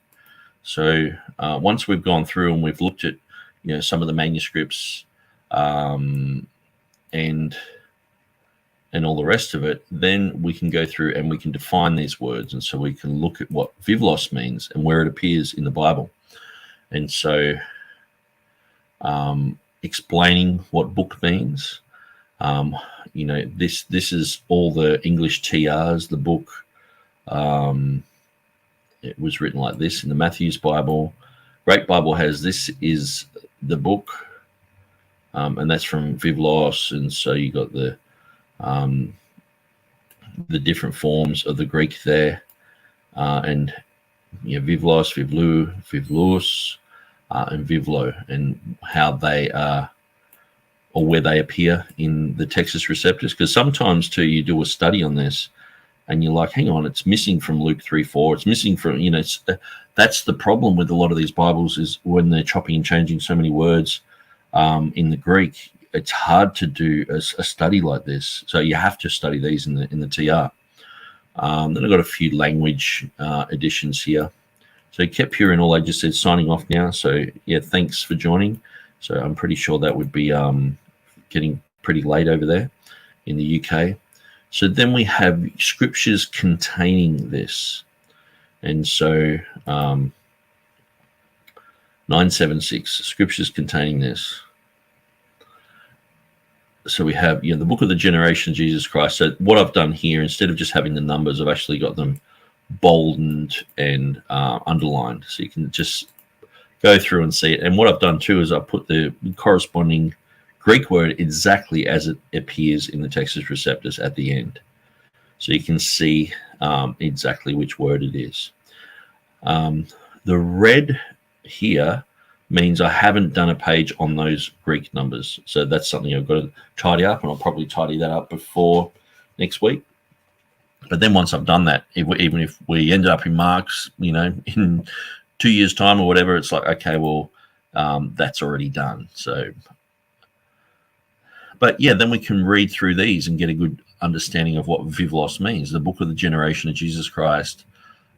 So once we've gone through and we've looked at, some of the manuscripts, and all the rest of it, then we can go through and we can define these words. And so we can look at what vivlos means and where it appears in the Bible. And so explaining what book means. This is all the English TRs, the book. It was written like this in the Matthew's Bible. Great Bible has this is the book. And that's from Vivlos, and so you got the different forms of the Greek there, and Vivlos, Vivlu, Vivlus, and Vivlo, and how they are, or where they appear in the Textus Receptus. Because sometimes too, you do a study on this, and you're like, hang on, it's missing from Luke 3:4. It's missing from that's the problem with a lot of these Bibles, is when they're chopping and changing so many words. In the Greek, it's hard to do a study like this, so you have to study these in the TR. Then I've got a few language editions here. So kept pure in all I just said, signing off now. So yeah, thanks for joining. So I'm pretty sure that would be getting pretty late over there in the UK. So then we have scriptures containing this, and so 976 scriptures containing this. So we have the book of the generation of Jesus Christ. So what I've done here, instead of just having the numbers, I've actually got them boldened and underlined, so you can just go through and see it. And what I've done too is I put the corresponding Greek word exactly as it appears in the Textus Receptus at the end, so you can see exactly which word it is. The red here means I haven't done a page on those Greek numbers, so that's something I've got to tidy up, and I'll probably tidy that up before next week. But then once I've done that, even if we ended up in Mark's, in 2 years' time or whatever, it's like, okay, well, that's already done. So, but yeah, then we can read through these and get a good understanding of what vivlos means. The book of the generation of Jesus Christ.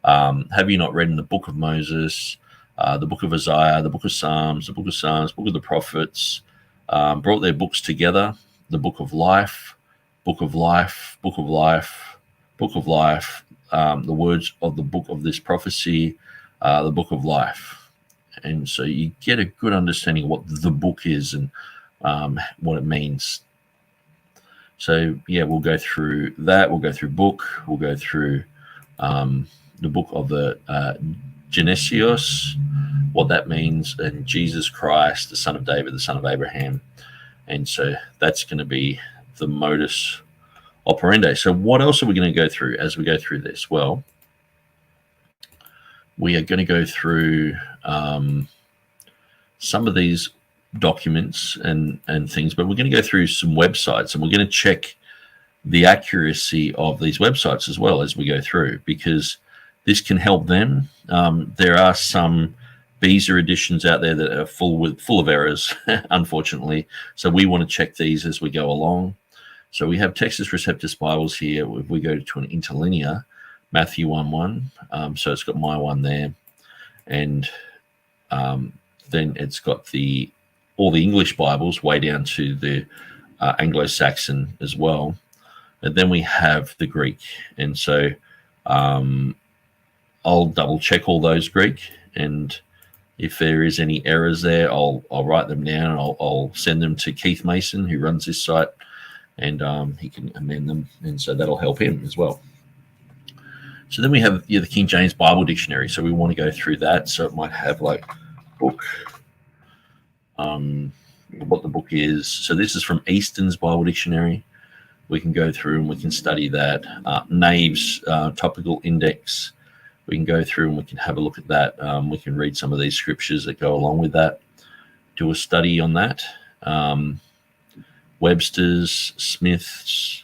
Have you not read in the book of Moses? The book of Isaiah, the book of Psalms, the book of Psalms, book of the prophets, brought their books together, the book of life, book of life, book of life, book of life, the words of the book of this prophecy, the book of life. And so you get a good understanding of what the book is and what it means. So yeah, we'll go through that. We'll go through book. We'll go through the book of the Genesios, what that means, and Jesus Christ, the son of David, the son of Abraham. And so that's going to be the modus operandi. So what else are we going to go through as we go through this? Well, we are going to go through some of these documents and things, but we're going to go through some websites, and we're going to check the accuracy of these websites as well as we go through, because this can help them. There are some Beezer editions out there that are full of errors, unfortunately. So we want to check these as we go along. So we have Textus Receptus Bibles here. If we go to an Interlinear, Matthew 1:1, so it's got my one there, and then it's got all the English Bibles way down to the Anglo-Saxon as well. And then we have the Greek, and so I'll double check all those Greek, and if there is any errors there, I'll write them down, and I'll send them to Keith Mason, who runs this site, and he can amend them, and so that'll help him as well. So then we have the King James Bible Dictionary. So we want to go through that. So it might have like book, what the book is. So this is from Easton's Bible Dictionary. We can go through and we can study that. Nave's topical index. We can go through and we can have a look at that. We can read some of these scriptures that go along with that. Do a study on that. Webster's, Smith's,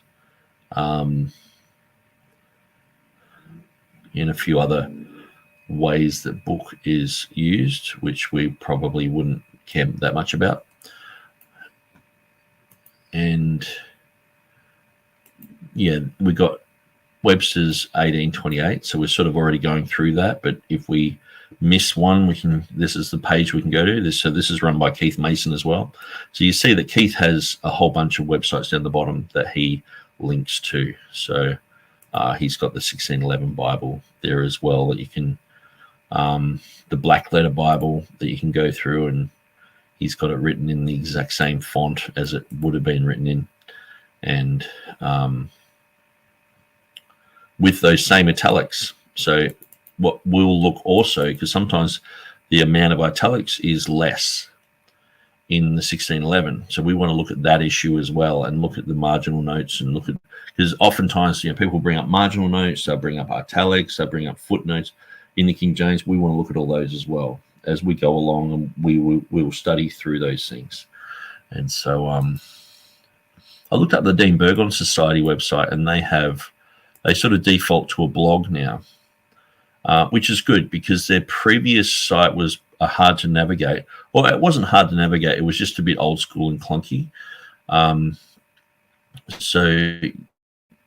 and a few other ways that book is used, which we probably wouldn't care that much about. And yeah, we got Webster's 1828, so we're sort of already going through that. But if we miss one, this is the page we can go to. So this is run by Keith Mason as well. So you see that Keith has a whole bunch of websites down the bottom that he links to. So he's got the 1611 Bible there as well that you can, the black letter Bible that you can go through, and he's got it written in the exact same font as it would have been written in, and with those same italics. So what we'll look also, because sometimes the amount of italics is less in the 1611. So we want to look at that issue as well, and look at the marginal notes, and look at, because oftentimes, people bring up marginal notes, they'll bring up italics, they'll bring up footnotes. In the King James, we want to look at all those as well as we go along, and we will study through those things. And so I looked up the Dean Burgon Society website, and they sort of default to a blog now, which is good, because their previous site was hard to navigate. Well, it wasn't hard to navigate, it was just a bit old school and clunky. So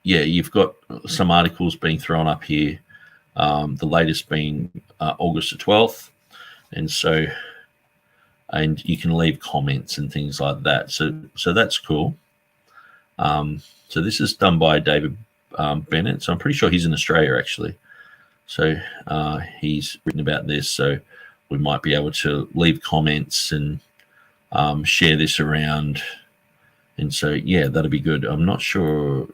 yeah, you've got some articles being thrown up here, the latest being August the 12th, and you can leave comments and things like that, so that's cool. So this is done by David Bennett, so I'm pretty sure he's in Australia actually. So he's written about this, so we might be able to leave comments and share this around. And so, yeah, that'll be good. I'm not sure,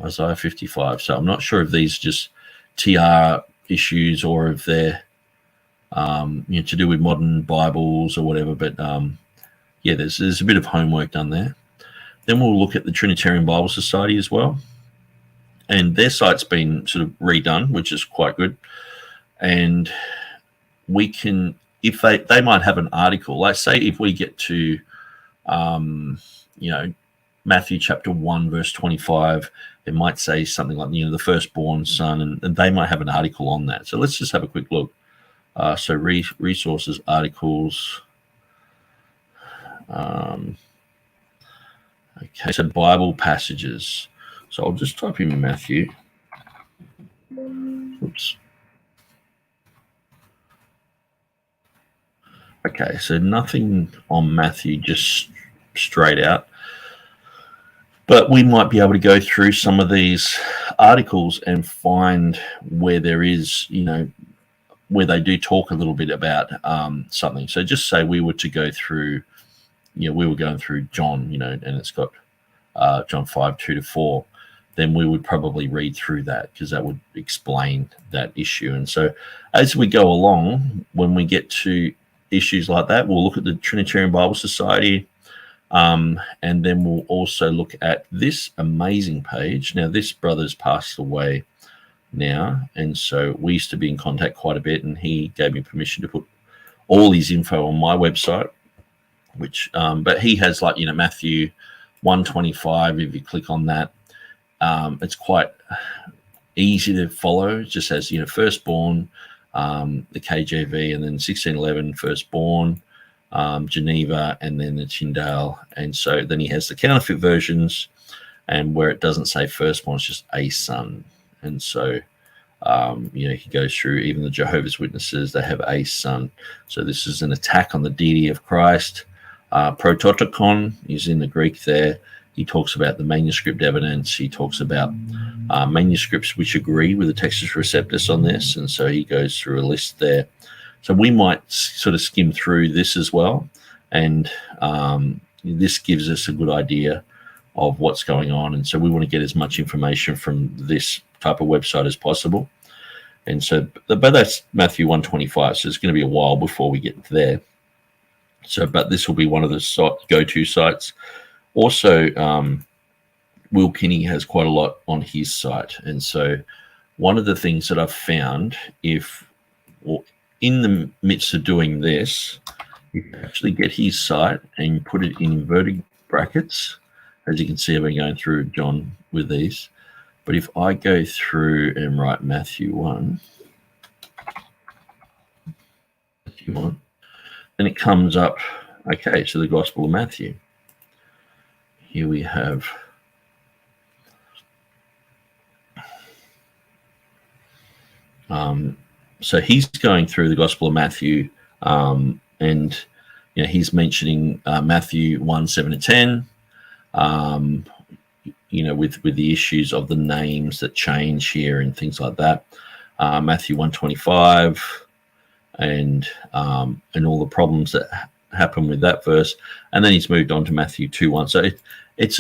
Isaiah 55. So I'm not sure if these are just TR issues or if they're to do with modern Bibles or whatever. But yeah, there's a bit of homework done there. Then we'll look at the Trinitarian Bible Society as well. And their site's been sort of redone, which is quite good. And we can, if they might have an article, like say if we get to, Matthew chapter 1, verse 25, it might say something like, the firstborn son, and they might have an article on that. So let's just have a quick look. So resources, articles. Okay, so Bible passages. So I'll just type in Matthew. Oops. Okay, so nothing on Matthew, just straight out. But we might be able to go through some of these articles and find where there is, where they do talk a little bit about something. So just say we were to go through, we were going through John, and it's got John 5:2-4. Then we would probably read through that, because that would explain that issue. And so as we go along, when we get to issues like that, we'll look at the Trinitarian Bible Society, and then we'll also look at this amazing page. Now, this brother's passed away now, and so we used to be in contact quite a bit, and he gave me permission to put all his info on my website, which but he has Matthew 1:25. If you click on that, it's quite easy to follow. It just has, firstborn, the KJV, and then 1611 firstborn, Geneva, and then the Tyndale. And so then he has the counterfeit versions, and where it doesn't say firstborn, it's just a son. And so he goes through even the Jehovah's Witnesses, they have a son. So this is an attack on the deity of Christ. Prototokon is in the Greek there. He talks about the manuscript evidence. He talks about manuscripts which agree with the Textus Receptus on this. And so he goes through a list there. So we might sort of skim through this as well. And this gives us a good idea of what's going on. And so we want to get as much information from this type of website as possible. And so, but that's Matthew 125. So it's going to be a while before we get there. So, but this will be one of the go-to sites. Also, Will Kinney has quite a lot on his site. And so one of the things that I've found, in the midst of doing this, you can actually get his site and put it in inverted brackets. As you can see, I've been going through John with these. But if I go through and write Matthew 1, then it comes up, okay, so the Gospel of Matthew. Here we have so he's going through the Gospel of Matthew, and he's mentioning Matthew 1, 7 to 10, with the issues of the names that change here and things like that. Matthew 1:25, and all the problems that happen with that verse, and then he's moved on to Matthew 2:1. So it's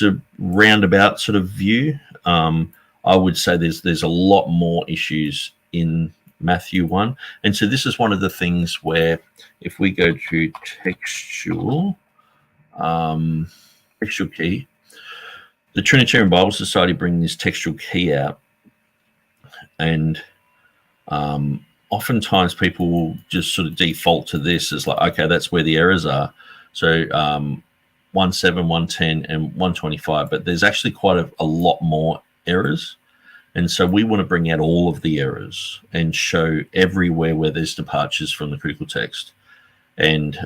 a roundabout sort of view. I would say there's a lot more issues in Matthew 1, and so this is one of the things where if we go to textual key, the Trinitarian Bible Society bring this textual key out, and oftentimes people will just sort of default to this as like, okay, that's where the errors are. So 1:7, 1:10, and 1:25, but there's actually quite a lot more errors. And so we want to bring out all of the errors and show everywhere where there's departures from the critical text. And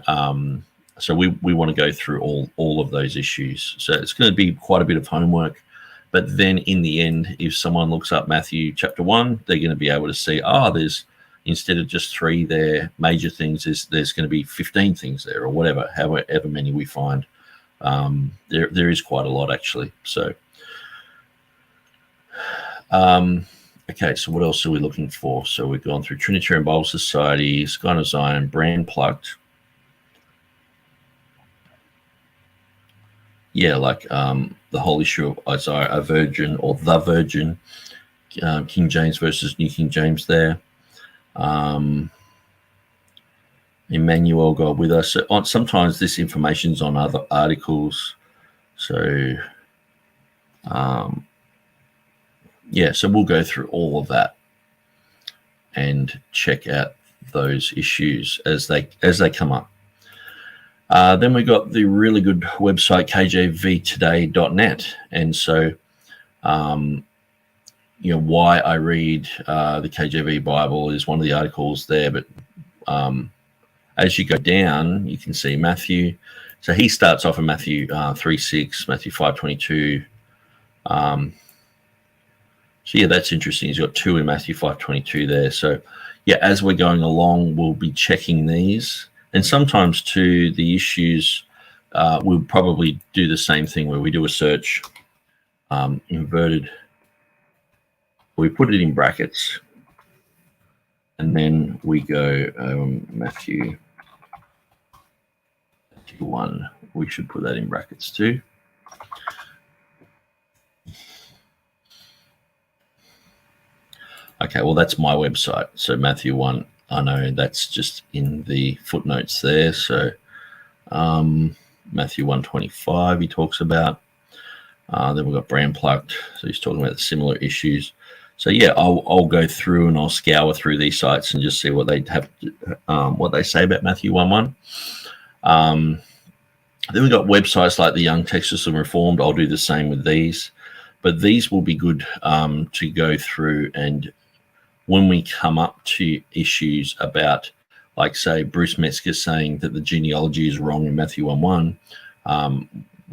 so we want to go through all of those issues. So it's going to be quite a bit of homework. But then in the end, if someone looks up Matthew chapter 1, they're going to be able to see, there's, instead of just 3 there, major things, there's going to be 15 things there, or whatever, however many we find. There is quite a lot, actually. So, okay, so what else are we looking for? So we've gone through Trinitarian Bible Society, Sky of Zion, Brand Plucked. Yeah, like the whole issue of Isaiah, a virgin or the virgin, King James versus New King James there. Emmanuel, God with us. So sometimes this information's on other articles. So, so we'll go through all of that and check out those issues as they come up. Then we got the really good website kjvtoday.net, and so why I read the KJV Bible is one of the articles there. But as you go down, you can see Matthew. So he starts off in Matthew 3:6, Matthew 5:22. So yeah, that's interesting. He's got 2 in Matthew 5:22 there. So yeah, as we're going along, we'll be checking these. And sometimes too, the issues, we'll probably do the same thing where we do a search, inverted. We put it in brackets, and then we go Matthew 1. We should put that in brackets too. Okay, well, that's my website. So Matthew 1, I know that's just in the footnotes there. So Matthew 1:25 he talks about. Then we've got Brand Plucked. So he's talking about the similar issues. So yeah, I'll go through and I'll scour through these sites and just see what they have, what they say about Matthew 1:1. Then we've got websites like the Young Textus and Reformed. I'll do the same with these. But these will be good to go through, and when we come up to issues about, like, say, Bruce Metzger saying that the genealogy is wrong in Matthew 1:1,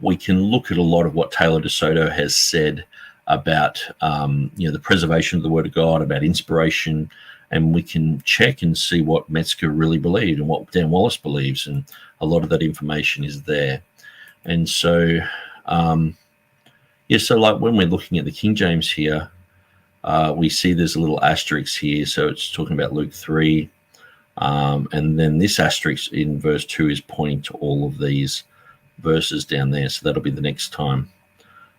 we can look at a lot of what Taylor de Soto has said about the preservation of the Word of God, about inspiration, and we can check and see what Metzger really believed and what Dan Wallace believes, and a lot of that information is there. And so, so like when we're looking at the King James here, we see there's a little asterisk here, so it's talking about Luke 3, and then this asterisk in verse 2 is pointing to all of these verses down there, so that'll be the next time.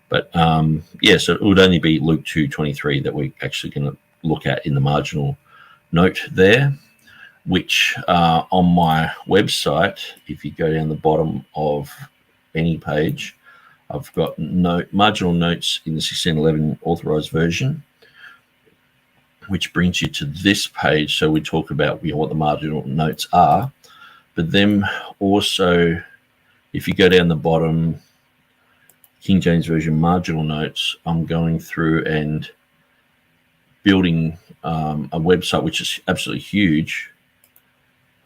But so it would only be Luke 2:23 that we're actually going to look at in the marginal note there, which on my website, if you go down the bottom of any page, I've got marginal notes in the 1611 authorized version, which brings you to this page. So we talk about what the marginal notes are, but then also, if you go down the bottom, King James Version marginal notes, I'm going through and building a website which is absolutely huge,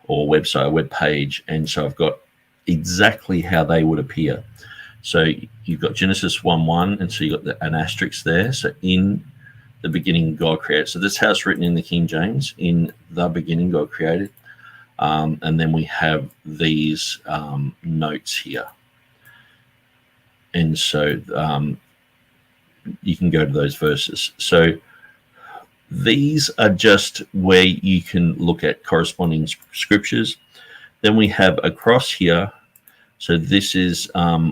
or a web page, and so I've got exactly how they would appear. So you've got Genesis 1:1, and so you've got an asterisk there. So in the beginning, God created. So this is how it's written in the King James. In the beginning, God created. And then we have these notes here. And so you can go to those verses. So these are just where you can look at corresponding scriptures. Then we have across here, so this is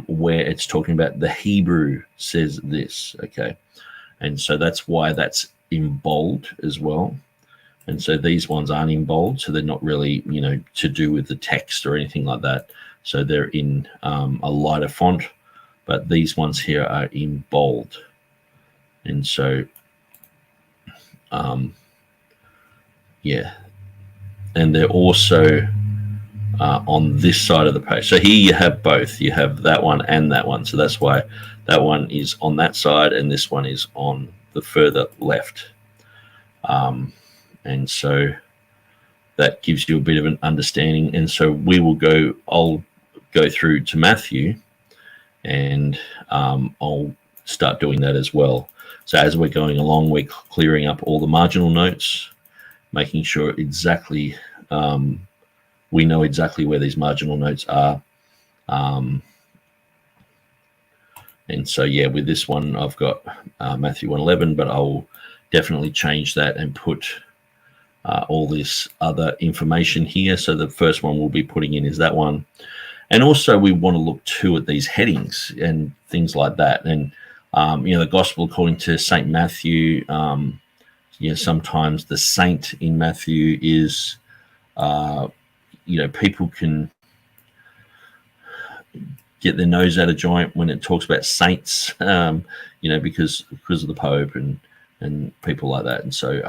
where it's talking about the Hebrew says this, okay? And so that's why that's in bold as well. And so these ones aren't in bold, so they're not really, to do with the text or anything like that. So they're in a lighter font, but these ones here are in bold. And so, and they're also on this side of the page. So here you have both. You have that one and that one. So that's why that one is on that side and this one is on the further left. And so that gives you a bit of an understanding. And so I'll go through to Matthew, and I'll start doing that as well. So as we're going along, we're clearing up all the marginal notes, making sure exactly we know exactly where these marginal notes are. And so, with this one, I've got Matthew 1:11, but I'll definitely change that and put all this other information here. So the first one we'll be putting in is that one. And also we want to look too at these headings and things like that. And, the gospel according to St. Matthew, sometimes the saint in Matthew is, people can get their nose out of joint when it talks about saints, because of the Pope and people like that. And so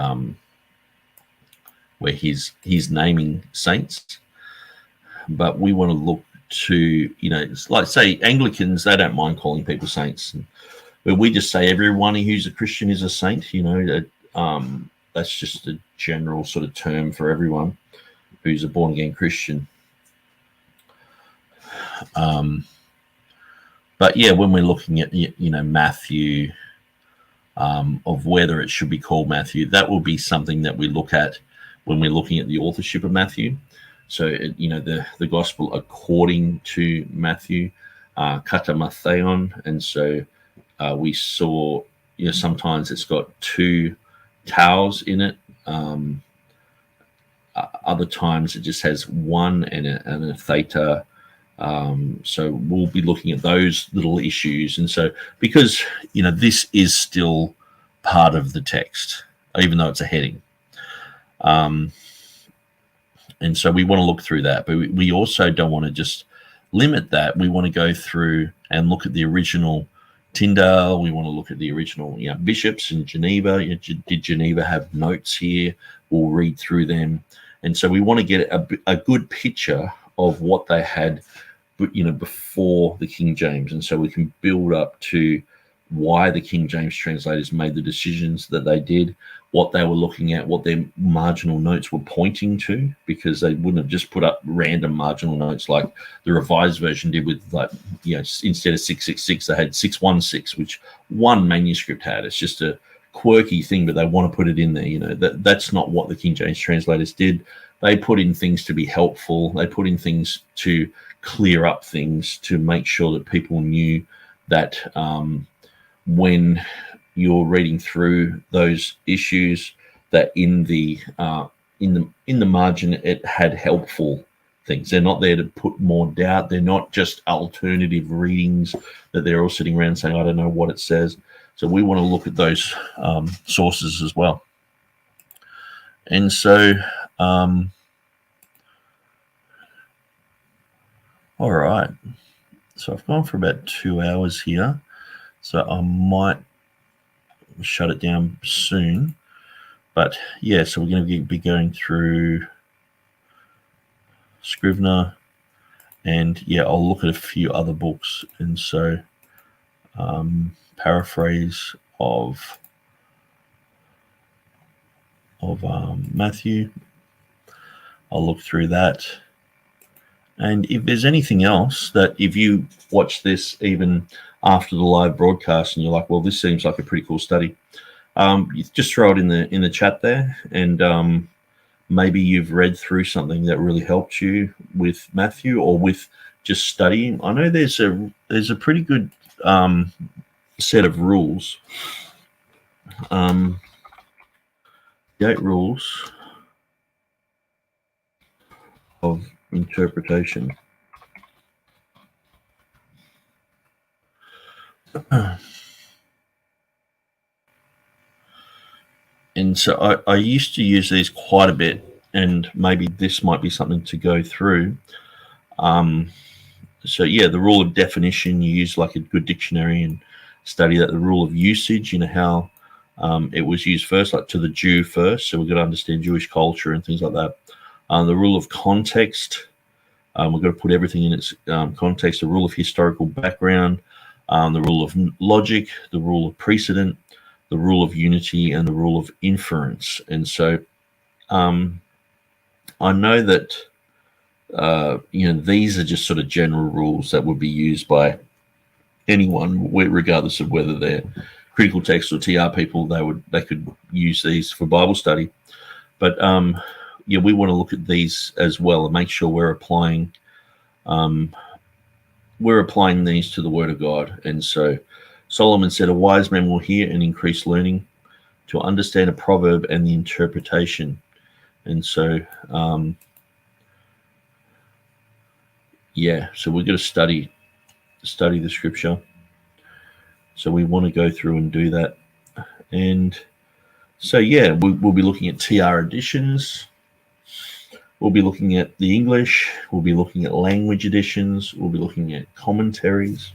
where he's naming saints, but we want to look to, it's like, say, Anglicans, they don't mind calling people saints, but we just say everyone who's a Christian is a saint. That's just a general sort of term for everyone who's a born again Christian. But when we're looking at Matthew, of whether it should be called Matthew, that will be something that we look at when we're looking at the authorship of Matthew. So the gospel according to Matthew, kata Mattheon, and so we saw sometimes it's got two towels in it. Other times it just has one and a theta. So we'll be looking at those little issues. And so because, this is still part of the text, even though it's a heading. And so we want to look through that, but we also don't want to just limit that. We want to go through and look at the original Tyndale. We want to look at the original bishops in Geneva. Did Geneva have notes here? We'll read through them. And so we want to get a good picture of what they had, before the King James. And so we can build up to why the King James translators made the decisions that they did, what they were looking at, what their marginal notes were pointing to, because they wouldn't have just put up random marginal notes like the Revised Version did with, like, instead of 666, they had 616, which one manuscript had. It's just a quirky thing, but they want to put it in there. That's not what the King James translators did. They put in things to be helpful. They put in things to clear up things, to make sure that people knew that when you're reading through those issues, that in the margin it had helpful things. They're not there to put more doubt. They're not just alternative readings that they're all sitting around saying, I don't know what it says. So we want to look at those sources as well. And so, all right. So I've gone for about 2 hours here. So I might shut it down soon. But yeah, so we're going to be going through Scrivener, and yeah, I'll look at a few other books. And so paraphrase of Matthew, I'll look through that. And if there's anything else that, if you watch this even after the live broadcast and you're like, well, this seems like a pretty cool study, you just throw it in the chat there, and maybe you've read through something that really helped you with Matthew or with just studying. I know there's a pretty good set of rules, 8 rules of interpretation. And so I used to use these quite a bit, and maybe this might be something to go through. So yeah, the rule of definition, you use like a good dictionary and study that. The rule of usage, how it was used first, like to the Jew first, so we've got to understand Jewish culture and things like that. The rule of context, we've got to put everything in its context. The rule of historical background, the rule of logic, the rule of precedent, the rule of unity, and the rule of inference. And so I know that these are just sort of general rules that would be used by anyone, regardless of whether they're critical text or TR people. They could use these for Bible study. But we want to look at these as well and make sure we're applying these to the Word of God. And so Solomon said, a wise man will hear and increase learning, to understand a proverb and the interpretation. And so, so we're going to study the scripture. So we want to go through and do that. And so, we'll be looking at TR editions. We'll be looking at the English. We'll be looking at language editions. We'll be looking at commentaries.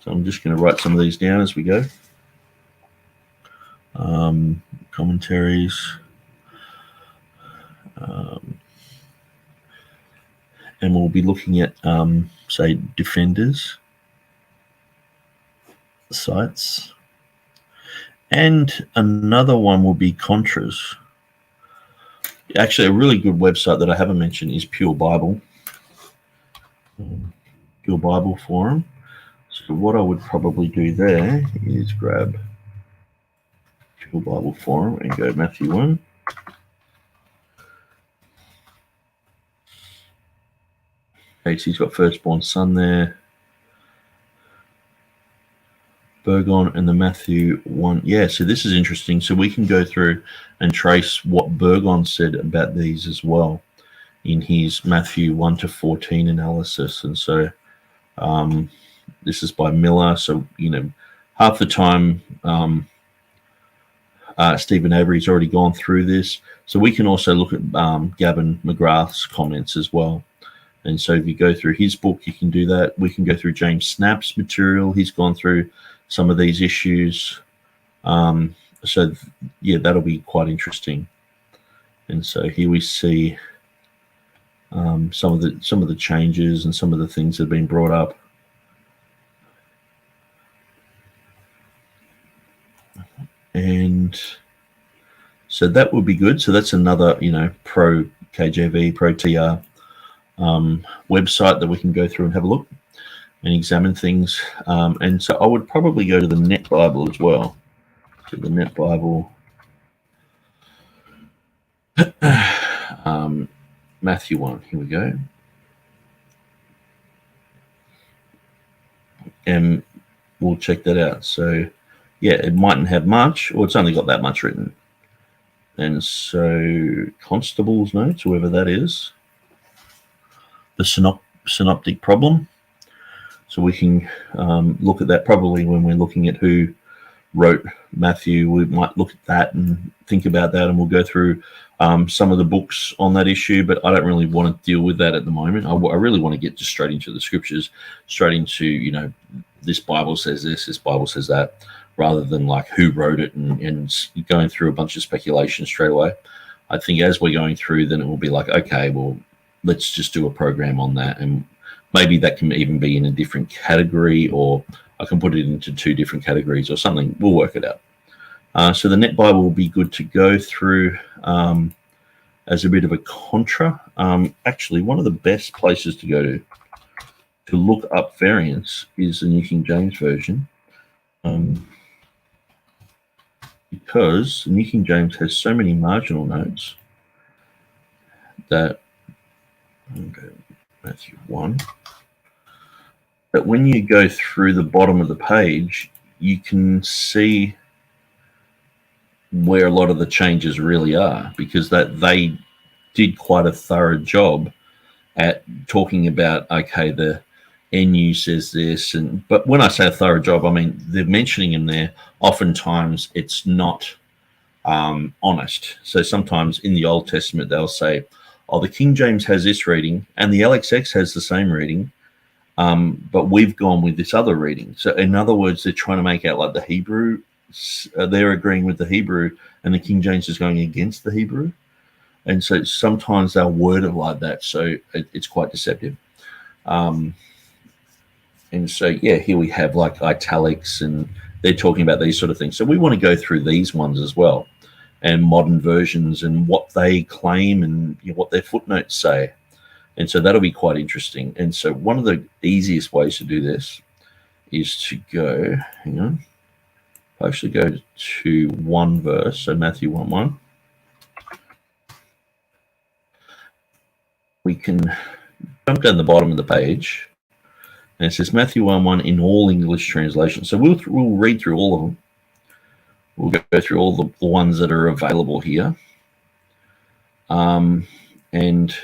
So I'm just going to write some of these down as we go. Commentaries. And we'll be looking at, say, defenders, sites. And another one will be contras. Actually, a really good website that I haven't mentioned is Pure Bible. Pure Bible Forum. So what I would probably do there is grab Pure Bible Forum and go Matthew 1. Okay, so he's got firstborn son there. Burgon and the Matthew 1. Yeah, so this is interesting. So we can go through and trace what Burgon said about these as well in his Matthew 1 to 14 analysis. And so this is by Miller. So, half the time Stephen Avery's already gone through this. So we can also look at Gavin McGrath's comments as well. And so if you go through his book, you can do that. We can go through James Snap's material. He's gone through some of these issues. So that'll be quite interesting. And so here we see some of the changes and some of the things that have been brought up. And so that would be good. So that's another, pro KJV, pro TR website that we can go through and have a look and examine things. And so I would probably go to the Net Bible as well. So the Net Bible, Matthew 1, here we go. And we'll check that out. So, yeah, it mightn't have much, or it's only got that much written. And so Constable's notes, whoever that is, the synoptic problem. So we can look at that probably when we're looking at who wrote Matthew. We might look at that and think about that, and we'll go through some of the books on that issue, but I don't really want to deal with that at the moment. I really want to get just straight into the scriptures, straight into, this Bible says this Bible says that, rather than like who wrote it and going through a bunch of speculation straight away. I think as we're going through, then it will be like, okay, well, let's just do a program on that. And maybe that can even be in a different category, or I can put it into 2 different categories or something. We'll work it out. So the Net Bible will be good to go through as a bit of a contra. Actually, one of the best places to go to look up variants is the New King James Version, because the New King James has so many marginal notes that, okay, Matthew 1, that when you go through the bottom of the page, you can see where a lot of the changes really are, because that they did quite a thorough job at talking about, okay, the NU says this, but when I say a thorough job, I mean they're mentioning in there. Oftentimes it's not honest. So sometimes in the Old Testament they'll say, oh, the King James has this reading and the LXX has the same reading, but we've gone with this other reading. So in other words, they're trying to make out like the Hebrew, they're agreeing with the Hebrew and the King James is going against the Hebrew. And so sometimes they'll word it like that. So it's quite deceptive. And so, yeah, here we have like italics, and they're talking about these sort of things. So we want to go through these ones as well, and modern versions and what they claim and what their footnotes say. And so that'll be quite interesting. And so one of the easiest ways to do this is to go, hang on, I actually go to one verse, so Matthew 1:1. We can jump down the bottom of the page, and it says Matthew 1:1 in all English translations. So we'll read through all of them. We'll go through all the ones that are available here. And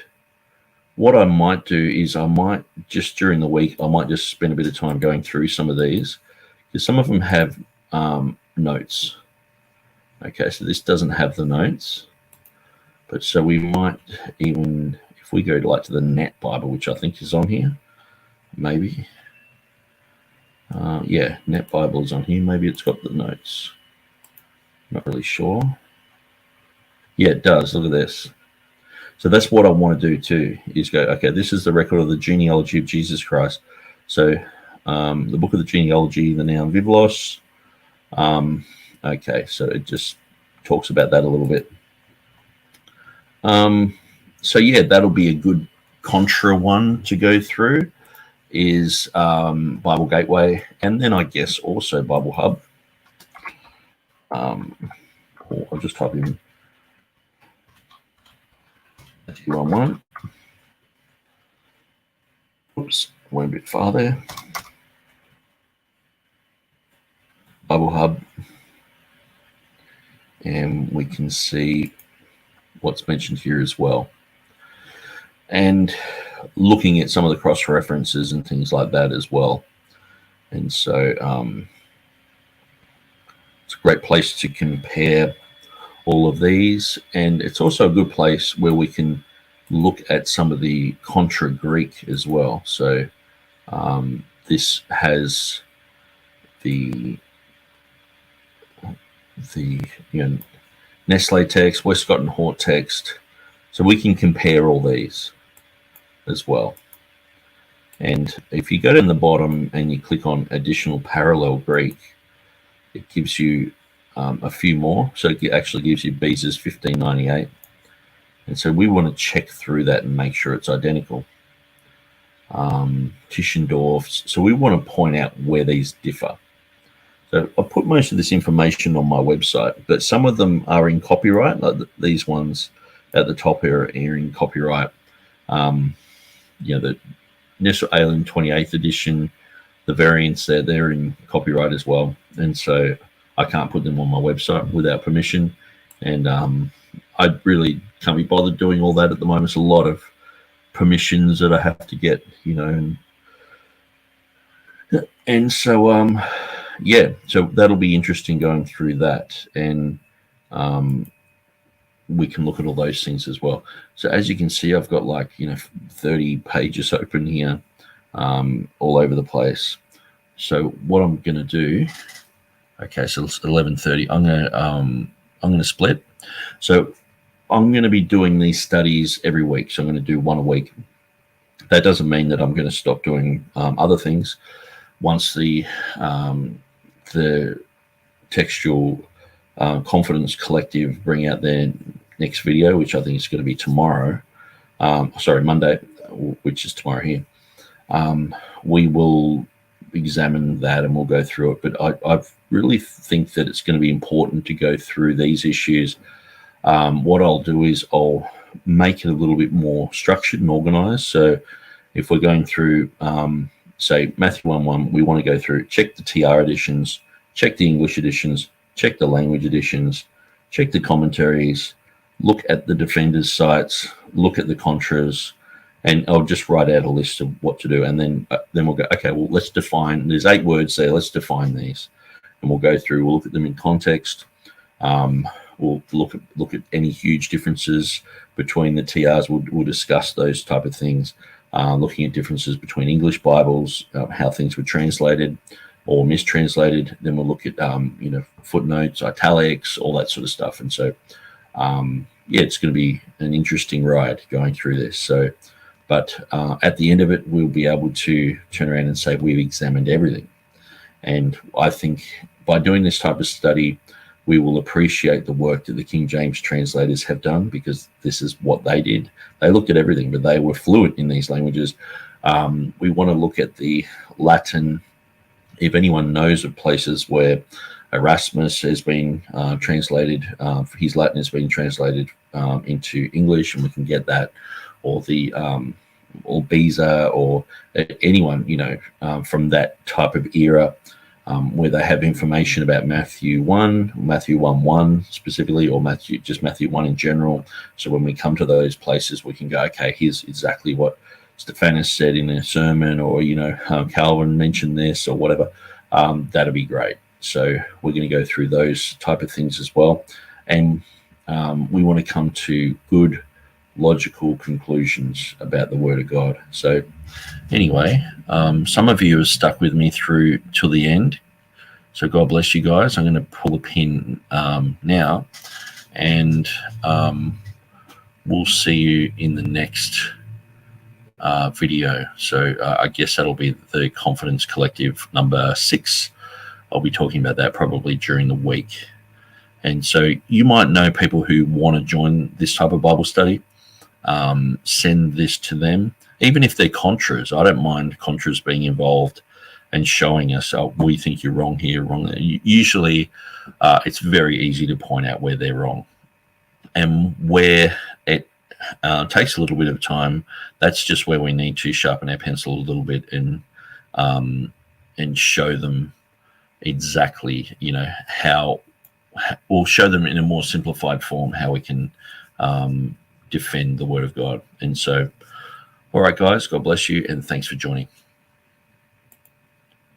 what I might do is I might just during the week, I might just spend a bit of time going through some of these, because some of them have notes. Okay, so this doesn't have the notes, but so we might even, if we go to the Net Bible, which I think is on here, maybe. Yeah, Net Bible is on here. Maybe it's got the notes. Not really sure. Yeah, it does. Look at this. So that's what I want to do too, is go, okay, this is the record of the genealogy of Jesus Christ. So the book of the genealogy, the noun Biblos. Okay, so it just talks about that a little bit. So yeah, that'll be a good contra one to go through, is Bible Gateway, and then I guess also Bible Hub. I'll just type in Matthew 1:1. Oops, went a bit far there. Bible Hub, and we can see what's mentioned here as well. And looking at some of the cross references and things like that as well. And so it's a great place to compare all of these, and it's also a good place where we can look at some of the contra Greek as well. So this has the Nestle text, Westcott and Hort text, so we can compare all these as well. And if you go down the bottom and you click on additional parallel Greek, it gives you a few more. So it actually gives you Beza's 1598. And so we want to check through that and make sure it's identical. Tischendorf's. So we want to point out where these differ. So I put most of this information on my website, but some of them are in copyright, like these ones at the top are in copyright. The Nestor Alien 28th edition, the variants they're in copyright as well. And so I can't put them on my website without permission. And I really can't be bothered doing all that at the moment. It's a lot of permissions that I have to get, and so so that'll be interesting going through that, and we can look at all those things as well. So as you can see, I've got 30 pages open here, all over the place. So what I'm going to do, okay, so it's 11:30. I'm going to split. So I'm going to be doing these studies every week. So I'm going to do one a week. That doesn't mean that I'm going to stop doing other things. Once the Textual Confidence Collective bring out their next video, which I think is going to be tomorrow, Monday, which is tomorrow here, we will examine that and we'll go through it. But I really think that it's going to be important to go through these issues. What I'll do is I'll make it a little bit more structured and organized. So if we're going through, say, Matthew 1:1, we want to go through, check the TR editions, check the English editions, check the language editions, check the commentaries, look at the defenders' sites, look at the contras, and I'll just write out a list of what to do. And then we'll go, okay, well, let's define, there's 8 words there, let's define these. And we'll go through, we'll look at them in context. We'll look at any huge differences between the TRs. We'll discuss those type of things. Looking at differences between English Bibles, how things were translated or mistranslated. Then we'll look at footnotes, italics, all that sort of stuff. And so it's going to be an interesting ride going through this. So, but at the end of it, we'll be able to turn around and say we've examined everything. And I think by doing this type of study, we will appreciate the work that the King James translators have done, because this is what they did. They looked at everything, but they were fluent in these languages. We want to look at the Latin. If anyone knows of places where Erasmus has been translated, his Latin has been translated into English, and we can get that, or the or Beza, or anyone from that type of era, where they have information about Matthew 1:1 specifically, or Matthew 1 in general. So when we come to those places, we can go, okay, here's exactly what Stephanus said in a sermon, or Calvin mentioned this, or whatever. That'll be great. So we're going to go through those type of things as well, and we want to come to good, logical conclusions about the Word of God. So anyway, some of you have stuck with me through till the end, so God bless you guys. I'm going to pull the pin now, and we'll see you in the next video. So I guess that'll be the Confidence Collective number 6. I'll be talking about that probably during the week. And so you might know people who want to join this type of Bible study. Send this to them. Even if they're contras, I don't mind contras being involved and showing us, oh, we think you're wrong here, wrong there. Usually it's very easy to point out where they're wrong. And where it takes a little bit of time, that's just where we need to sharpen our pencil a little bit and show them exactly, how, or show them in a more simplified form how we can defend the Word of God. And so, all right, guys, God bless you, and thanks for joining.